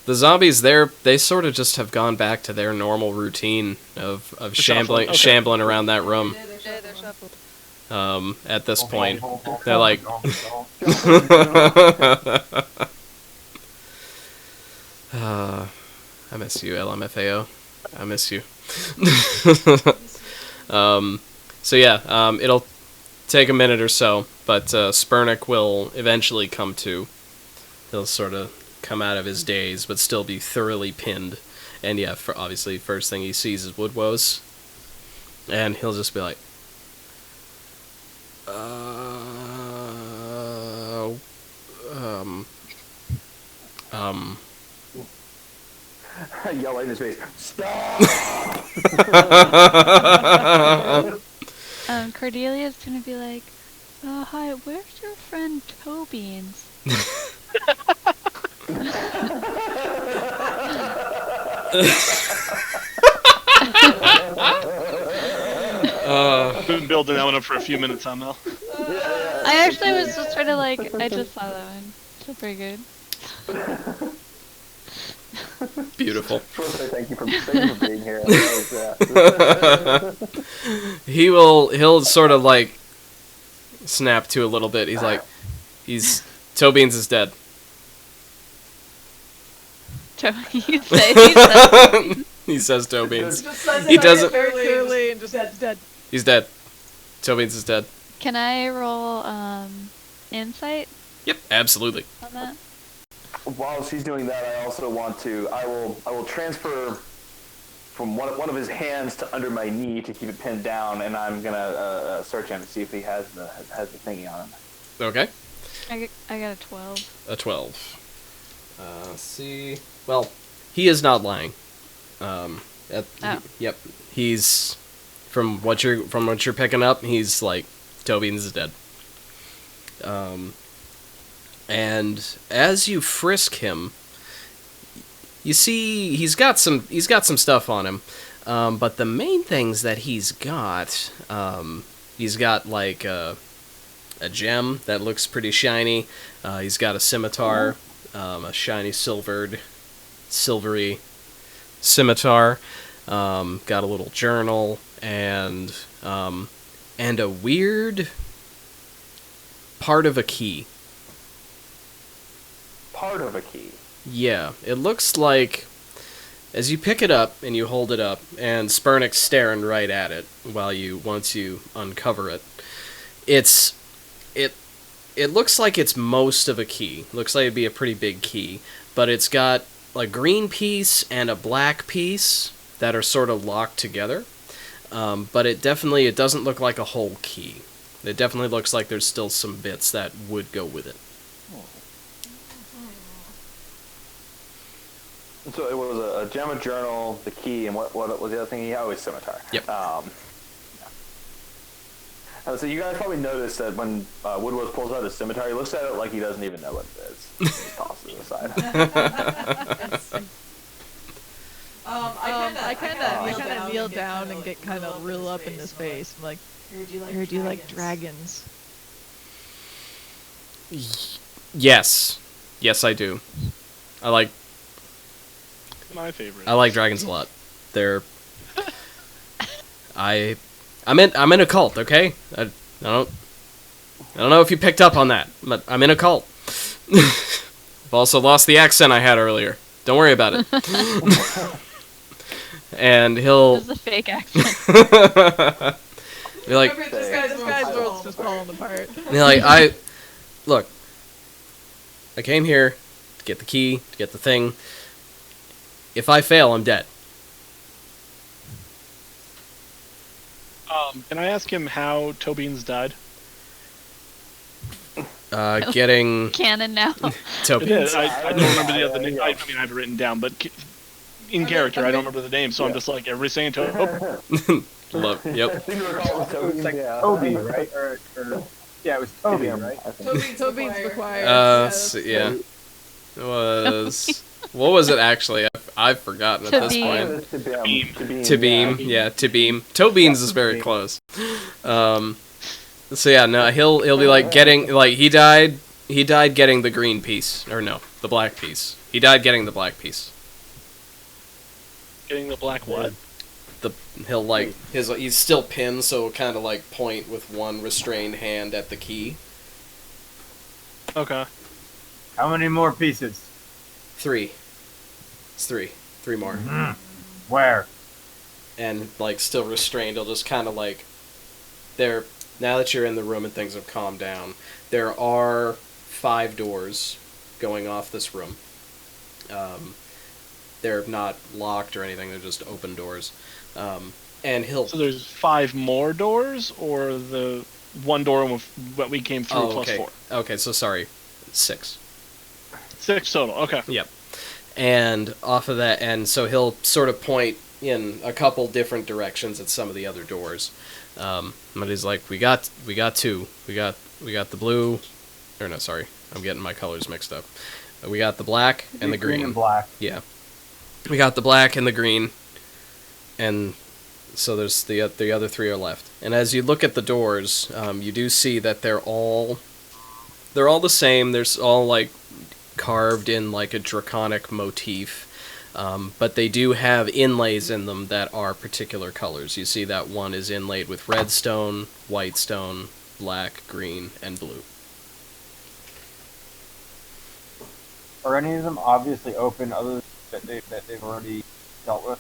zombies there, they sort of just have gone back to their normal routine of shambling around that room. They're shuffled. At this point, they're like, I miss you, LMFAO. I miss you. So yeah, it'll take a minute or so, but Spurnick will eventually come to. He'll sort of come out of his daze, but still be thoroughly pinned. And yeah, obviously, first thing he sees is Woodwoes. And he'll just be like, Yell in his face, stop! Cordelia's gonna be like, hi, where's your friend Tobeans? Been building that one up for a few minutes, Mel. I actually was just trying to I just saw that one. It's pretty good. beautiful. Thank you for being here. He'll sort of like snap to a little bit. He's like, Tobeans is dead. He says Tobeans. He doesn't. Very clearly and just dead. He's dead. Tobeans is dead. Can I roll insight Yep, absolutely. on that? While she's doing that, I also want to. I will transfer from one of his hands to under my knee to keep it pinned down, and I'm gonna search him to see if he has the thingy on him. Okay. I got a 12. A 12. Let's see. Well, he is not lying. Yep. He's from what you're picking up. He's like, Tobeans is dead. And as you frisk him, you see he's got some stuff on him. But the main things that he's got like a gem that looks pretty shiny. He's got a scimitar, a shiny silvery scimitar. Got a little journal and a weird part of a key. Part of a key. Yeah, it looks like, as you pick it up and you hold it up, and Spurnick's staring right at it once you uncover it. It looks like it's most of a key. Looks like it'd be a pretty big key, but it's got a green piece and a black piece that are sort of locked together. But it doesn't look like a whole key. It definitely looks like there's still some bits that would go with it. So it was a gem, a journal, the key, and what was the other thing he had? Oh, his scimitar. Yep. So you guys probably noticed that when Woodward pulls out his scimitar, he looks at it like he doesn't even know what it is. He tosses it aside. I kind of kneel down and get kind of real up in his face. I'm like, I heard you like dragons. Yes, I do. My favorite. I like dragons a lot. They're. I'm in a cult, okay? I don't know if you picked up on that, but I'm in a cult. I've also lost the accent I had earlier. Don't worry about it. And he'll. This is a fake accent. Be like, This guy's world's just falling apart. be like, I came here to get the key, to get the thing. If I fail, I'm dead. Can I ask him how Tobeans died? Getting Canon now. Toe It is. Beans. I don't remember the other name. I mean, I have it written down, but in character, I don't remember the name, so I'm just like, everybody's saying Toby. Love. Yep. I think we were calling it It was like yeah. Toby, right? Or yeah, it was Toby, right? I think. Toby's required. Yeah. It was. What was it actually? I've forgotten at this Tabeem. point. Tabeem. Yeah, Tabeem. Toe Beans is very close. So yeah, no, he'll be like getting like he died getting the green piece, or no, the black piece. He died getting the black piece. Getting the black what? He'll like he's still pinned, so he'll kind of like point with one restrained hand at the key. Okay. How many more pieces? 3. It's 3 more. Where? And like still restrained, he'll just kind of like there. Now that you're in the room and things have calmed down, there are 5 doors going off this room. They're not locked or anything; they're just open doors. And he'll. So there's 5 more doors, or the one door with what we came through plus okay. 4? Okay, so sorry, 6. 6 total. Okay. Yep. And off of that, and so he'll sort of point in a couple different directions at some of the other doors. But he's like, we got 2. We got the blue, or no, sorry, I'm getting my colors mixed up. We got the black and the green. And black. Yeah. We got the black and the green, and so there's the other 3 are left. And as you look at the doors, you do see that they're all the same. There's all like carved in like a draconic motif, but they do have inlays in them that are particular colors. You see that one is inlaid with red stone, white stone, black, green, and blue. Are any of them obviously open other that they've already dealt with?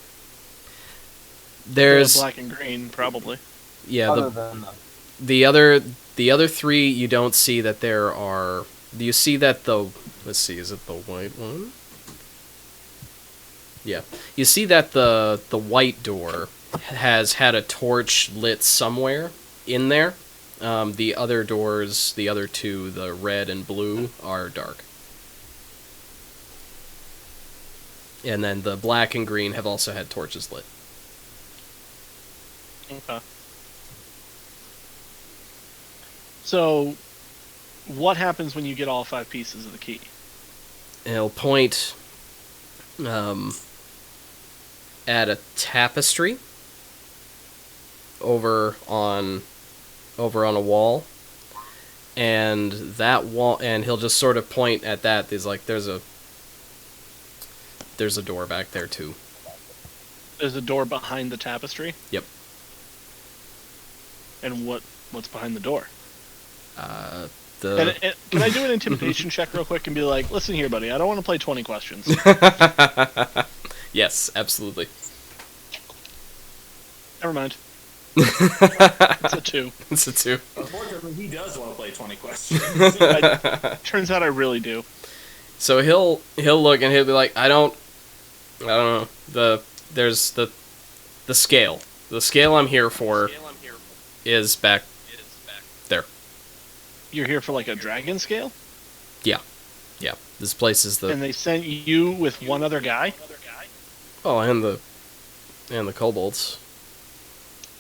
There's black and green, probably. Yeah, Other than the other 3 you don't see that there are. You see that let's see, is it the white one? Yeah. You see that the white door has had a torch lit somewhere in there. The other doors, the other 2, the red and blue, are dark. And then the black and green have also had torches lit. Okay. So, what happens when you get all 5 pieces of the key? And it'll point at a tapestry over on a wall, and that wall, and he'll just sort of point at that. He's like, there's a door back there too. There's a door behind the tapestry? Yep. And what's behind the door? Can Can I do an intimidation check real quick and be like, listen here, buddy, I don't want to play 20 questions. Yes, absolutely. Never mind. It's a 2. It's a 2. Unfortunately, he does want to play 20 questions. Turns out I really do. So he'll look and he'll be like, I don't know. There's the scale. The scale I'm here for is back there. You're here for like a dragon scale? Yeah. This place is the. And they sent you with one other guy? Oh, and the kobolds.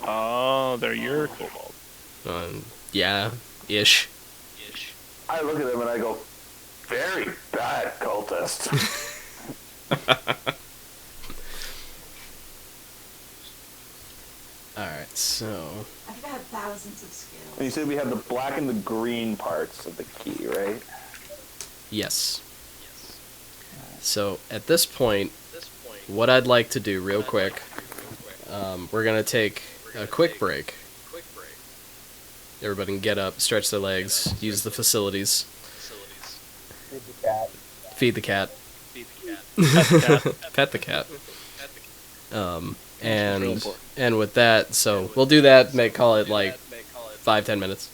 Oh, they're your kobold. Yeah, ish. I look at them and I go, very bad cultist. Alright, so. I think I have thousands of skills. And you said we have the black and the green parts of the key, right? Yes. So, at this point, what I'd like to do real quick, we're going to take a quick break. Everybody can get up, stretch their legs, use the facilities. Feed the cat. Pet the cat. And with that, so we'll do that. Call it like 5-10 minutes.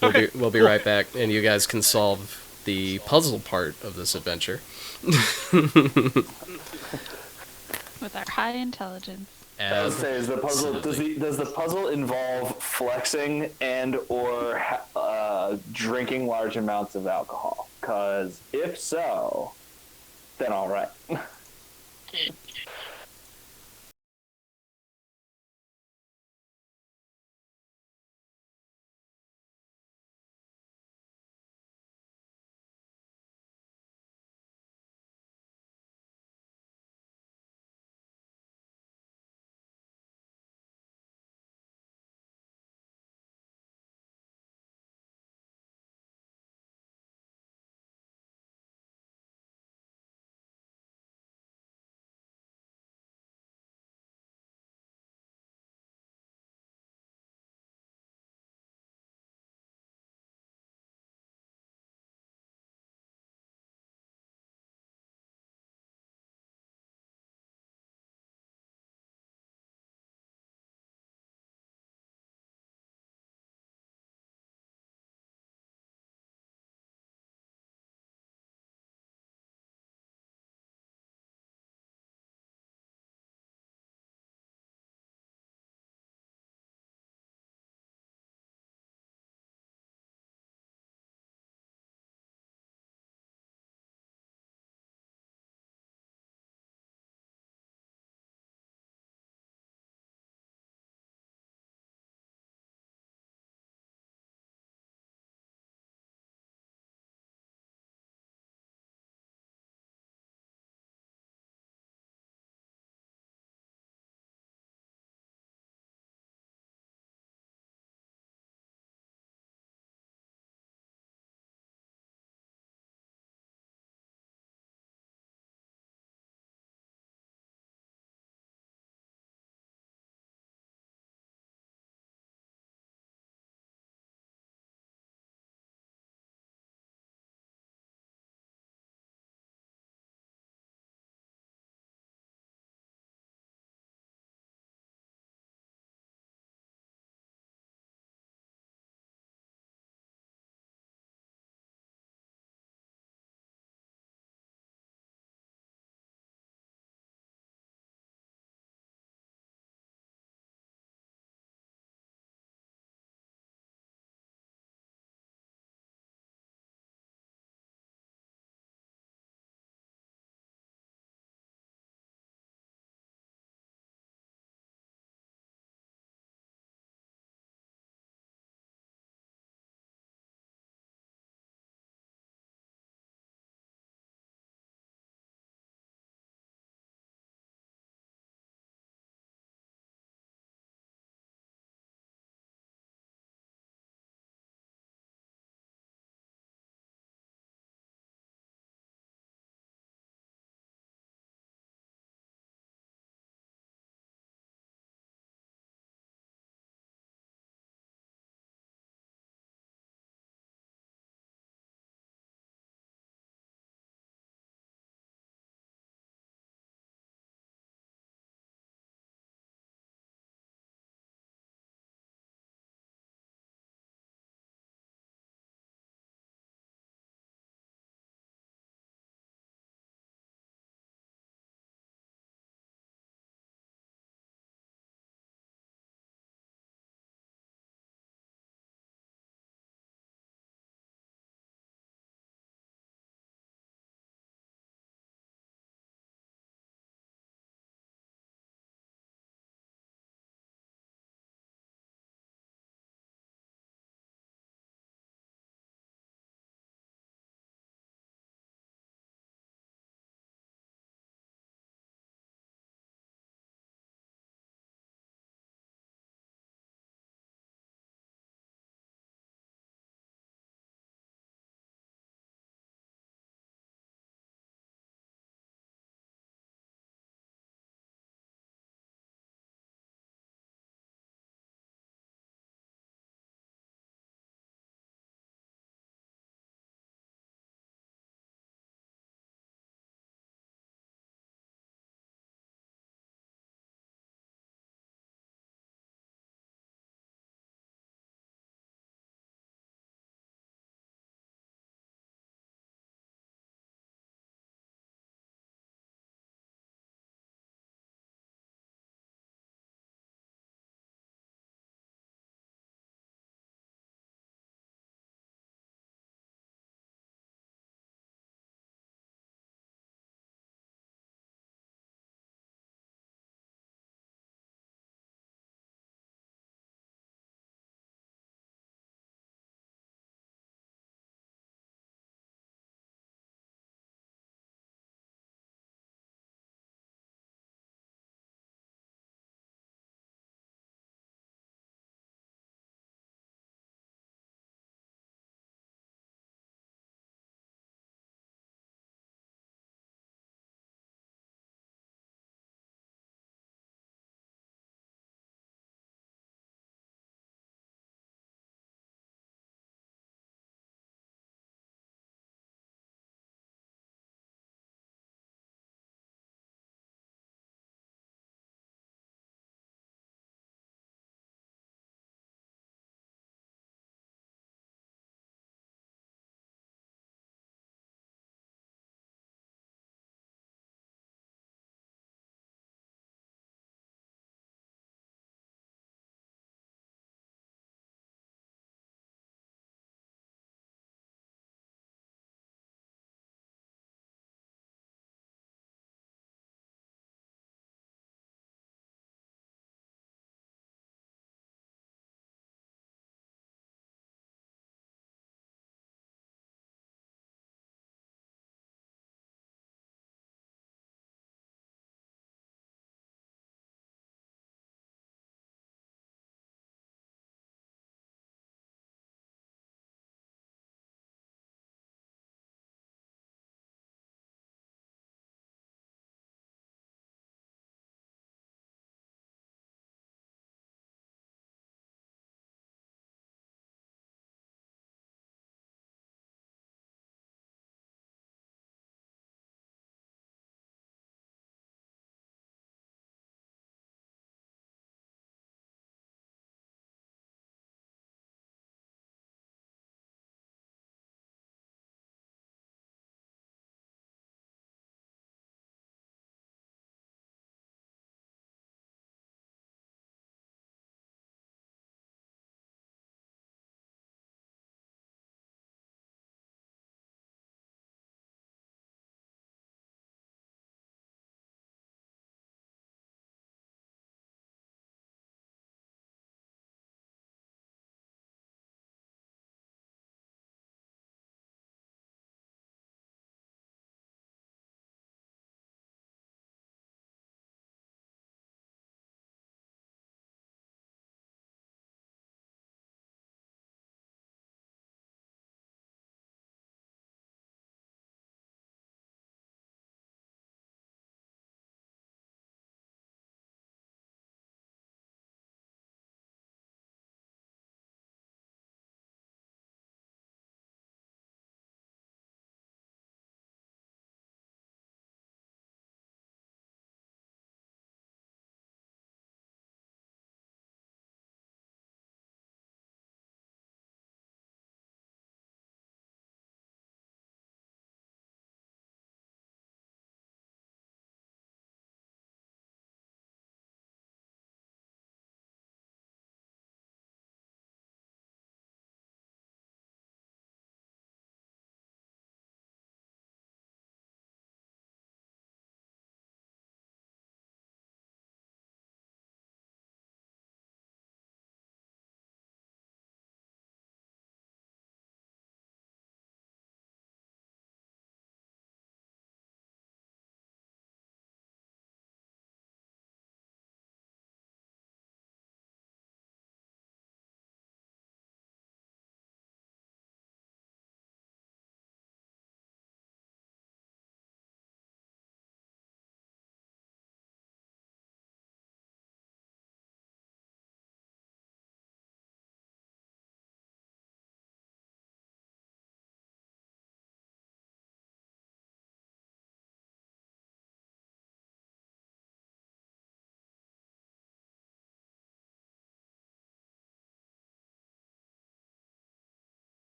We'll be right back, and you guys can solve the puzzle part of this adventure. With our high intelligence. I would say, is the puzzle does the puzzle involve flexing and or drinking large amounts of alcohol? Because if so, then all right.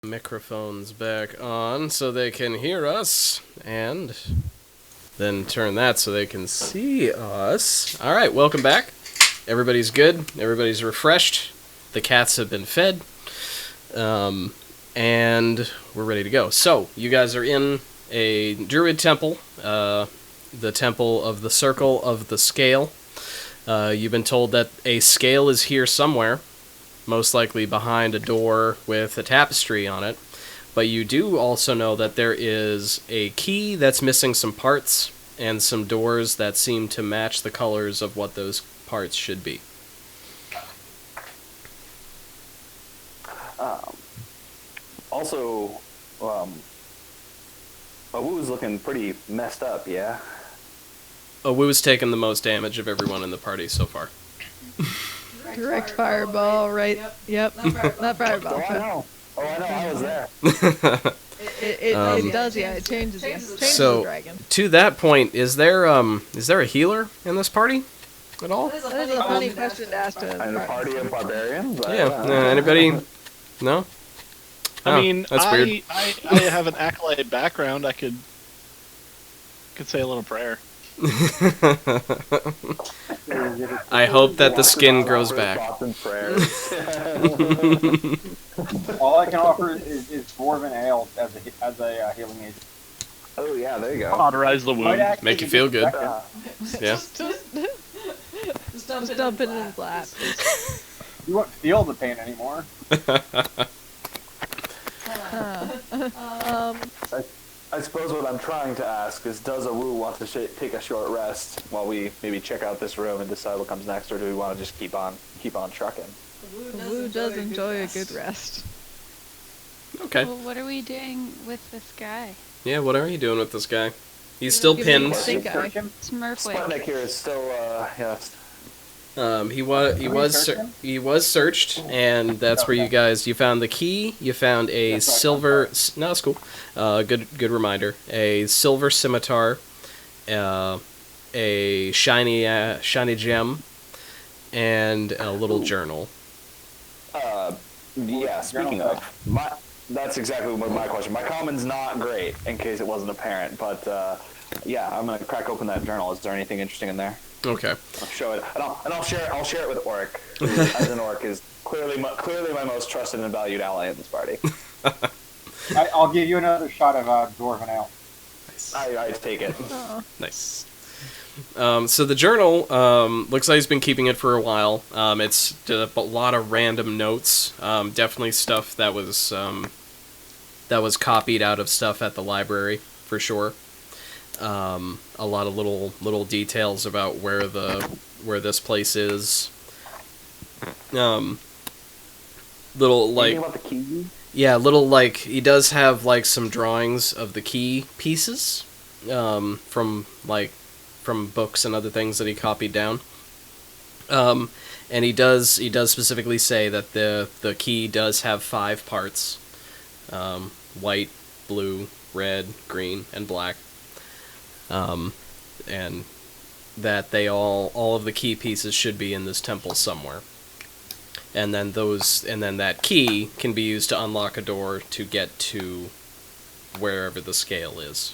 microphones back on so they can hear us, and then turn that so they can see us. All right, welcome back. Everybody's good. Everybody's refreshed. The cats have been fed. And we're ready to go. So, you guys are in a druid temple, the temple of the Circle of the Scale. You've been told that a scale is here somewhere, most likely behind a door with a tapestry on it. But you do also know that there is a key that's missing some parts, and some doors that seem to match the colors of what those parts should be. Also, Awu's looking pretty messed up, yeah? Awu's taken the most damage of everyone in the party so far. Direct fireball, right? Yep. Not fireball. Oh, I know. I was there. It does, yeah. It changes So, the dragon. to that point, is there a healer in this party at all? That is a funny question to ask to And a party of barbarians? Yeah. Anybody? No. I mean, that's weird. I have an acolyte background. I could say a little prayer. I hope that the skin grows back. All I can offer is dwarven ale as a healing agent. Oh yeah, there you go. Cauterize the wound. Make you feel good. Yeah. Just dump it in his lap. You won't feel the pain anymore. I suppose what I'm trying to ask is, does Awu want to take a short rest while we maybe check out this room and decide what comes next, or do we want to just keep on trucking? Woo does enjoy a good rest. Okay. Well, what are we doing with this guy? Yeah, what are you doing with this guy? He's still pinned. Smurfwick. Sputnik here is still, yes. He was searched, and that's where you found the key. You found a silver. No, it's cool. Good reminder. A silver scimitar, a shiny gem, and a little journal. Yeah. Speaking of, that's exactly what my question. My common's not great, in case it wasn't apparent, but yeah, I'm gonna crack open that journal. Is there anything interesting in there? Okay. I'll show it, and I'll share it with Oric, who, as an orc, is clearly my most trusted and valued ally in this party. I'll give you another shot of dwarven ale. Nice. I take it. Nice. So the journal looks like he's been keeping it for a while. It's a lot of random notes. Definitely stuff that was copied out of stuff at the library for sure. A lot of little details about where this place is. Little like about the key? Yeah, little like he does have like some drawings of the key pieces from books and other things that he copied down. And he does specifically say that the key does have 5 parts: white, blue, red, green, and black. And that all of the key pieces should be in this temple somewhere. And then that key can be used to unlock a door to get to wherever the scale is.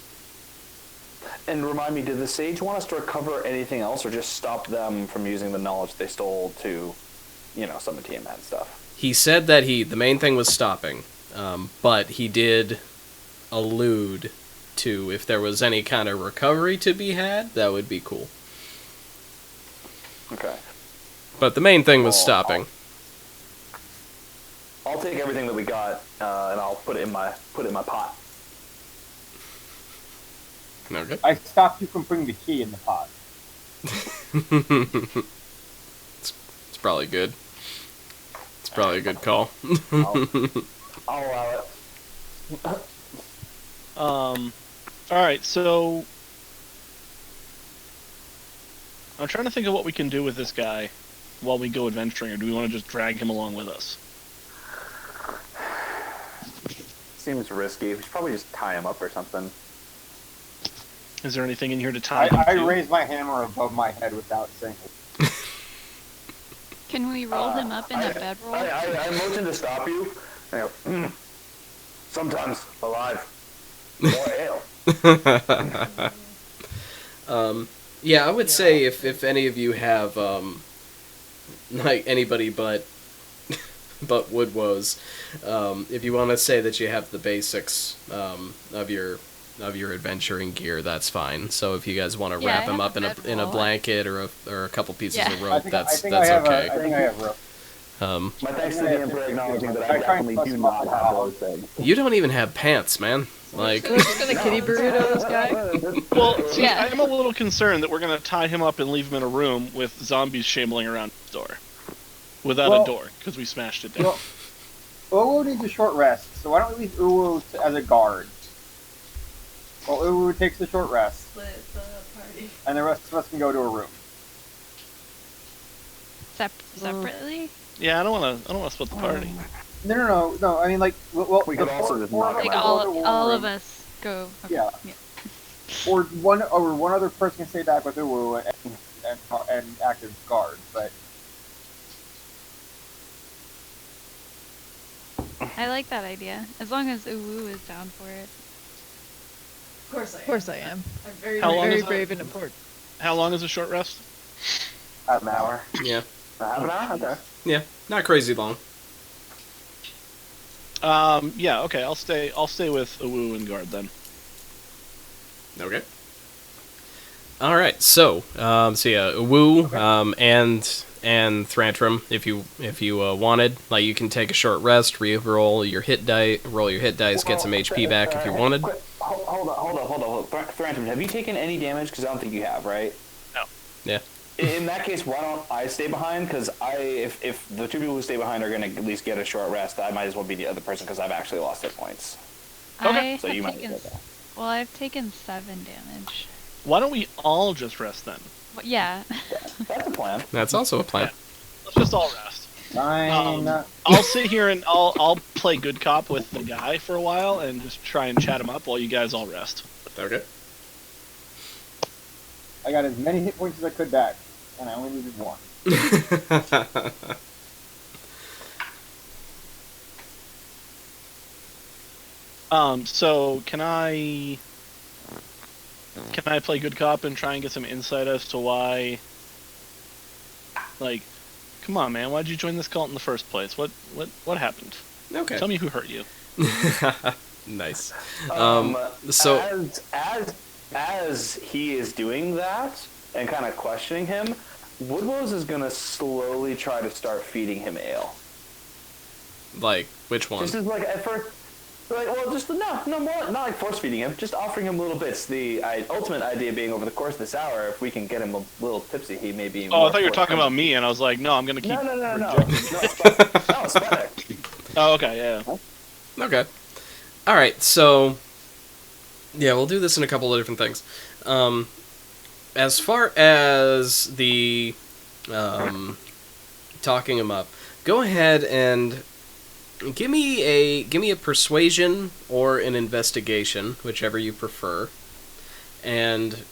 And remind me, did the sage want us to recover anything else, or just stop them from using the knowledge they stole to, summon Tiamat stuff? He said that the main thing was stopping, but he did allude to if there was any kind of recovery to be had, that would be cool. Okay. But the main thing was stopping. I'll take everything that we got, and I'll put it in my pot. Okay. I stopped you from putting the key in the pot. It's probably good. It's probably a good call. I'll allow it. Alright, so I'm trying to think of what we can do with this guy while we go adventuring, or do we want to just drag him along with us? Seems risky. We should probably just tie him up or something. Is there anything in here to tie him I to? raise my hammer above my head without saying it. Can we roll him up in a bedroll? I motion to stop you. I go, sometimes alive. More ale. Yeah, I would say if any of you have like anybody but but Woodwoes, if you want to say that you have the basics of your adventuring gear, that's fine. So if you guys want to Yeah, wrap I him have up a in a bedroll. blanket or a couple pieces Yeah. of I rope, think that's I okay. think I have rope. My thanks to I DM for acknowledging that I I try and definitely fuss do him up not with have how- those things. You don't even have pants, man. Like, So we're just gonna kitty burrito this guy. Well, see, Yeah. I'm a little concerned that we're gonna tie him up and leave him in a room with zombies shambling around his door, without Well- a door, because we smashed it down. Well, Uwu needs a short rest, so why don't we leave Uwu as a guard? Well, Uwu takes the short rest, Split the party. and the rest of us can go to a room. Separately? Yeah, I don't wanna split the party. No. I mean, like, well, We could the also four- just four knock of him us Like out. go to one all room, of us go. Okay. Yeah. or one other person can stay back with Uwu and act as guard. But I like that idea. As long as Uwu is down for it. Of course I am. Of course I am. I'm very, How long Very is it? brave and important. How long is a short rest? Half an hour. yeah, Half an hour? Okay. yeah, not crazy long. Yeah, okay, I'll stay with Uwu and guard then. Okay. All right, so yeah, Wu and Thrantrum, if you wanted, like, you can take a short rest, roll your hit dice, get some HP back if you wanted. Hold on. Thrantum, have you taken any damage? Because I don't think you have, right? No. Yeah. In that case, why don't I stay behind? Because if the two people who stay behind are going to at least get a short rest, I might as well be the other person because I've actually lost hit points. I So you have might taken. as well go. Well, I've taken 7 damage. Why don't we all just rest then? Well, yeah. That's a plan. That's also a plan. Let's just all rest. fine. I'll sit here and I'll play good cop with the guy for a while and just try and chat him up while you guys all rest. Okay. I got as many hit points as I could back, and I only needed one. So can I play good cop and try and get some insight as to why? Like, come on, man, why'd you join this cult in the first place? What happened? Okay. Tell me who hurt you. Nice. So as he is doing that and kind of questioning him, Woodrose is gonna slowly try to start feeding him ale. Like, which one? Just as like at first, like, well, just no more, not like force feeding him, just offering him little bits. The ultimate idea being over the course of this hour, if we can get him a little tipsy, he may be. Oh, I thought you were talking about me, and I was like, no, I'm gonna keep. No. rejecting- No, Sputnik. Oh, okay, yeah. Okay. All right. So, yeah, we'll do this in a couple of different things. As far as the talking him up, go ahead and give me a persuasion or an investigation, whichever you prefer. And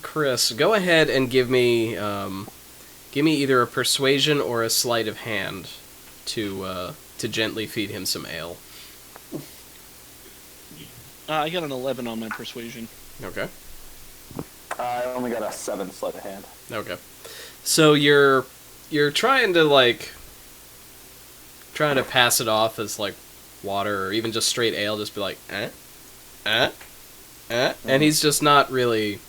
Chris, go ahead and give me either a persuasion or a sleight of hand to gently feed him some ale. I got an 11 on my persuasion. Okay. I only got a 7 sleight of hand. Okay. So you're trying to pass it off as like water or even just straight ale, just be like, and he's just not really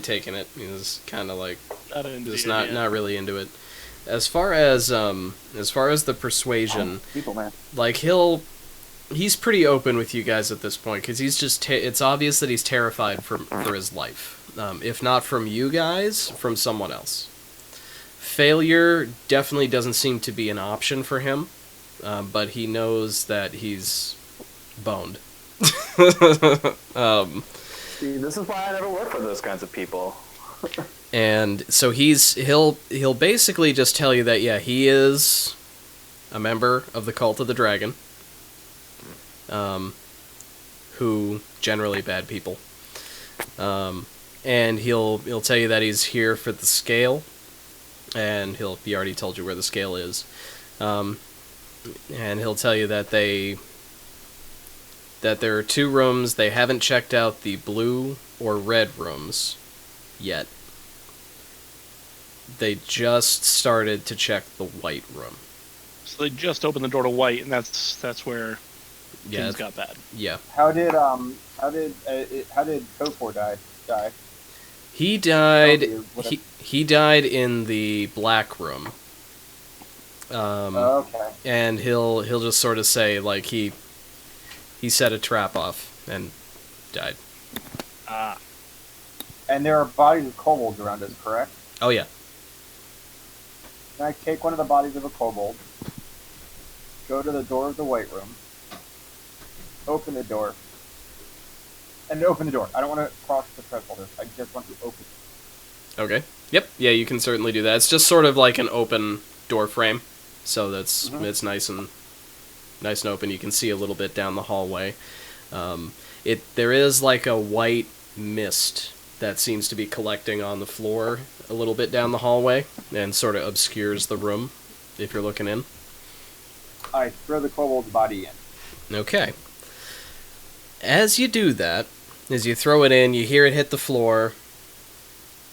taking it. He's kind of like just not really into it. As far as the persuasion, People, man. like he's pretty open with you guys at this point because he's just it's obvious that he's terrified for his life. If not from you guys, from someone else. Failure definitely doesn't seem to be an option for him, but he knows that he's boned. See, this is why I never work for those kinds of people. And so he'll basically just tell you that, yeah, he is a member of the Cult of the Dragon, who generally bad people. And he'll tell you that he's here for the scale, and he already told you where the scale is. And he'll tell you that they that there are 2 rooms. They haven't checked out the blue or red rooms yet. They just started to check the white room. So they just opened the door to white, and that's where things got bad. Yeah. How did Kofor die? He died. Oh, He died in the black room. Okay. And he'll just sort of say like he set a trap off and died. Ah. And there are bodies of kobolds around us, correct? Oh yeah. Can I take one of the bodies of a kobold, go to the door of the white room, open the door, and open the door. I don't want to cross the threshold. I just want to open it. Okay. Yep. Yeah, you can certainly do that. It's just sort of like an open door frame, so that's it's nice and open. You can see a little bit down the hallway. There is like a white mist that seems to be collecting on the floor a little bit down the hallway and sort of obscures the room if you're looking in. I throw the kobold's body in. Okay. As you do that, as you throw it in, you hear it hit the floor,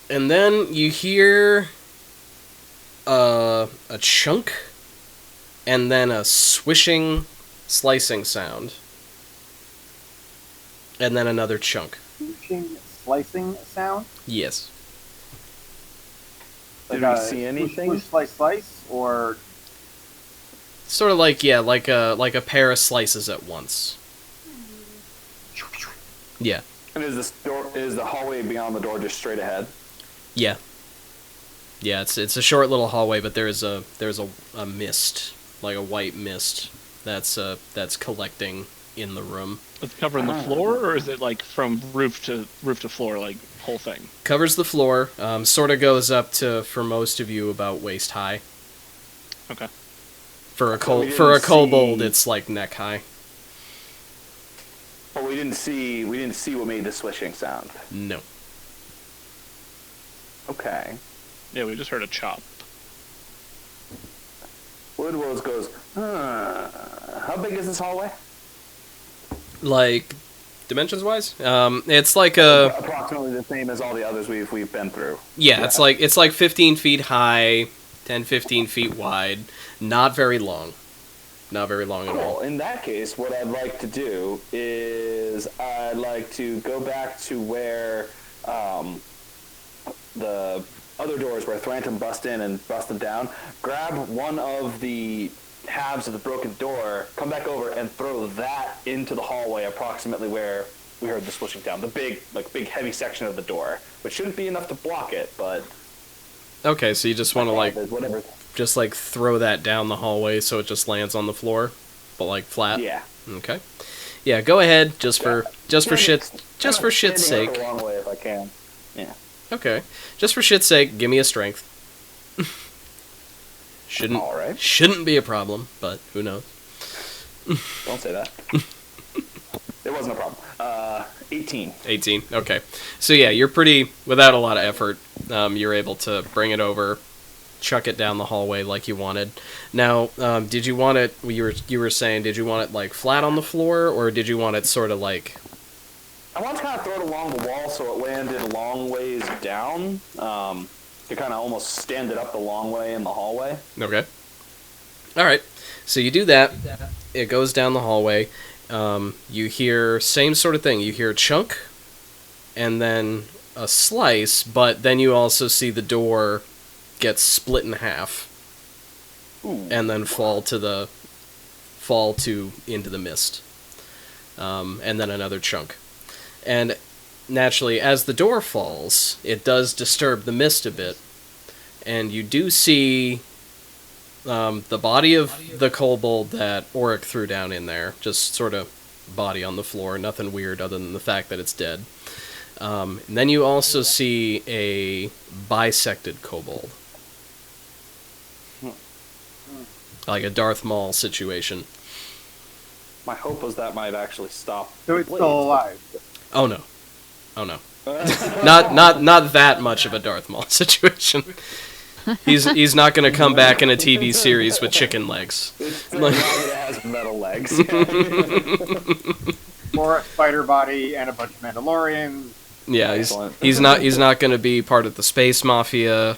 and then you hear a chunk, and then a swishing, slicing sound, and then another chunk. Swishing, slicing sound? Yes. Did we see anything? Swoosh, slice, slice, or Sort of like, yeah, like a pair of slices at once. Yeah. And is the hallway beyond the door just straight ahead? Yeah. Yeah, it's a short little hallway, but there's a mist, like a white mist that's collecting in the room. It's covering the floor, or is it like from roof to floor, like whole thing? Covers the floor. Sort of goes up to, for most of you, about waist high. Okay. For a kobold, it's like neck high. But we didn't see what made the swishing sound. No. Okay. Yeah, we just heard a chop. Woodwose goes, how big is this hallway? Like, dimensions-wise? It's like a... Approximately the same as all the others we've been through. Yeah, it's like 15 feet high, 10, 15 feet wide. Not very long. Not very long at all. In that case, what I'd like to do is I'd like to go back to where the other doors where Thranton bust in and busted down, grab one of the halves of the broken door, come back over and throw that into the hallway approximately where we heard the swishing down. The big heavy section of the door, which shouldn't be enough to block it, but... Okay, so you just want to whatever. Just like throw that down the hallway so it just lands on the floor, but like flat. Yeah. Okay. Yeah, go ahead. Just for shit's sake. The wrong way if I can. Yeah. Okay. Just for shit's sake, give me a strength. Shouldn't be a problem, but who knows? Don't say that. It wasn't a problem. 18. 18. Okay. So yeah, you're pretty, without a lot of effort, you're able to bring it over, chuck it down the hallway like you wanted. Now, did you want it, you were saying, did you want it like flat on the floor, or did you want it sort of like... I want to kind of throw it along the wall so it landed a long ways down. To kind of almost stand it up the long way in the hallway. Okay. Alright. So you do that. It goes down the hallway. You hear, same sort of thing. You hear a chunk, and then a slice, but then you also see the door get split in half. Ooh. And then fall into the mist. And then another chunk. And naturally, as the door falls, it does disturb the mist a bit, and you do see the body of the kobold that Auric threw down in there, just sort of body on the floor, nothing weird other than the fact that it's dead. And then you also see a bisected kobold. Like a Darth Maul situation. My hope was that might actually stop. So it's still alive. Oh no. not that much of a Darth Maul situation. He's not going to come back in a TV series with chicken legs. It's not that it has metal legs. Or a spider body and a bunch of Mandalorians. Yeah, Excellent. he's not going to be part of the space mafia,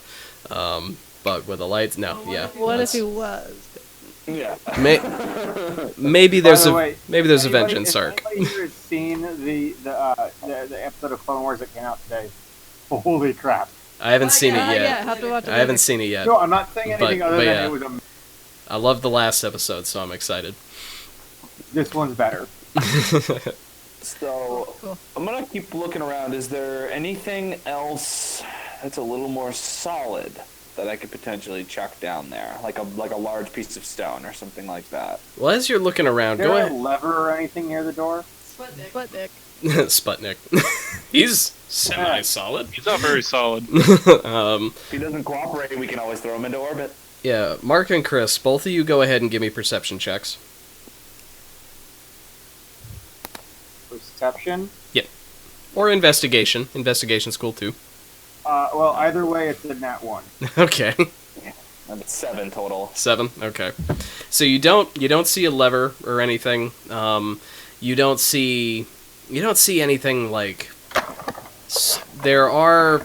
but with the lights, no, yeah. What if he was? Yeah. Maybe By there's the a way, vengeance if arc. anybody here has seen the episode of Clone Wars that came out today, holy crap! I haven't seen it Yeah, yet. have to watch it. I haven't seen it yet. No, I'm not saying anything But- other but than yeah. it was a. I love the last episode, so I'm excited. This one's better. So Cool. I'm gonna keep looking around. Is there anything else that's a little more solid that I could potentially chuck down there, like a large piece of stone or something like that? Well, as you're looking around, Is there go a ahead. lever or anything near the door? Sputnik. Sputnik. He's semi-solid. He's not very solid. If he doesn't cooperate, we can always throw him into orbit. Yeah, Mark and Chris, both of you go ahead and give me perception checks. Perception? Or investigation. Investigation's cool too. Well, either way, it's a nat 1. Okay. That's 7 total. 7. Okay. So you don't see a lever or anything. You don't see anything like there's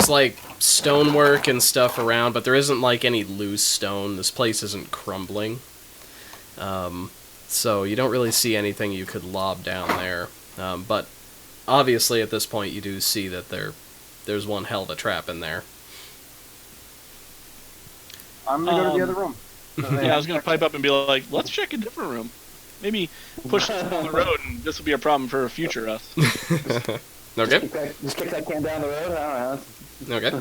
like stonework and stuff around, but there isn't like any loose stone. This place isn't crumbling. So you don't really see anything you could lob down there. But obviously at this point you do see that there's one hell of a trap in there. I'm gonna go to the other room. Yeah, I was gonna pipe up and be like, let's check a different room. Maybe push this down the road, and this will be a problem for a future us. Okay. Just kick that can down the road. I don't know. Okay.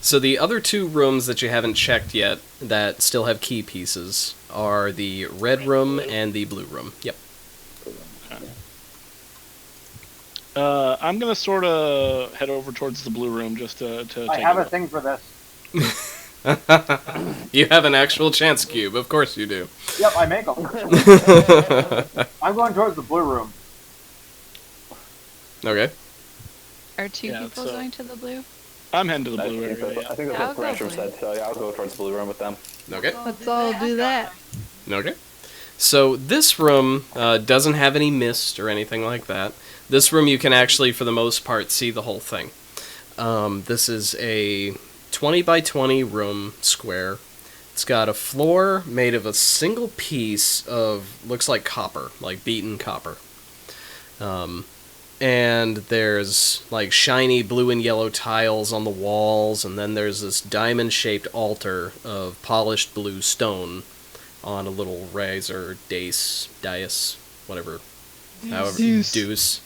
So the other two rooms that you haven't checked yet that still have key pieces are the red room and the blue room. Yep. I'm gonna sort of head over towards the blue room just to take I have a a look. thing for this. You have an actual chance cube. Of course you do. Yep, I make them. I'm going towards the blue room. Okay. Are two Yeah, people so- going to the blue? I'm heading to the I blue think area. that's Yeah. what I'll go Rancher blue. said, so yeah, I'll go towards the blue room with them. Okay. Let's all do that. Okay. So this room doesn't have any mist or anything like that. This room you can actually, for the most part, see the whole thing. This is a 20 by 20 room square. It's got a floor made of a single piece of, looks like copper, like beaten copper. And there's like shiny blue and yellow tiles on the walls, and then there's this diamond-shaped altar of polished blue stone on a little razor dais, whatever, however, deuce,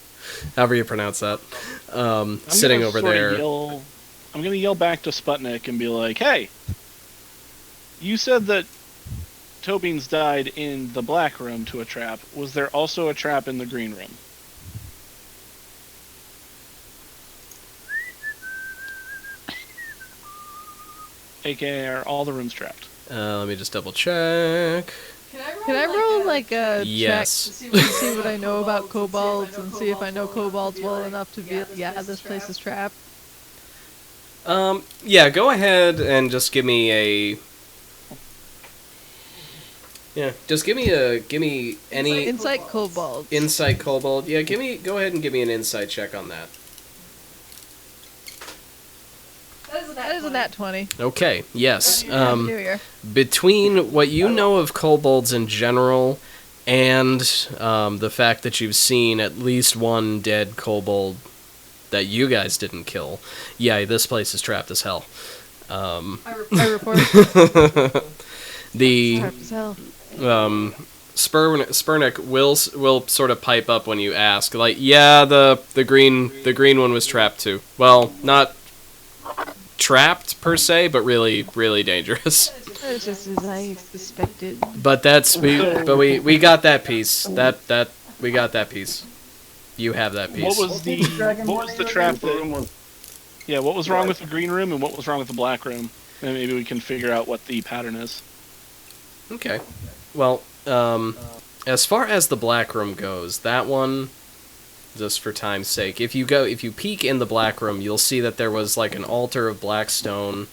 however you pronounce that, I'm sitting gonna over sorta there. I'm gonna yell back to Sputnik and be like, "Hey, you said that Tobin's died in the black room to a trap. Was there also a trap in the green room?" AKA, are all the rooms trapped? Let me just double check. Can I roll like a Yes. check to see what I know about kobolds and see if I know kobolds well enough to be like, yeah, this place is trapped? Yeah, go ahead and just give me a. Yeah, just give me any Insight kobolds. insight kobold. Yeah, go ahead and give me an insight check on that. That is a nat 20. Okay, yes. Happy New Year. Between what you know of kobolds in general and the fact that you've seen at least one dead kobold that you guys didn't kill, yeah, this place is trapped as hell. I report. The Trapped as hell. Spurnick will sort of pipe up when you ask, like, yeah, the green one was trapped too. Well, not trapped per se, but really dangerous. It's just as I suspected. But we got that piece. We got that piece. You have that piece. What was the trap that? Yeah, what was wrong with the green room and what was wrong with the black room? And maybe we can figure out what the pattern is. Okay. Well, as far as the black room goes, that one, just for time's sake, if you peek in the black room, you'll see that there was like an altar of black stone,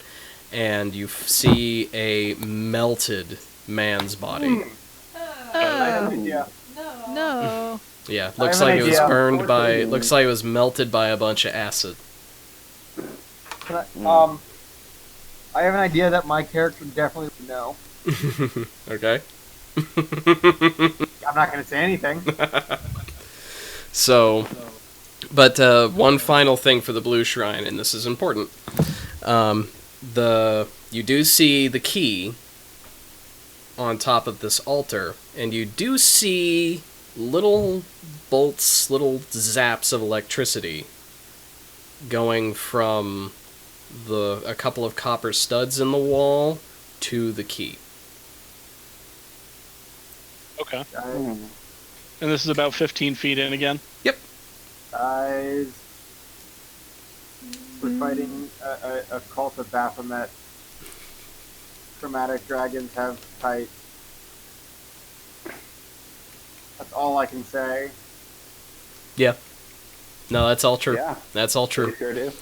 and you see a melted man's body. I have an idea. No. Yeah, I looks have an like it was idea. burned by. Looks like it was melted by a bunch of acid. Can I have an idea that my character definitely would know. Okay. I'm not going to say anything. So, but one final thing for the Blue Shrine, and this is important. You do see the key on top of this altar, and you do see little bolts, little zaps of electricity going from a couple of copper studs in the wall to the key. Okay. Guys, And this is about 15 feet in again? Yep. we're fighting a cult of Baphomet. Chromatic dragons have tight. That's all I can say. Yeah. No, that's all true. Yeah. That's all We true. sure do.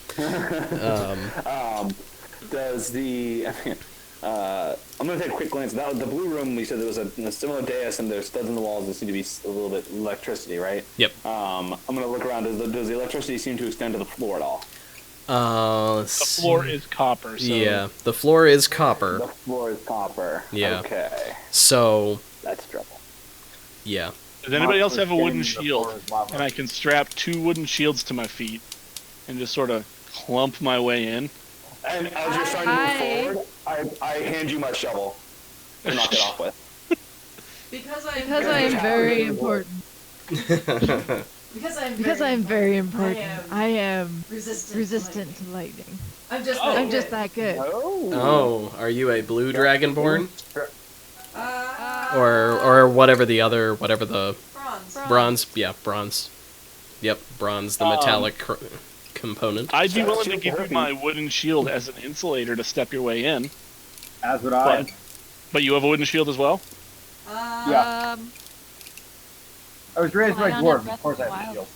Does the... I'm going to take a quick glance. The blue room, we said there was a similar dais and there's studs in the walls. There seem to be a little bit electricity, right? Yep. I'm going to look around. Does the electricity seem to extend to the floor at all? The floor is copper, so... Yeah, the floor is copper. The floor is copper. Yeah. Okay. So, That's trouble. yeah. Does anybody else have a wooden The shield? floor is lava. And I can strap 2 wooden shields to my feet and just sort of clump my way in. And as you're starting to move forward, I hand you my shovel to knock it off with. Because Because I am very important. Because I am very important. I am resistant to lightning. I'm just I'm just that good. Oh, are you a blue dragonborn? Uh, Or whatever the bronze. bronze? Yeah, bronze. Yep, bronze, the metallic component. I'd be willing to give you my wooden shield as an insulator to step your way in, As would I. but you have a wooden shield as well? Yeah. I was raised by dwarves. Of course I have a shield.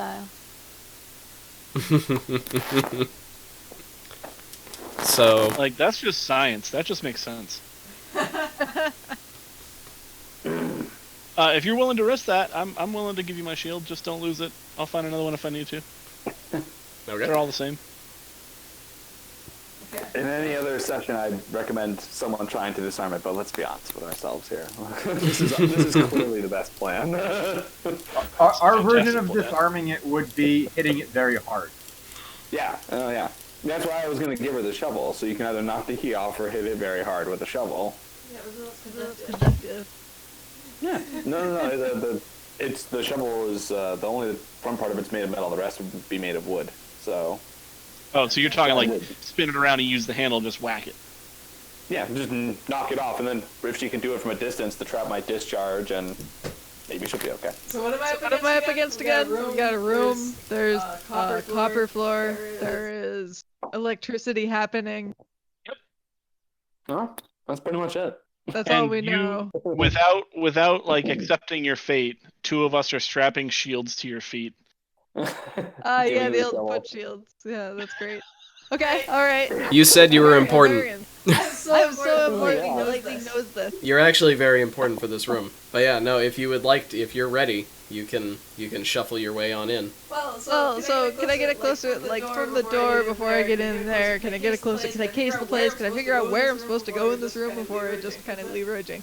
So, Like, that's just science. That just makes sense. If you're willing to risk that, I'm willing to give you my shield. Just don't lose it. I'll find another one if I need to. okay. They're all the same. In any other session, I'd recommend someone trying to disarm it, but let's be honest with ourselves here. This is clearly the best plan. Our version of Fantastic plan. disarming it would be hitting it very hard. Yeah, oh yeah. That's why I was going to give her the shovel, so you can either knock the key off or hit it very hard with a shovel. Yeah. No. The shovel is the only front part of it's made of metal. The rest would be made of wood. So. Oh, so you're talking like spin it around and use the handle and just whack it. Yeah, just knock it off, and then if she can do it from a distance, the trap might discharge, and maybe she'll be okay. So what am I What am I up against again? We got a room. There's copper floor. There is electricity happening. Well, that's pretty much it. That's all And we you- know. Without like accepting your fate, 2 of us are strapping shields to your feet. Yeah, Giving the you old shovel. foot shields. Yeah, that's great. Okay, all right. You said you were important. Barbarians. I'm so I'm so important. Yeah. The lightning knows this. You're actually very important for this room. But yeah, no, if you would like to, if you're ready, you can shuffle your way on in. Well, So can I get it closer, like from the door before I get in there? Can I get it closer? Can I case the place? Can I figure out where I'm supposed to go in this room before I just kind of leveraging?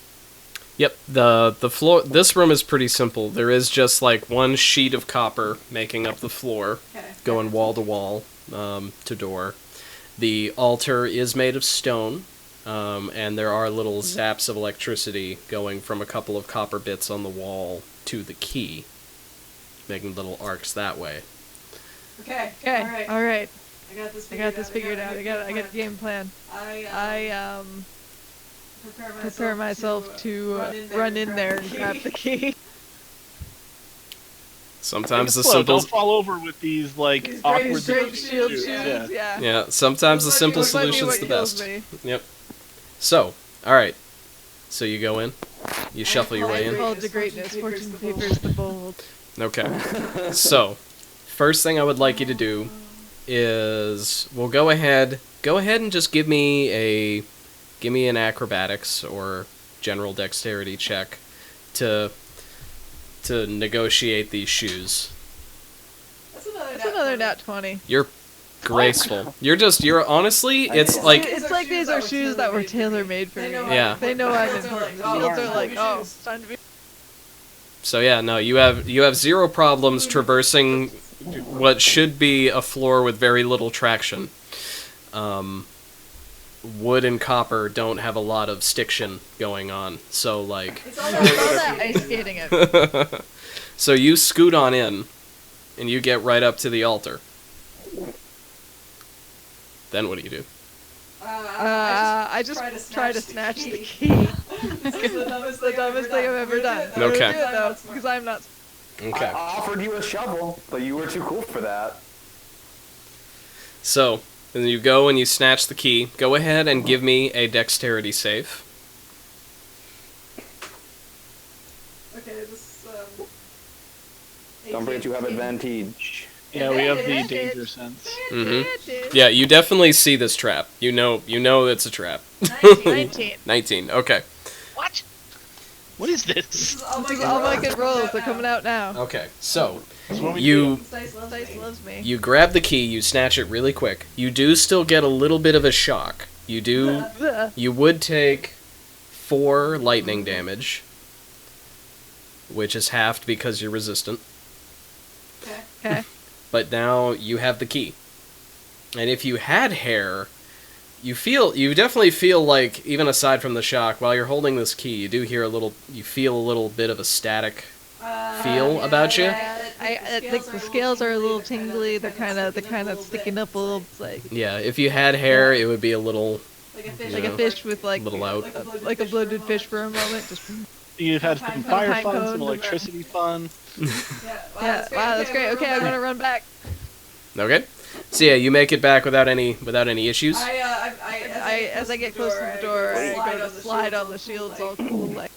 Yep, the floor. This room is pretty simple. There is just like one sheet of copper making up the floor, going wall to wall, to door. The altar is made of stone, and there are little zaps of electricity going from a couple of copper bits on the wall to the key, making little arcs that way. Okay. Okay, all right. I got this I got this figured out. I got a game plan. I prepare myself to run in there and grab the key. Sometimes the Well, simple, don't fall over with these like These awkward straight shield shoes. shoes. Yeah. yeah. Sometimes the simple Might be solution's what the kills best. me. Yep. So, all right. So you go in, you shuffle your way in. Called to greatness, fortune favors the bold. Okay. So, first thing I would like you to do is go ahead and just give me an acrobatics or general dexterity check to to negotiate these shoes. That's That's another nat 20. You're graceful. You're honestly, it's like, It's like these are shoes that were tailor made for me. Yeah. They know I'm important. The shields are like, oh, it's time to be. so yeah, no, you have zero problems traversing what should be a floor with very little traction. Wood and copper don't have a lot of stiction going on, so like, It's all that ice skating it. so you scoot on in, and you get right up to the altar. Then what do you do? I just try to snatch the key. It's the dumbest The dumbest thing I've ever done. Okay. I'm gonna do it though, because I'm not. Okay. I offered you a shovel, but you were too cool for that. So, then you go and you snatch the key. Go ahead and give me a dexterity save. Okay, this, Don't forget you have advantage. Yeah, we have the danger sense. Mm-hmm. Yeah, you definitely see this trap. You know it's a trap. 19. 19, okay. What? What is this? This is all This is all my good rolls. They're coming out now. Okay, so, we you Dice loves Dice me. loves me. you grab the key, you snatch it really quick. You do still get a little bit of a shock. You would take 4 lightning damage, which is halved because you're resistant. Okay. But now you have the key. And if you had hair, you definitely feel like, even aside from the shock, while you're holding this key, you feel a little bit of a static feel about you. I think the scales are a little tingly. They're kind of sticking up a little, like Yeah, if you had hair, it would be a little, Like a fish. Yeah. a fish with like little out. like a bloated fish for a moment. Just You've had some fire Pine fun, cone. some electricity fun. yeah. Wow, that's great. Okay, I'm gonna run back. Okay. So yeah, you make it back without any issues. As I get close to the door, I go to slide on the shields all cool like.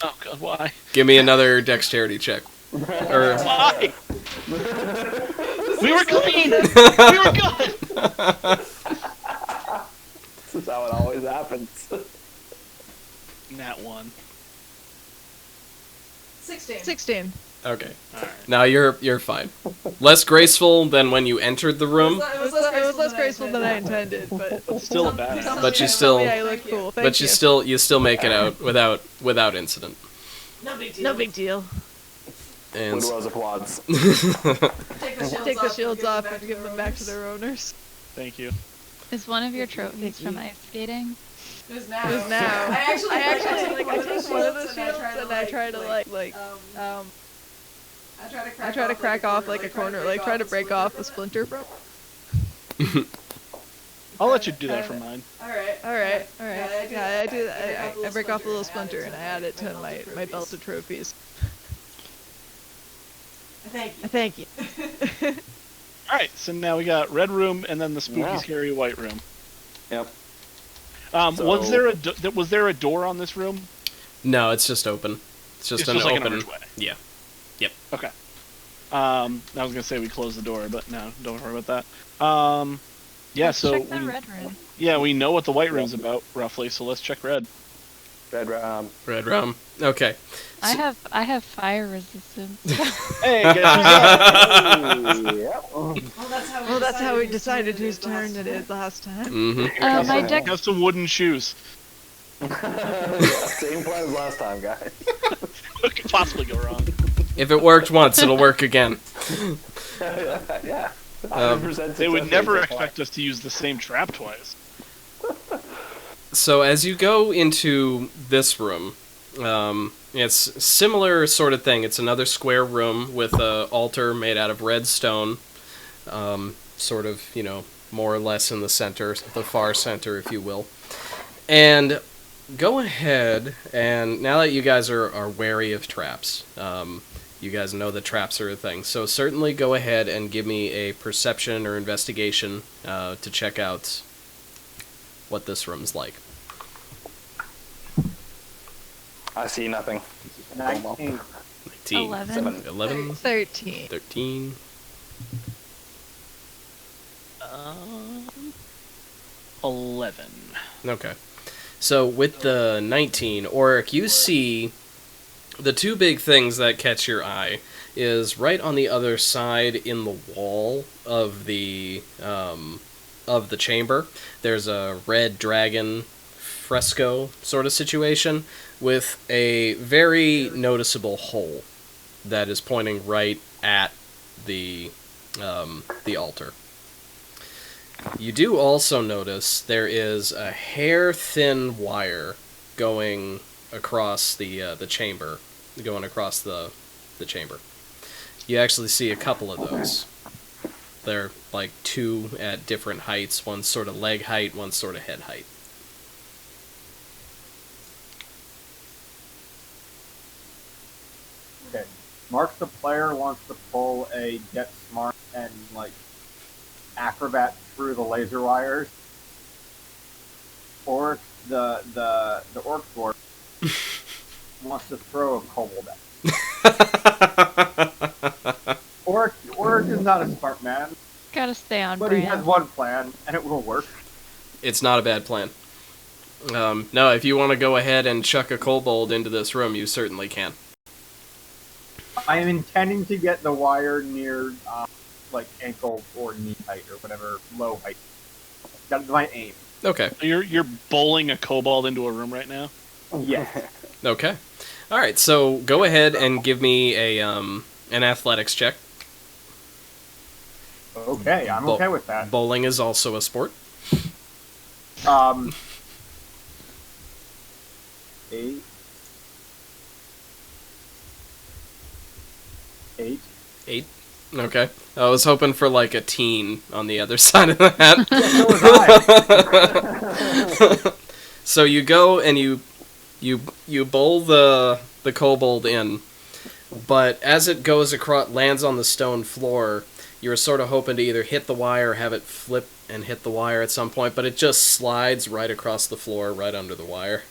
Oh god, why? Give me another dexterity check. Or Why? We were clean! We were good! This is how it always happens. Nat 1. 16. okay. Now you're fine. Less graceful than when you entered the room, It was less graceful than I intended, but Still a badass. but you still yeah, you look cool. Thank but you still make it out without incident. No big deal. No big deal. And Woodrose applauds. Take the shields off and give them back to their owners. Thank you. Is one of your trophies from ice skating? It was now. It was now. I actually I take one of the shields shields and I try to I try to crack off like a corner, like try to break off a splinter from. I'll let you do that for mine. Alright. Yeah, I do that. I break off a little splinter and I add it to my belt of trophies. Thank you. Thank you. Alright, so now we got red room and then the spooky, Yeah. scary white room. Yep. Was there a door on this room? no, it's just open. It's just It's an just like an open. archway. Yeah. Yep. Okay. I was gonna say we closed the door, but no, don't worry about that. Yeah, Let's so check the red room. yeah, we know what the white room's about roughly, so let's check red. Red Red rum. Okay. I have fire resistance. Hey, guess who's up? Yep. Well, Well, that's how we decided whose turn it is last time. Mm-hmm. My deck. Have some wooden shoes. Yeah, same plan as last time, guys. What could possibly go wrong? If it worked once, it'll work again. Yeah. 100% They would success never rate so far. expect us to use the same trap twice. So as you go into this room, it's similar sort of thing. It's another square room with an altar made out of red stone, sort of, more or less in the center, the far center, if you will. And go ahead, and now that you guys are wary of traps, you guys know that traps are a thing, so certainly go ahead and give me a perception or investigation to check out what this room's like. I see nothing. 19. 19, 11. 11, 13. 13. 11. Okay. So with the 19, Auric, you see The two big things that catch your eye is right on the other side in the wall of the chamber. There's a red dragon fresco sort of situation with a very noticeable hole that is pointing right at the altar. You do also notice there is a hair-thin wire going across the chamber, going across the chamber. You actually see a couple of those. They're like two at different heights. One's sort of leg height, one's sort of head height. Okay. Mark the player wants to pull a get smart and like acrobat through the laser wires. Or the orc dwarf wants to throw a kobold at. Orc is not a smart man, Gotta stay on but brand. he has one plan, and it will work. It's not a bad plan. No, if you want to go ahead and chuck a kobold into this room, you certainly can. I am intending to get the wire near, like ankle or knee height or whatever low height. That's my aim. Okay. You're bowling a kobold into a room right now? Yes. Okay. All right. So go ahead and give me an athletics check. Okay, I'm okay with that. Bowling is also a sport. 8. 8. 8. Okay. I was hoping for like a teen on the other side of that. So was I. So you go and you bowl the kobold in, but as it goes across, lands on the stone floor, you're sort of hoping to either hit the wire or have it flip and hit the wire at some point, but it just slides right across the floor, right under the wire.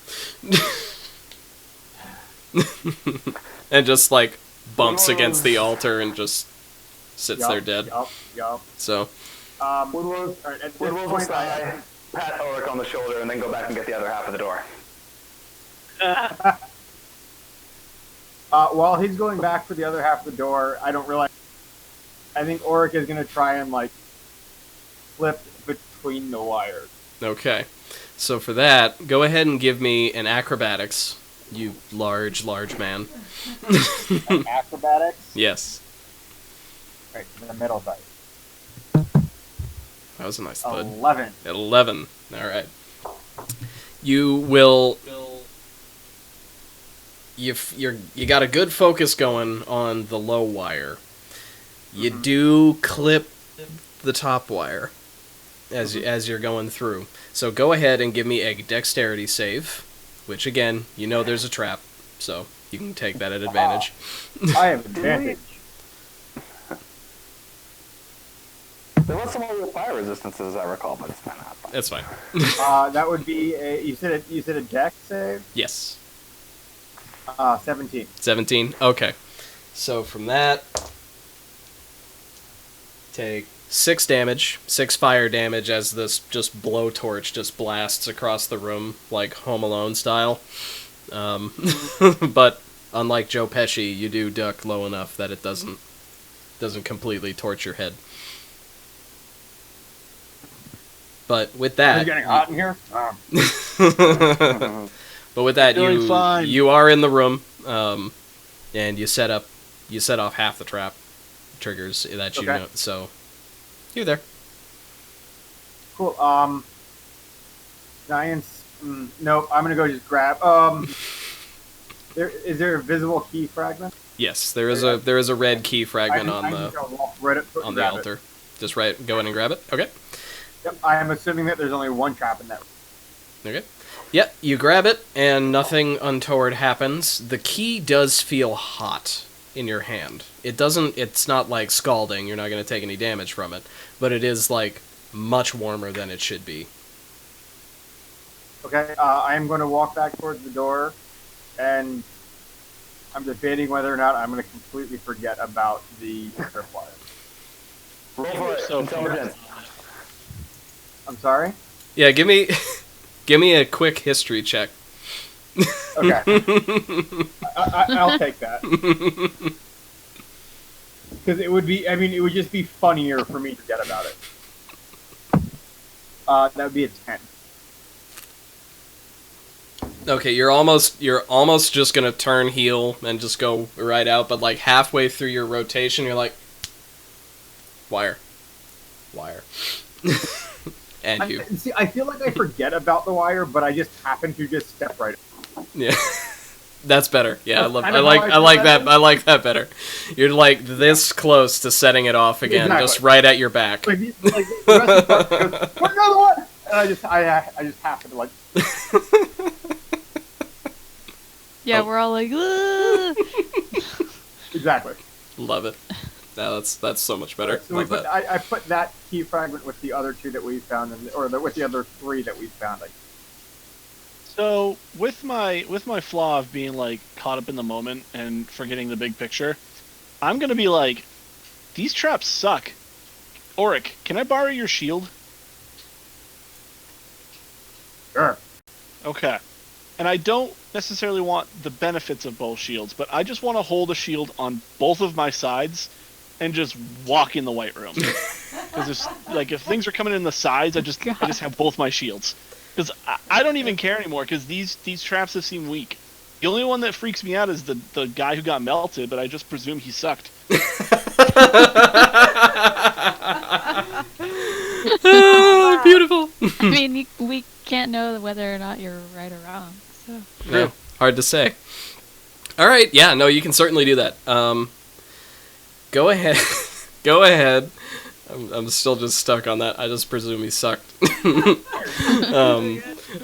And just like bumps against the altar and just sits there dead. Yup. So, Woodward will say, pat Ulrich on the shoulder and then go back and get the other half of the door. While he's going back for the other half of the door, I don't realize. I think Ulrich is going to try and like flip between the wires. okay. So for that, go ahead and give me an acrobatics, you large man. Acrobatics? Yes. Right, in the middle dice. That was a nice thud. 11. 11. All right. You will. You got a good focus going on the low wire. You do clip the top wire as you're going through. So go ahead and give me a dexterity save, which again, you know there's a trap, so you can take that at advantage. I have advantage. There was some other fire resistances, as I recall, but it's not fine. That's fine. That would be a. You said a dex save. Yes. 17. 17? Okay. So from that, take 6 damage, 6 fire damage as this just blowtorch just blasts across the room like Home Alone style. But unlike Joe Pesci, you do duck low enough that it doesn't completely torch your head. But with that, It's getting hot in here. but with that, Doing fine. you are in the room, and you set off half the trap triggers that you know. So you're there. Cool. Giants. Nope. I'm gonna go just grab. Is there a visible key fragment? Yes, there is a red key fragment on the altar. Just go in and grab it. Okay. Yep. I am assuming that there's only one trap in that room. Okay. Yep, you grab it, and nothing untoward happens. The key does feel hot in your hand. It's not like scalding, you're not going to take any damage from it, but it is, like, much warmer than it should be. Okay, I am going to walk back towards the door, and I'm debating whether or not I'm going to completely forget about the tripwire. Roll for it. So Intelligence. I'm sorry? Yeah, give me a quick history check. Okay. I'll take that. Because it would be, I mean, it would just be funnier for me to forget about it. That would be a 10. Okay, you're almost just gonna turn heel and just go right out, but like halfway through your rotation, you're like, wire. And you. See, I feel like I forget about the wire, but I just happen to just step right. Yeah. That's better. Yeah, I like that. That I like that better. You're like this close to setting it off again, Exactly. just right at your back. Like the rest of the part goes, "Put another one!" And I just happen to like. Yeah, we're all like, "Ugh." Exactly. Love it. No, that's so much better. So we Love put, that. I put that key fragment with the other 2 that we found, with the other 3 that we found. Like, So with my flaw of being like caught up in the moment and forgetting the big picture, I'm gonna be like, these traps suck. Auric, can I borrow your shield? sure. Okay. And I don't necessarily want the benefits of both shields, but I just want to hold a shield on both of my sides and just walk in the white room. Because like if things are coming in the sides, I just have both my shields. Because I don't even care anymore, because these traps have seemed weak. The only one that freaks me out is the guy who got melted, but I just presume he sucked. Beautiful. I mean, we can't know whether or not you're right or wrong. So. Yeah, hard to say. All right, yeah, no, you can certainly do that. Go ahead. Go ahead. I'm still just stuck on that. I just presume he sucked.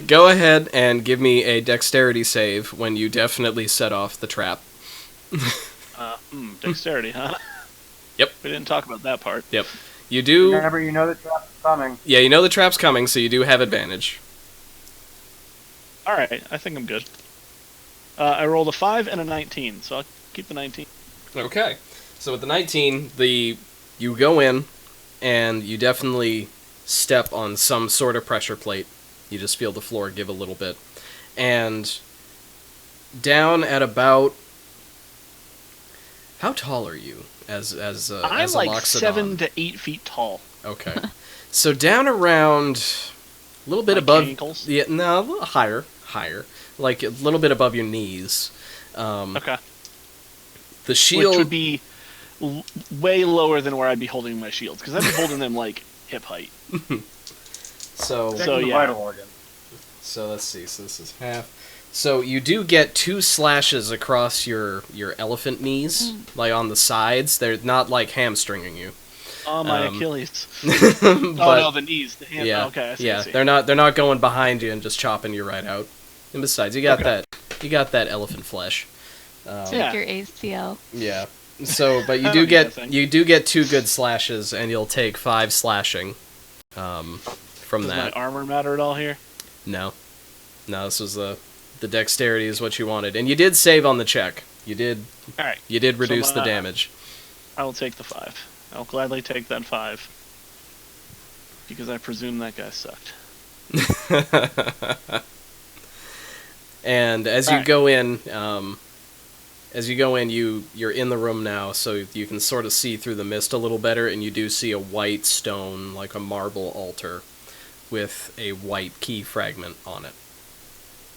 Go ahead and give me a dexterity save when you definitely set off the trap. Dexterity, huh? Yep. We didn't talk about that part. Yep. You do. Remember, you know the trap's coming. Yeah, you know the trap's coming, so you do have advantage. Alright, I think I'm good. I rolled a 5 and a 19, so I'll keep the 19. Okay. So with the 19, you go in, and you definitely step on some sort of pressure plate. You just feel the floor give a little bit. And down at about... How tall are you as I'm as a like Loxodon? 7 to 8 feet tall. Okay. So down around a little bit Like above ankles? Yeah, no, a little higher. Like a little bit above your knees. Okay. The shield Which would be way lower than where I'd be holding my shields, because I'd be holding them like hip height. So The yeah. vital organ. So let's see. So this is half. So you do get 2 slashes across your elephant knees, like on the sides. They're not like hamstringing you. Oh, my Achilles. But, Oh no, the knees, the hand. Yeah, Okay, I see, yeah. I see. They're not going behind you and just chopping you right out. And besides, you got that elephant flesh. Take Yeah. your ACL. Yeah. So, but you I do don't need that get thing. 2 good slashes, and you'll take 5 slashing. From Does that. my armor matter at all here? No, this was the dexterity is what you wanted, and you did save on the check. You did Alright. reduce the damage. I will take the 5. I'll gladly take that 5. Because I presume that guy sucked. And as you go in, you're in the room now, so you can sort of see through the mist a little better, and you do see a white stone, like a marble altar, with a white key fragment on it.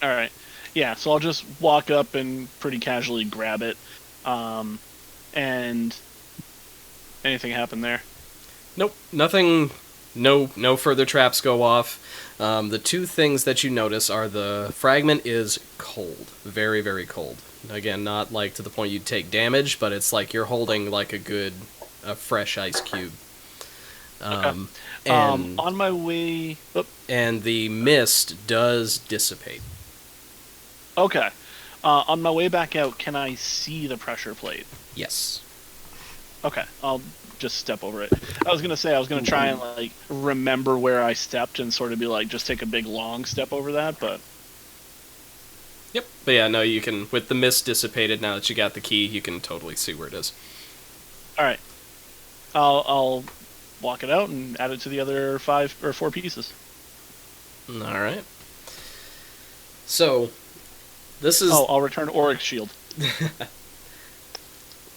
Alright. Yeah, so I'll just walk up and pretty casually grab it. And anything happen there? Nope, nothing. No further traps go off. The 2 things that you notice are the fragment is cold, very, very cold. Again, not like to the point you'd take damage, but it's like you're holding like a fresh ice cube. Okay. And on my way... Oh, and the mist does dissipate. okay. On my way back out, can I see the pressure plate? Yes. Okay, I'll just step over it. I was gonna try and like remember where I stepped and sort of be like, just take a big long step over that, but Yep. But yeah, no, you can, with the mist dissipated, now that you got the key, you can totally see where it is. all right. I'll walk it out and add it to the other 5 or 4 pieces. Alright. So, This is Oh, I'll return Oryx shield.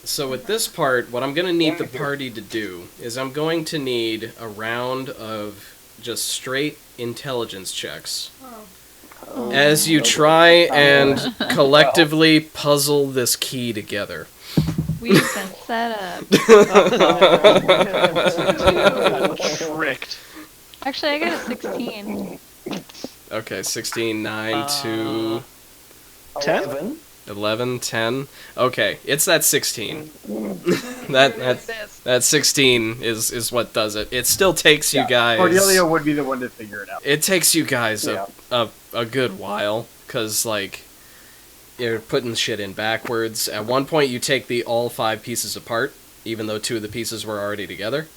so with this part, what I'm going to need the party to do is I'm going to need a round of just straight intelligence checks. As you try and collectively puzzle this key together. We've been set up. Tricked. Actually, I got a 16. Okay, 16, 9 to 10? 11, 10. Okay, it's that 16. that 16 is what does it. It still takes you guys... Cordelia would be the one to figure it out. It takes you guys a good while, because, like, you're putting shit in backwards. At one point, you take all 5 pieces apart, even though 2 of the pieces were already together.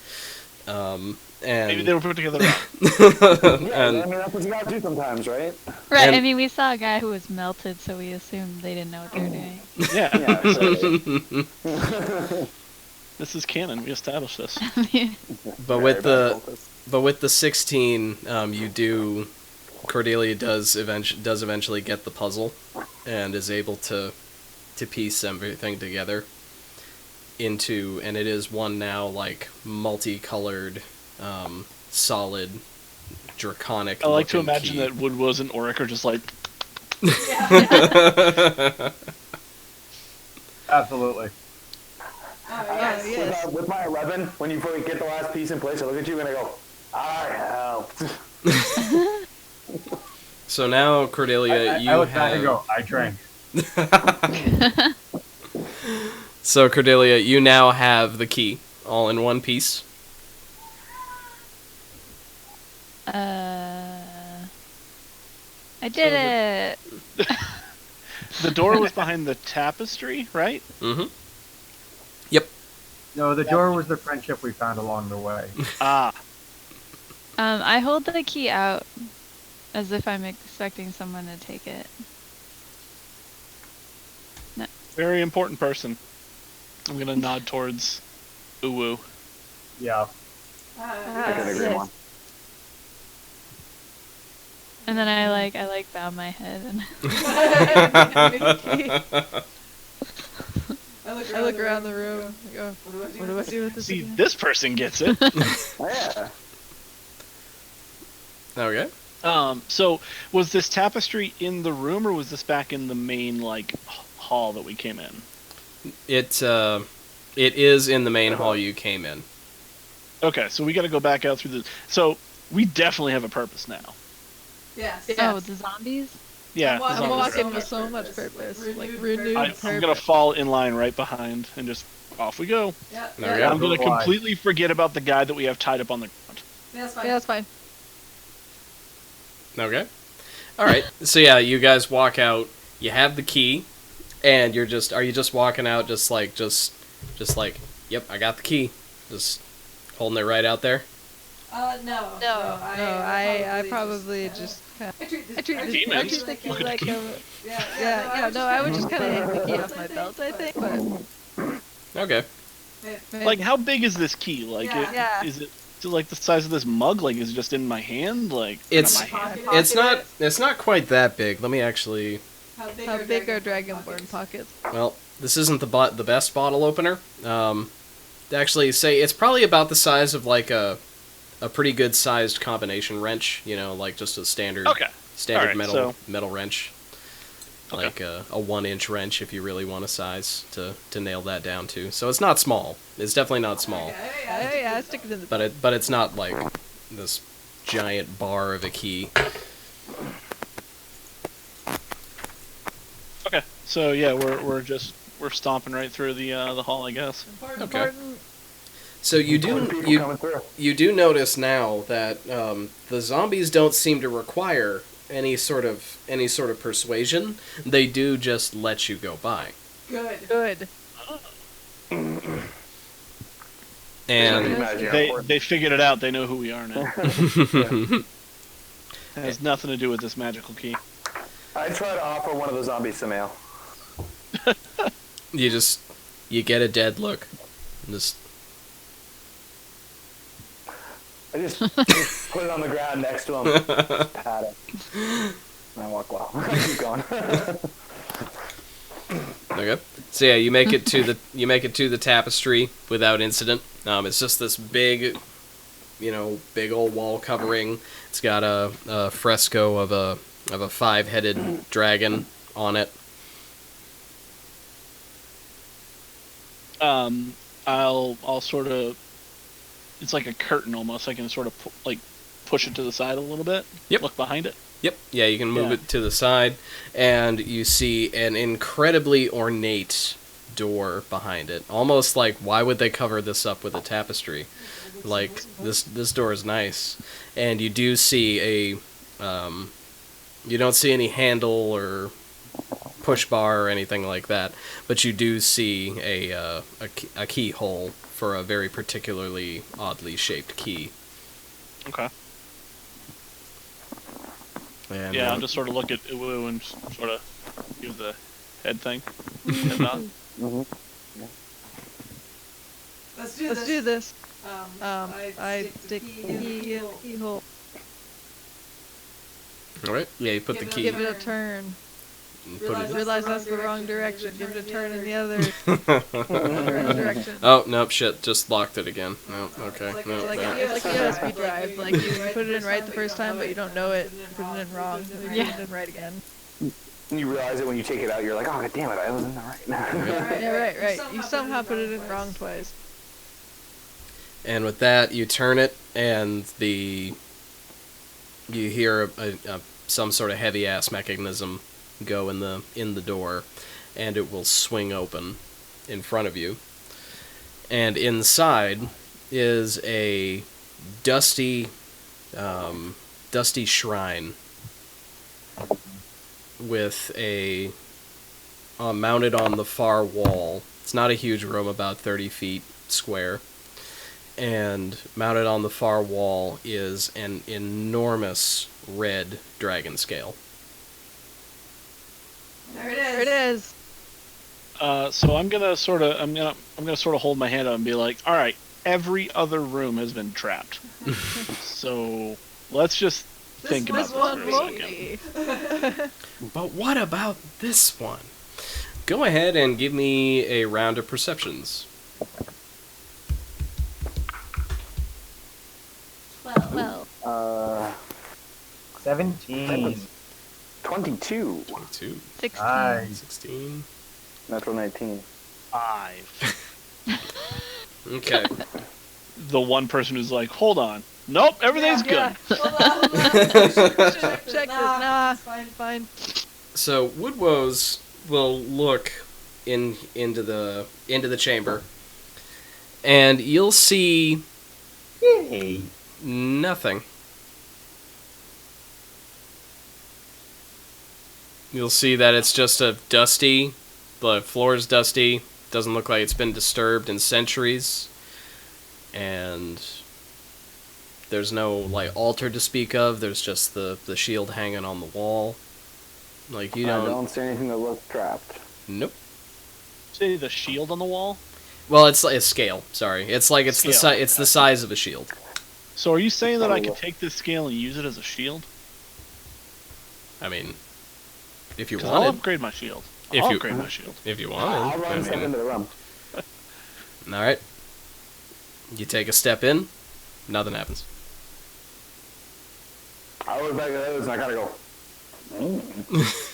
And Maybe they were put together. Yeah, I mean, that's what you gotta do sometimes, right? Right, And- I mean, we saw a guy who was melted, so we assumed they didn't know what they were doing. Yeah. Yeah, so, This is canon. We established this. But with the 16, Cordelia does eventually get the puzzle, and is able to piece everything together into, and it is one now like multicolored, solid, draconic. I like to looking imagine key. that Woodwoes and Oric are just like, Absolutely. Yes. with my 11, when you get the last piece in place, I look at you and I go, I helped. So now, Cordelia, you I look have. back and go, I drank. So, Cordelia, you now have the key, all in one piece. I did it! the door was behind the tapestry, right? Mm-hmm. Yep. No, the door was the friendship we found along the way. Ah. I hold the key out as if I'm expecting someone to take it. Very important person. I'm gonna nod towards Uwu. Yeah. I couldn't agree more. And then I bow my head and I look around the room. I go, what do I do with this? See, again? this person gets it. Yeah. Okay. So was this tapestry in the room, or was this back in the main hall that we came in? It is in the main hall you came in. Okay, so we got to go back out through the. So we definitely have a purpose now. Yes. oh, the zombies? Yeah, I'm the I'm zombies walking are- walking with so much purpose. Like, renewed I'm purpose. gonna fall in line right behind and just off we go. Yeah. Okay. I'm gonna Why? completely forget about the guy that we have tied up on the ground. Yeah, that's fine. Yeah, that's fine. Okay. All right. So yeah, you guys walk out. You have the key, and are you just walking out just like, yep, I got the key, just holding it right out there? No. I probably just kind of. I treat Demons. the key Look at like the a. No, I would just kind of hang the key off my belt, I think. But Okay. Like, how big is this key? Like, Yeah. is it like the size of this mug? Like, is it just in my hand? Like, It's not my hand. it's not quite that big. Let me actually. How how big are Dragonborn pockets? Well, this isn't the best bottle opener. To actually say it's probably about the size of like a pretty good sized combination wrench. You know, like just a standard Okay. Alright, metal wrench. Okay. Like a 1-inch wrench if you really want a size to nail that down to. So it's not small. It's definitely not small. Oh yeah, stick it in the. But it's not like this giant bar of a key. Okay. So yeah, we're stomping right through the hall, I guess. Okay. So you People do coming through. you do notice now that the zombies don't seem to require any sort of persuasion. They do just let you go by. Good. And They figured it out. They know who we are now. It has nothing to do with this magical key. I try to offer one of the zombies some ale. you get a dead look. Just I just put it on the ground next to him. Just pat it. And I walk well. I keep going. Okay. So yeah, you make it to the tapestry without incident. It's just this big, big old wall covering. It's got a fresco of a 5-headed dragon on it. I'll sort of. It's like a curtain almost. I can sort of push it to the side a little bit. Yep. Look behind it. Yep. Yeah, you can move it to the side, and you see an incredibly ornate door behind it. Almost like, why would they cover this up with a tapestry? Like, this door is nice. And you do see you don't see any handle or push bar or anything like that, but you do see a keyhole for a very particularly oddly shaped key. Okay. And, yeah, I'll just sort of look at Uwu and sort of give the head thing. Head nod. Let's do Let's do this. I stick the key in the keyhole. Alright, yeah, you put the key. Give it a turn. Realize that's the wrong direction. Give it a turn in the other direction. Oh, nope, shit, just locked it again. No, okay, no. It's like a USB drive. Like, you put it in right the first time, but you don't know it. Put it in wrong. Then you put it in right again. You realize it when you take it out. You're like, oh, god damn it, I was in the right. Yeah, right. You somehow put it in wrong twice. And with that, you turn it, and you hear some sort of heavy-ass mechanism go in the door, and it will swing open in front of you. And inside is a dusty shrine with a mounted on the far wall. It's not a huge room, about 30 feet square. And mounted on the far wall is an enormous red dragon scale. There it is. There it is. So I'm gonna sort of hold my hand up and be like, all right, every other room has been trapped. So let's just think about this for a second. But what about this one? Go ahead and give me a round of perceptions. 12. 17. 22. 22. 16. Nice. 16. Natural 19. 5. Okay. The one person who's like, hold on. Nope, everything's good. Check this. Nah, fine. So Woodwoes will look into the chamber, and you'll see nothing. You'll see that it's just the floor is dusty, doesn't look like it's been disturbed in centuries, and there's no altar to speak of. There's just the shield hanging on the wall. I don't see anything that looks trapped. Nope. See the shield on the wall? Well, it's like a scale. Sorry, it's Scale. the size of a shield. So are you saying that I could take this scale and use it as a shield? I mean, if you 'Cause I'll wanted, upgrade my shield. If I'll you- upgrade my shield. if you I'll wanted. run step into the room. All right. You take a step in, nothing happens. I look back at those and I gotta go. And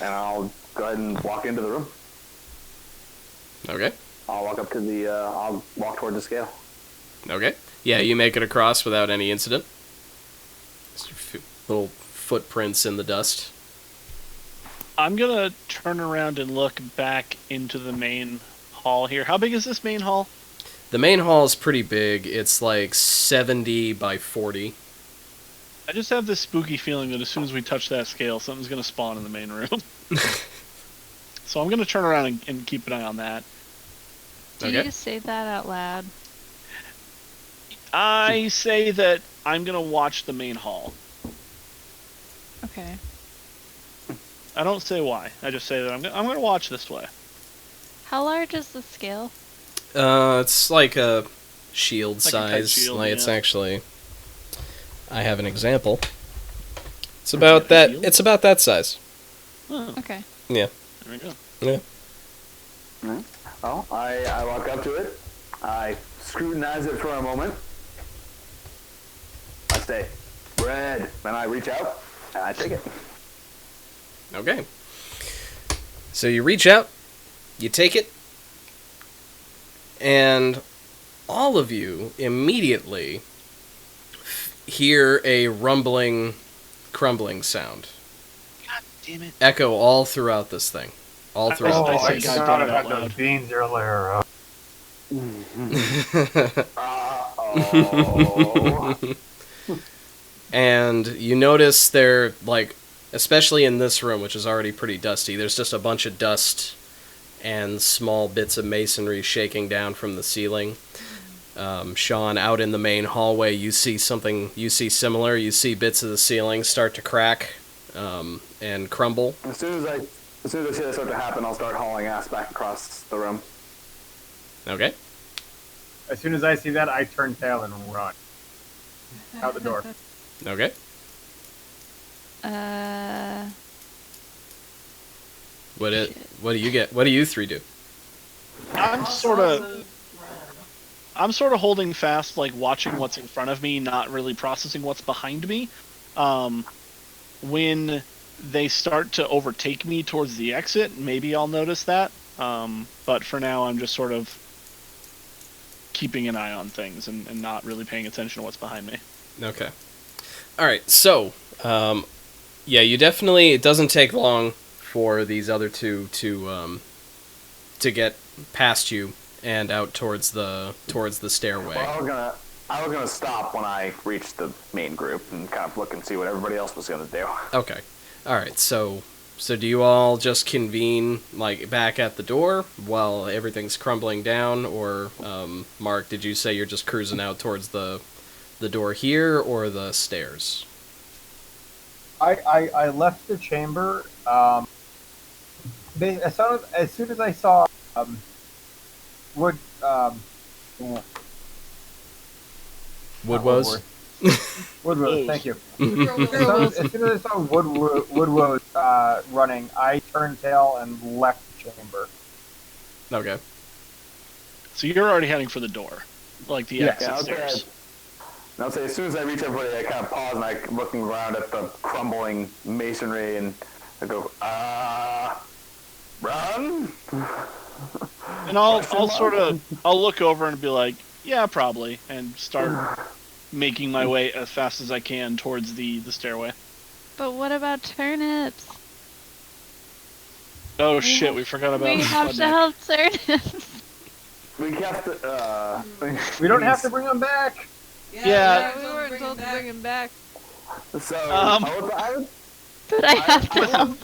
I'll go ahead and walk into the room. Okay. I'll walk toward the scale. Okay. Yeah, you make it across without any incident. Just little footprints in the dust. I'm gonna turn around and look back into the main hall here. How big is this main hall? The main hall is pretty big. It's like 70 by 40. I just have this spooky feeling that as soon as we touch that scale, something's gonna spawn in the main room. So I'm gonna turn around and keep an eye on that. Do you just say that out loud? I say that I'm gonna watch the main hall. Okay. I don't say why. I just say that I'm gonna watch this way. How large is the scale? It's like a shield Like a tight size. shield, It's yeah. actually. I have an example. It's about that. Shield? It's about that size. Oh, Okay. Yeah. there we go. Yeah. Well, I walk up to it. I scrutinize it for a moment. I say, bread. Then I reach out and I take it. Okay. So you reach out, you take it, and all of you immediately hear a rumbling, crumbling sound. God damn it. Echo all throughout this thing. All throughout I this say place. God damn it had out those loud. beans earlier. Uh-oh. And you notice they're, like, especially in this room, which is already pretty dusty, there's just a bunch of dust and small bits of masonry shaking down from the ceiling. Sean, out in the main hallway, you see something, you see similar. You see bits of the ceiling start to crack and crumble. As soon as I see that start to happen, I'll start hauling ass back across the room. Okay. As soon as I see that, I turn tail and run out the door. Okay. What do you get? What do you three do? I'm sort of holding fast, like watching what's in front of me, not really processing what's behind me. When they start to overtake me towards the exit, maybe I'll notice that. But for now, I'm just sort of keeping an eye on things and not really paying attention to what's behind me. Okay. All right. So, yeah, you definitely. It doesn't take long for these other two to get past you and out towards the stairway. Well, I was gonna stop when I reached the main group and kind of look and see what everybody else was gonna do. Okay. All right. So do you all just convene like back at the door while everything's crumbling down, or Mark, did you say you're just cruising out towards the door here or the stairs? I left the chamber. As soon as I saw Wood. Woodwoes? Woodwood, thank you. Girls. As soon as I saw Woodwood running, I turned tail and left the chamber. Okay. So you're already heading for the door, like the exit Yeah, stairs. And I'll say, as soon as I reach everybody, I kind of pause and I'm looking around at the crumbling masonry and I go, run? And I'll look over and be like, yeah, probably, and start making my way as fast as I can towards the stairway. But what about turnips? Oh shit, we forgot about We have to help turnips. We have to, We don't have to bring them back. Yeah. We weren't told to bring him back. So, But I have to help.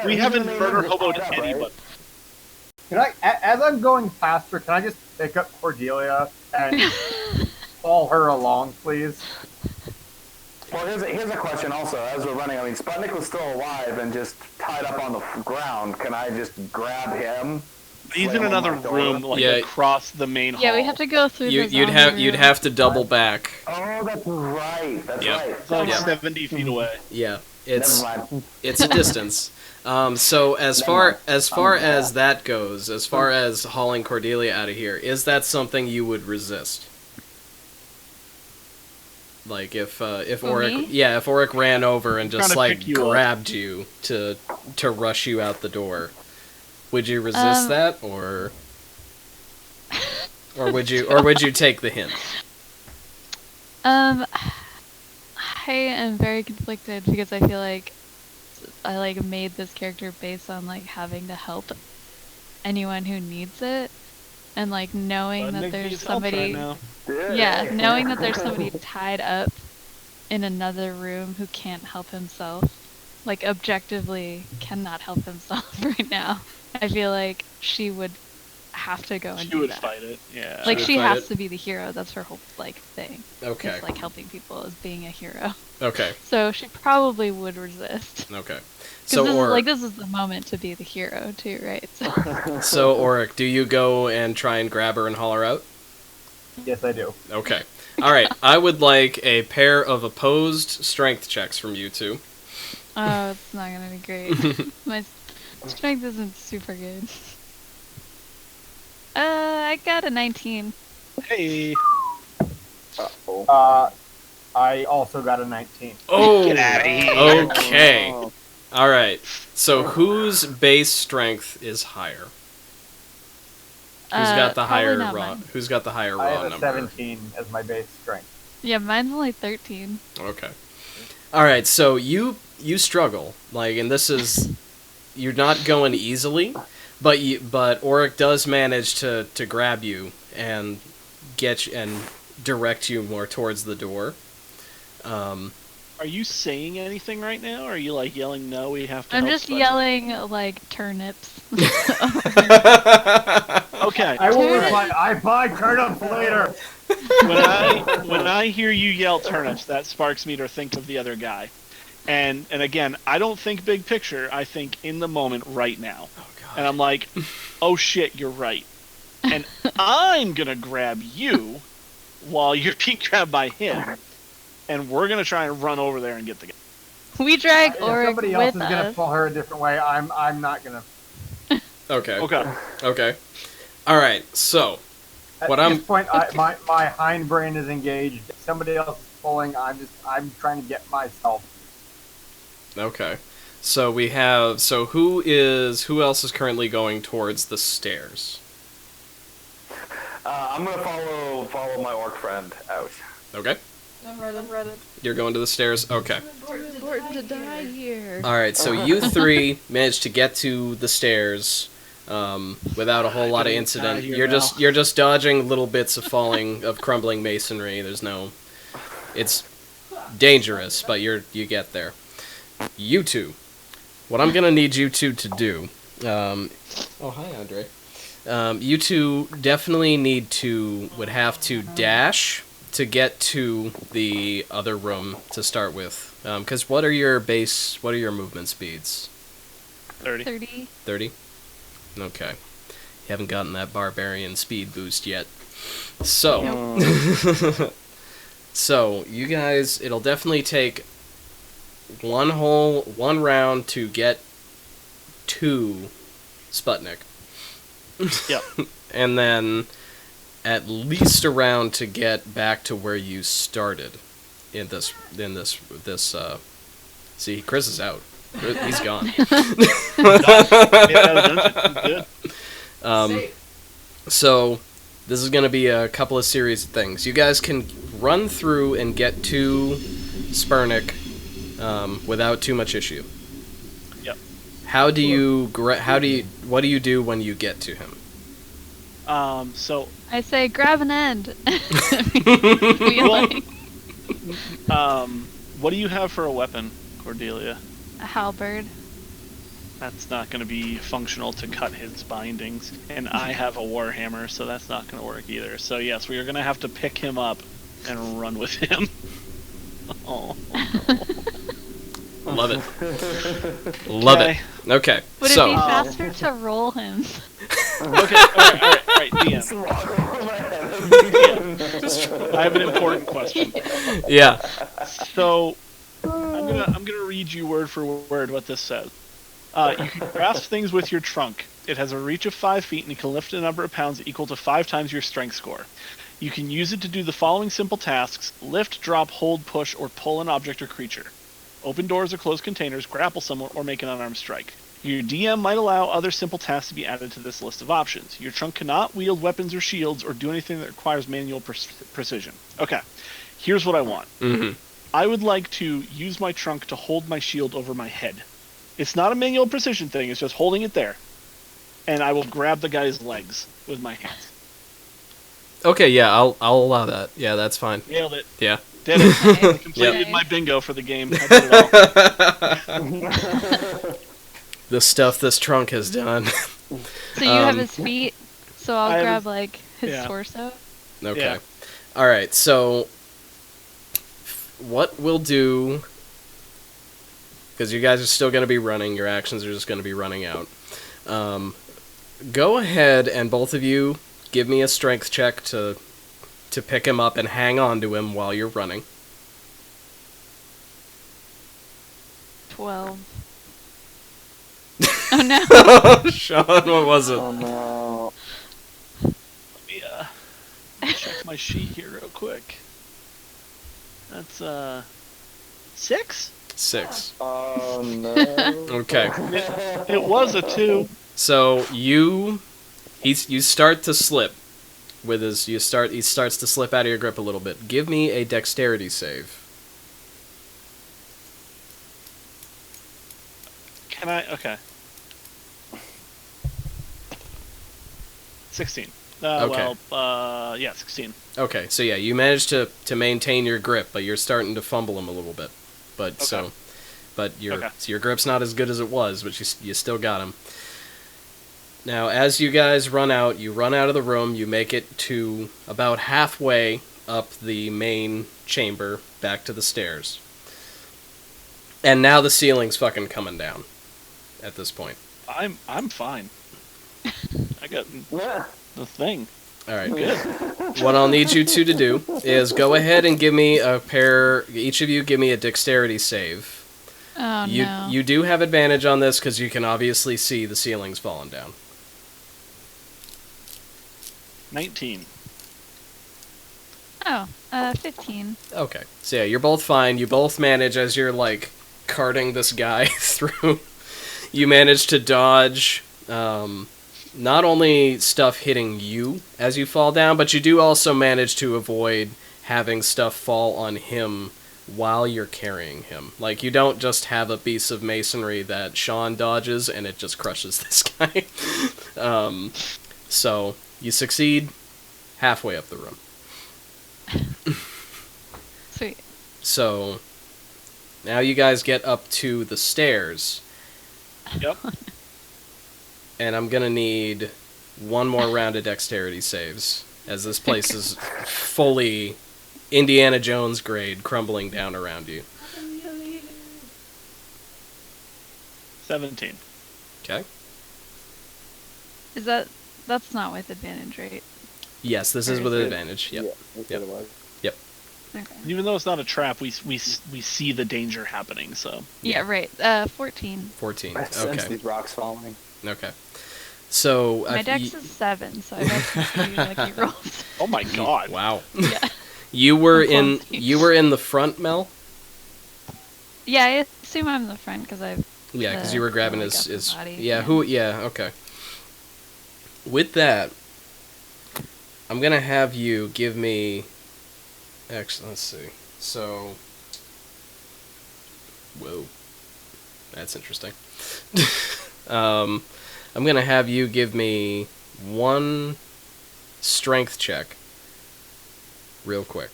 We haven't murder hoboed anybody. Can I, as I'm going faster, can I just pick up Cordelia and haul her along, please? Well, here's a question also. As we're running, I mean, Sputnik was still alive and just tied up on the ground. Can I just grab him? He's in another room, like across the main hall. Yeah, we have to go through the You'd have to double back. Oh, that's right. That's right. It's like 70 feet away. Yeah, Never mind. it's a distance. So as far as that goes, as far as hauling Cordelia out of here, is that something you would resist? Like if Auric, if Auric ran over and just like grabbed you to rush you out the door, would you resist that, or would you take the hint? I am very conflicted because I feel like I made this character based on having to help anyone who needs it, and knowing that there's somebody knowing that there's somebody tied up in another room who can't help himself, objectively cannot help himself right now. I feel like she would have to go and do that. She would fight it, yeah. She has to be the hero. That's her whole thing. Okay. It's helping people as being a hero. Okay. So she probably would resist. Okay. So this is the moment to be the hero too, right? So Auric, do you go and try and grab her and haul her out? Yes, I do. Okay. All right. I would like a pair of opposed strength checks from you two. Oh, it's not gonna be great. My strength isn't super good. I got a 19. Hey. I also got a 19. Oh, Get outta here. okay. Oh. All right. So whose base strength is higher? Who's got the Probably higher not raw? mine. Who's got the higher I raw have a number? 17 as my base strength. Yeah, mine's only 13. Okay. All right. So you struggle, like, and this is you're not going easily, but Auric does manage to grab you and get you and direct you more towards the door. Are you saying anything right now? Or are you like yelling, "No, we have to"? I'm help just Buddy"? yelling like turnips. Okay. I will reply, I buy turnips later! When I hear you yell turnips, that sparks me to think of the other guy. And again, I don't think big picture. I think in the moment right now. Oh God. And I'm like, oh shit, you're right. And I'm gonna grab you while you're being grabbed by him, and we're gonna try and run over there and get the guy. We drag If Auric somebody else with is gonna us. pull her a different way, I'm not gonna. Okay. Okay. Okay. All right. So At What this I'm- point, my hindbrain is engaged. If somebody else is pulling, I'm trying to get myself. okay. So we have. So who else is currently going towards the stairs? I'm gonna follow my orc friend out. Okay. I'm ready. You're going to the stairs. Okay. It's important to die here. All right. So you three managed to get to the stairs without a whole lot of Getting incident. out of here You're just dodging little bits of crumbling masonry. There's no. It's dangerous, but you get there. You two. What I'm gonna need you two to do. Oh hi, Andre. You two definitely would have to dash to get to the other room to start with. Because what are your movement speeds? 30. 30. 30? Okay. You haven't gotten that barbarian speed boost yet. So, so you guys, it'll definitely take one round to get to Sputnik. Yep. And then at least a round to get back to where you started in this see, Chris is out. He's gone. Good. So this is going to be a couple of series of things. You guys can run through and get to Sputnik without too much issue. Yep. What do you do when you get to him? So I say grab an end. Well- like what do you have for a weapon, Cordelia? a halberd. That's not going to be functional to cut his bindings. And I have a warhammer, so that's not going to work either. So yes, we are going to have to pick him up and run with him. Oh. Love it. Love it. Okay. Would it So be faster to roll him? Okay, alright, DM. I have an important question. yeah. So, I'm gonna read you word for word what this says. You can grasp things with your trunk. It has a reach of 5 feet and it can lift a number of pounds equal to 5 times your strength score. You can use it to do the following simple tasks: lift, drop, hold, push, or pull an object or creature. Open doors or close containers, grapple someone, or make an unarmed strike. Your DM might allow other simple tasks to be added to this list of options. Your trunk cannot wield weapons or shields or do anything that requires manual precision. Okay, here's what I want. Mm-hmm. I would like to use my trunk to hold my shield over my head. It's not a manual precision thing, it's just holding it there. And I will grab the guy's legs with my hands. Okay. Yeah. I'll allow that. Yeah. That's fine. Nailed it. Yeah. Did it. Completed Yep. my bingo for the game. I did it all. The stuff this trunk has done. So you have his feet, so I'll I have grab his- like his yeah. torso. Okay. Yeah. All right. So what we'll do, because you guys are still going to be running, your actions are just going to be running out. Go ahead and both of you give me a strength check to pick him up and hang on to him while you're running. 12. Oh no. Sean, what was it? Oh no. Let off my sheet here real quick. That's 6? 6. Oh no. Okay. It was a 2. So you start to slip with his he starts to slip out of your grip a little bit. Give me a dexterity save. Can I? Okay. 16. Okay. Well, yeah, 16. Okay, so yeah, you managed to maintain your grip, but you're starting to fumble him a little bit. But Okay. so your grip's not as good as it was, but you still got him. Now, as you guys run out of the room, you make it to about halfway up the main chamber, back to the stairs. And now the ceiling's fucking coming down at this point. I'm fine. I got the thing. All right, good. What I'll need you two to do is go ahead and give me each of you give me a dexterity save. Oh, no. You do have advantage on this because you can obviously see the ceiling's falling down. 19. Oh, 15. Okay, so yeah, you're both fine. You both manage as you're, like, carting this guy through. You manage to dodge not only stuff hitting you as you fall down, but you do also manage to avoid having stuff fall on him while you're carrying him. Like, you don't just have a piece of masonry that Sean dodges and it just crushes this guy. So, you succeed halfway up the room. Sweet. So, now you guys get up to the stairs. Yep. And I'm gonna need one more round of dexterity saves, as this place is fully Indiana Jones grade crumbling down around you. 17. Okay? That's not with advantage, right? Yes, this is with advantage. Yep. Yeah, that's Yep. what it was. Yep. Okay. Even though it's not a trap, we see the danger happening. So Yeah, right. 14. 14. I sense Okay. these rocks falling. Okay. So My dex is 7, so I got some pretty lucky rolls. oh my god. Wow. Yeah. You were I'm clumsy. in the front, Mel? Yeah, I assume I'm the front because I've. Yeah, because you were grabbing like his upper body, yeah, okay. With that, I'm gonna have you give me. Actually, let's see. So, whoa, that's interesting. I'm gonna have you give me one strength check, real quick.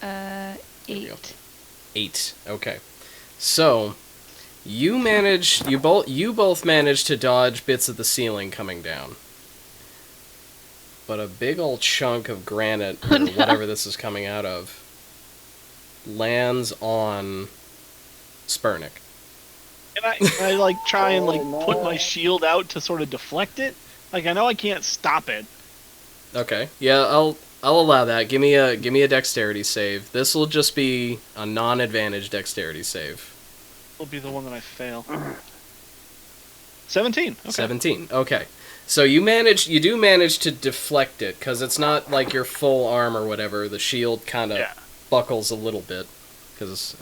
There you go. 8. 8. Okay. So, you both managed to dodge bits of the ceiling coming down. But a big old chunk of granite, or whatever this is coming out of, lands on Spurnick. Can I like try and like put my shield out to sort of deflect it? Like I know I can't stop it. Okay. Yeah, I'll allow that. Give me a dexterity save. This will just be a non-advantage dexterity save. It'll be the one that I fail. 17. Okay. 17. Okay. So you do manage to deflect it, because it's not like your full arm or whatever. The shield kind of buckles a little bit, because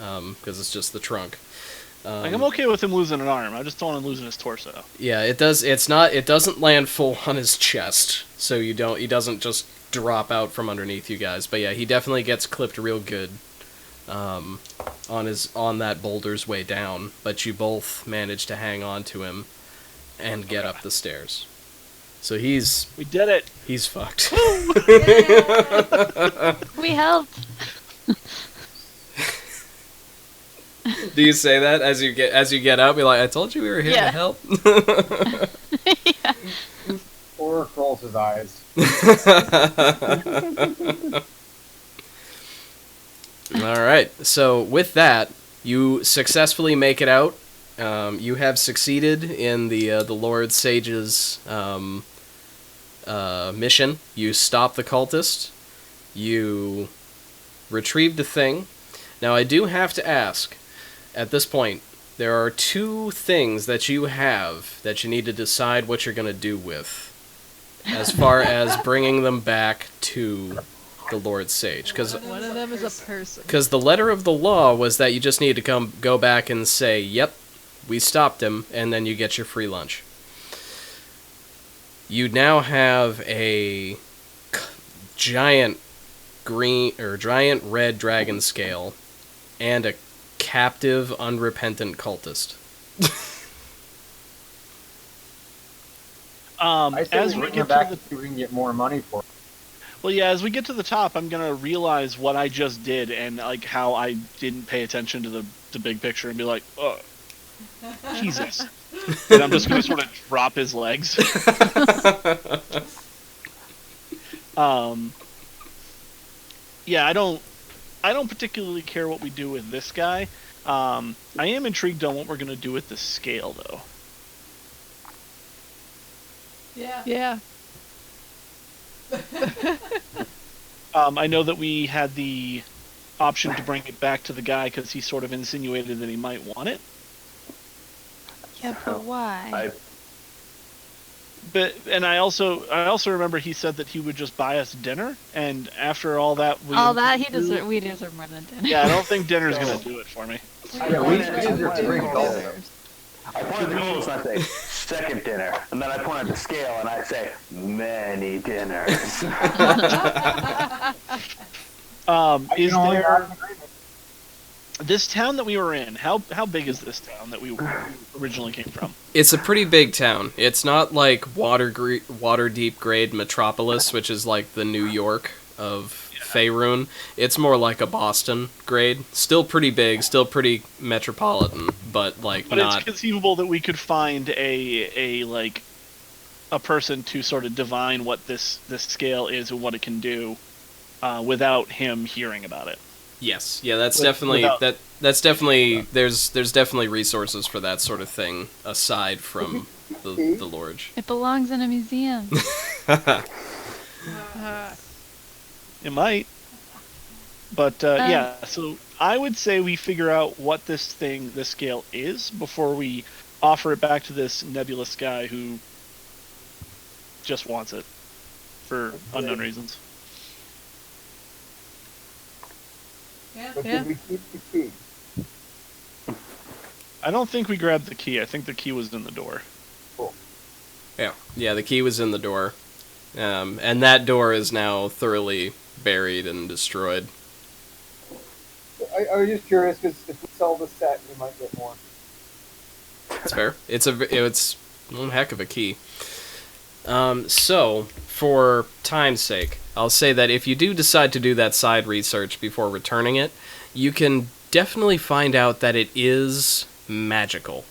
it's just the trunk. Like I'm okay with him losing an arm. I just don't want him losing his torso. Yeah, it does. It doesn't land full on his chest, so he doesn't just drop out from underneath you guys. But yeah, he definitely gets clipped real good on that boulder's way down. But you both manage to hang on to him and get up the stairs. So we did it. He's fucked. We helped. Do you say that as you get up? Be like, I told you we were here to help. Yeah. Or rolls his eyes. All right. So with that, you successfully make it out. You have succeeded in the Lord Sage's mission. You stop the cultist. You retrieved the thing. Now I do have to ask. At this point, there are 2 things that you have that you need to decide what you're going to do with, as far as bringing them back to the Lord Sage. Because One of them is a person. the letter of the law was that you just need to go back and say, yep, we stopped him, and then you get your free lunch. You now have a giant red dragon scale and a captive, unrepentant cultist. I say As we we bring get him back to and see if we can get more money for it. well, yeah, as we get to the top, I'm gonna realize what I just did and like how I didn't pay attention to the big picture and be like, oh, Jesus. And I'm just gonna sort of drop his legs. Yeah, I don't particularly care what we do with this guy. I am intrigued on what we're gonna do with the scale, though. Yeah. I know that we had the option to bring it back to the guy because he sort of insinuated that he might want it. Yeah, but why? And I also remember he said that he would just buy us dinner, and after all that, we deserve more than dinner. Yeah, I don't think dinner's gonna do it for me. Yeah, we deserve to bring gold. I point at the goals and I say, second dinner. And then I point at the scale and I say, many dinners. Is there... This town that we were in, how big is this town that we originally came from? It's a pretty big town. It's not like water-deep grade metropolis, which is like the New York of Faerun. It's more like a Boston grade. Still pretty big, still pretty metropolitan, but like but not... it's conceivable that we could find a person to sort of divine what this scale is and what it can do without him hearing about it. Yes, yeah, that's definitely that's definitely there's definitely resources for that sort of thing aside from the Lorge. It belongs in a museum. It might, but yeah. So I would say we figure out what this scale is before we offer it back to this nebulous guy who just wants it for unknown reasons. But did we keep the key? I don't think we grabbed the key. I think the key was in the door. Cool. Yeah, the key was in the door, and that door is now thoroughly buried and destroyed. I was just curious because if we sell the set, we might get more. It's fair. It's one heck of a key. So, for time's sake, I'll say that if you do decide to do that side research before returning it, you can definitely find out that it is magical.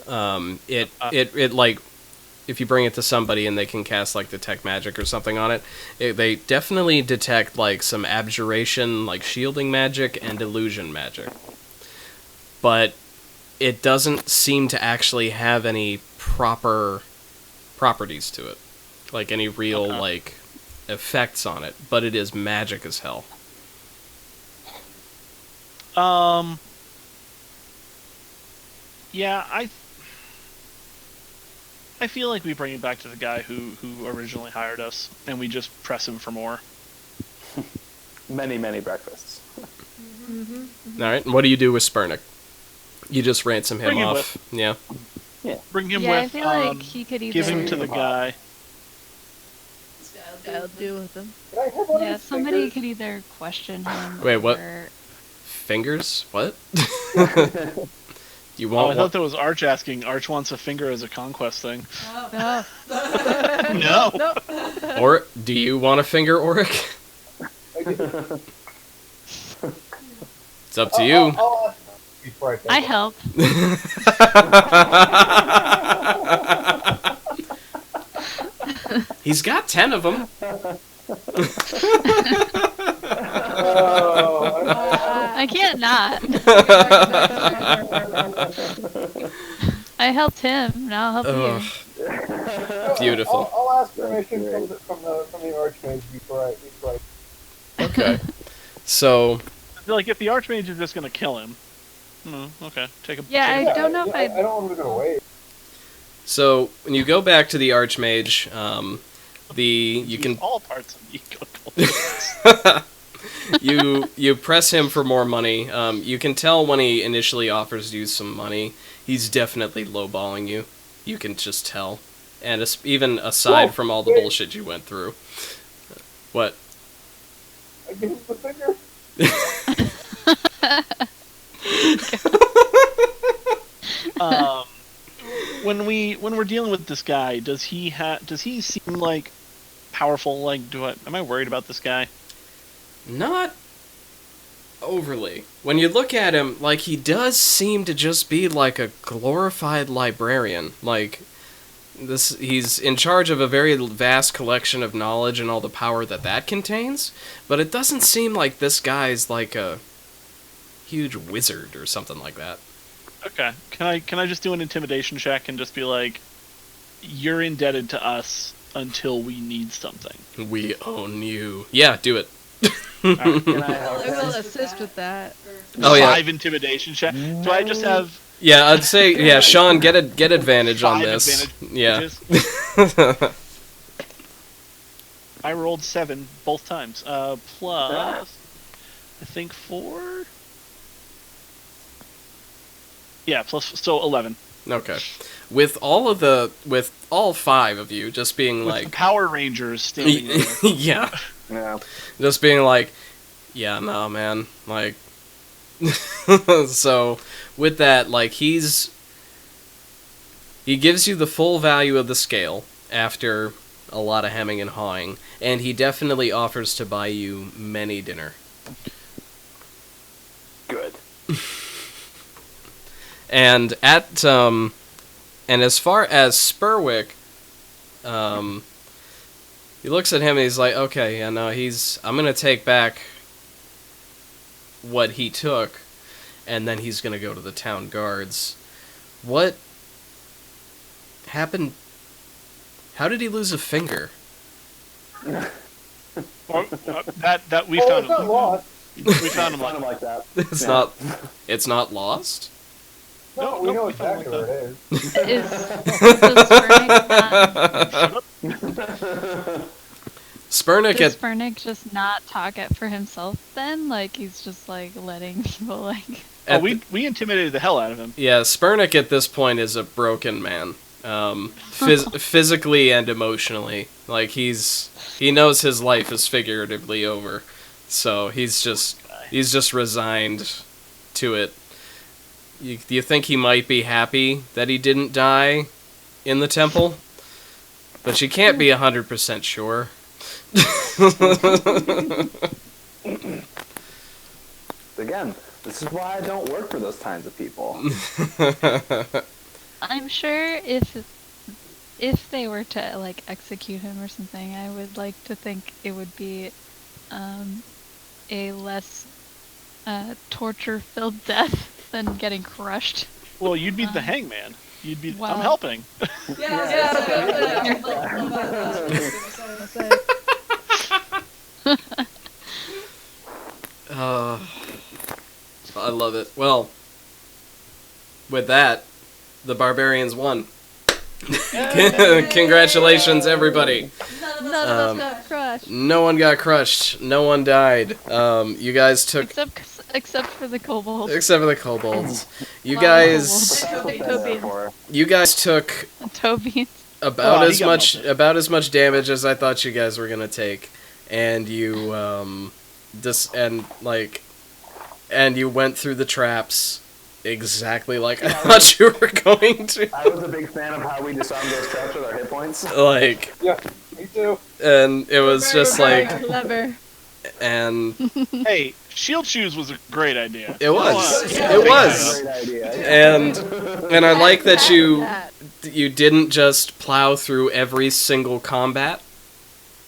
It like, if you bring it to somebody and they can cast like detect magic or something on it, they definitely detect like some abjuration, like shielding magic and illusion magic. But it doesn't seem to actually have any proper properties to it, like any real like effects on it, but it is magic as hell. Yeah, I feel like we bring it back to the guy who originally hired us, and we just press him for more. Many breakfasts. All right, and what do you do with Spurnick? You just ransom him Bring him off. Yeah. Bring him Yeah, with. I feel like he could either Give him to the guy. I'll deal with them. Can I have one of Yeah, his somebody fingers? could either question him. Wait, what? or- Fingers? What? You Oh, want I thought that was Arch asking. Arch wants a finger as a conquest thing. No. No. No. Or do you want a finger, Auric? It's up to you. I'll ask before I take I it. help. He's got 10 of them. I can't not. I helped him, now I'll help Ugh. you. Beautiful. I'll ask permission from the Archmage before I. Okay. So, I feel like if the Archmage is just going to kill him, Okay. Take a. Yeah, take a- I don't know if I don't want to go away. So when you go back to the Archmage, you use can all parts of me. Go. you press him for more money. You can tell when he initially offers you some money, he's definitely lowballing you. You can just tell, and even aside from all the bullshit you went through. What? I give him the finger. When we're dealing with this guy, does he seem like powerful? Like, am I worried about this guy? Not overly. When you look at him, like, he does seem to just be like a glorified librarian. Like, he's in charge of a very vast collection of knowledge and all the power that contains, but it doesn't seem like this guy's like a huge wizard or something like that. Okay. Can I just do an intimidation check and just be like, you're indebted to us until we need something. We own you. Yeah, do it. Right. Can I help I will him? assist with that. Oh, yeah. 5 intimidation check. Do I just have Yeah, I'd say, yeah, Sean, get advantage on 5 this. advantages? Yeah. I rolled 7 both times. Plus, I think 4. Yeah, plus, so 11. Okay. With all 5 of you just being With the like, Power Rangers standing there. yeah, Yeah. just being like, yeah, no, man, like, so with that, like, he gives you the full value of the scale after a lot of hemming and hawing, and he definitely offers to buy you many dinner. Good. And and as far as Spurwick, he looks at him and he's like, okay, yeah, no, I'm gonna take back what he took, and then he's gonna go to the town guards. What happened? How did he lose a finger? That we Oh, found it's not him. lost. We found him. Something like that. It's not lost? No, we know exactly where it is. Is Spurnick does at Spurnick just not talk it for himself then? Like he's just like letting people like. Oh, we intimidated the hell out of him. yeah, Spurnick at this point is a broken man, physically and emotionally. Like he knows his life is figuratively over, so he's just resigned to it. Do you think he might be happy that he didn't die in the temple? But you can't be 100% sure. Again, this is why I don't work for those kinds of people. I'm sure if they were to like execute him or something, I would like to think it would be a less torture-filled death than getting crushed. Well, you'd be the hangman. You'd be. Wow. I'm helping. I love it. Well, with that, the barbarians won. Congratulations, everybody. None of us got crushed. No one got crushed. No one died. You guys took... Except for the kobolds. Except for the kobolds. You Wow. guys... That's what they're there for. You guys took Toby. about he as got much melted. about as much damage as I thought you guys were gonna take, and you and you went through the traps exactly like I thought you were going to. I was a big fan of how we disarmed those traps with our hit points. Like, Yeah, me too. and it was just like, Clever. and Hey, shield shoes was a great idea. it was, Yeah. it was, Great idea. and I like that you That. didn't just plow through every single combat.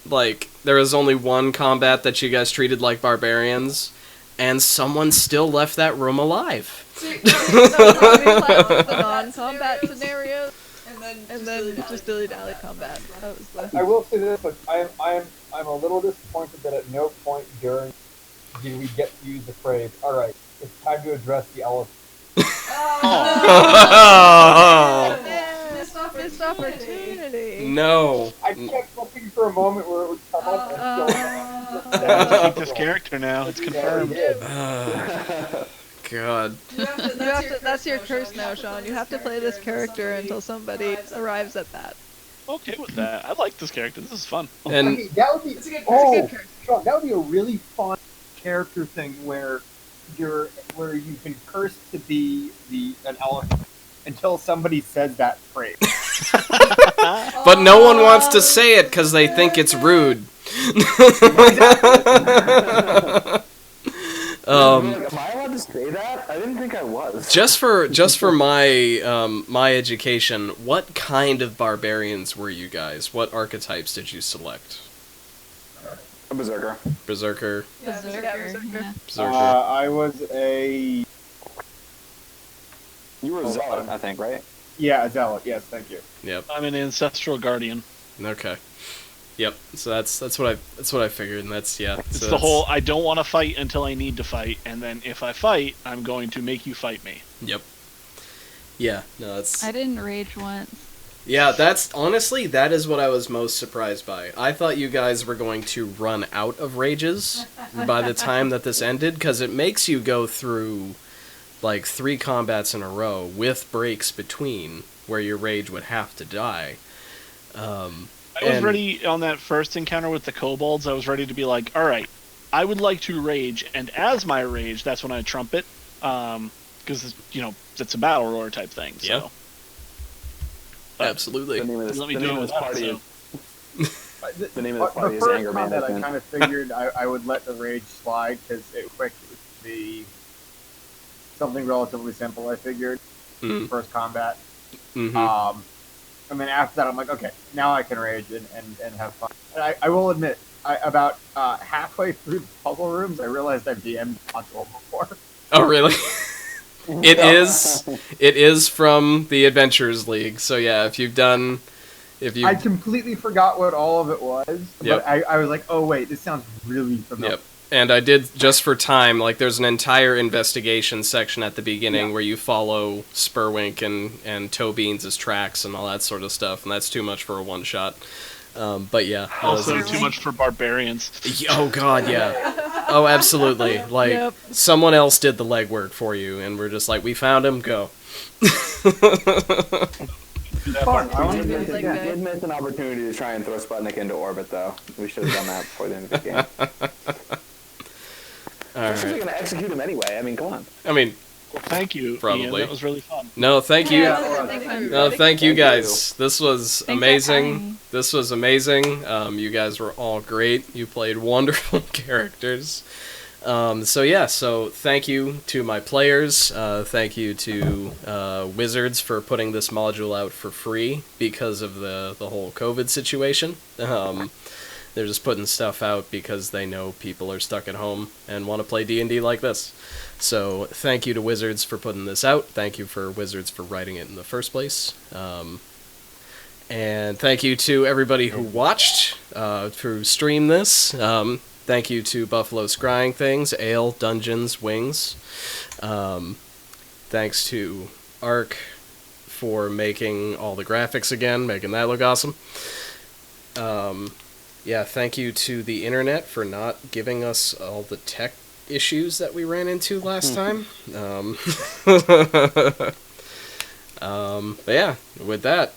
Like, there was only one combat that you guys treated like barbarians, and someone still left that room alive. The non-combat scenarios, and then just dilly-dally combat. That was the. I will say this, but I'm a little disappointed that at no point during did we get to use the phrase, alright, it's time to address the elephant. Oh. Yeah, missed opportunity. No. I kept looking for a moment where it would come up and I have to keep this character now. It's confirmed. God. That's your curse now, Sean. You have to play this character until somebody arrives at that. Okay with that. I like this character. This is fun. And Okay, that would be Sean, that would be a really fun character thing where you can curse to be an elephant until somebody says that phrase. but no one wants to say it because they think it's rude. Am I allowed to say that? I didn't think I was. Just for my my education, what kind of barbarians were you guys? What archetypes did you select? A berserker. Berserker. Berserker. Yeah. Berserker. I was a You were a zealot, I think, right? a zealot. Yes, thank you. Yep. I'm an ancestral guardian. Okay. Yep. So that's what I figured, and that's yeah. It's so the whole I don't want to fight until I need to fight, and then if I fight, I'm going to make you fight me. Yep. Yeah. No, that's. I didn't rage once. Yeah, that's honestly that is what I was most surprised by. I thought you guys were going to run out of rages by the time that this ended, because it makes you go through like 3 combats in a row with breaks between where your rage would have to die. I was ready on that first encounter with the kobolds. I was ready to be like, all right, I would like to rage, and as my rage, that's when I trumpet, because it's a battle roar type thing. So. Yep. Absolutely. The name of this, Let me the do name it of this without, party so. is the name of this party The is first anger combat I management. kind of figured I would let the rage slide because it would be something relatively simple. I figured first combat. Mm-hmm. And then after that, I'm like, okay, now I can rage and have fun. And I will admit, about halfway through the puzzle rooms, I realized I've DM'd module before. Oh, really? It is from the Adventurers League. So yeah, if you I completely forgot what all of it was, Yep. but I was like, oh wait, this sounds really familiar. Yep. And I did, just for time, like there's an entire investigation section at the beginning where you follow Spurwink and Toe Beans' tracks and all that sort of stuff, and that's too much for a one-shot. But yeah. Also, too much for barbarians. Oh god, yeah. Oh, absolutely. Like, someone else did the legwork for you, and we're just like, we found him, go. We did miss an opportunity to try and throw Sputnik into orbit, though. We should have done that before the end of the game. Especially going to execute him anyway. I mean, come on. I mean, well, thank you, probably. Ian. That was really fun. No, thank you. No, thank you Thank guys. This was Thanks for amazing. having me. This was amazing. You guys were all great. You played wonderful characters. So thank you to my players. Thank you to Wizards for putting this module out for free because of the whole COVID situation. They're just putting stuff out because they know people are stuck at home and want to play D&D like this. So thank you to Wizards for putting this out. Thank you for Wizards for writing it in the first place. And thank you to everybody who watched through stream this. Thank you to Buffalo Scrying Things, Ale, Dungeons, Wings. Thanks to Ark for making all the graphics again, making that look awesome. Yeah, thank you to the internet for not giving us all the tech issues that we ran into last time. But yeah, with that,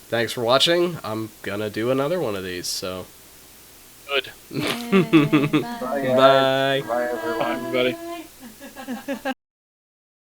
thanks for watching. I'm gonna do another one of these, so. Good. Yay, bye. Bye, guys. Bye. Bye, everyone. Bye, everybody.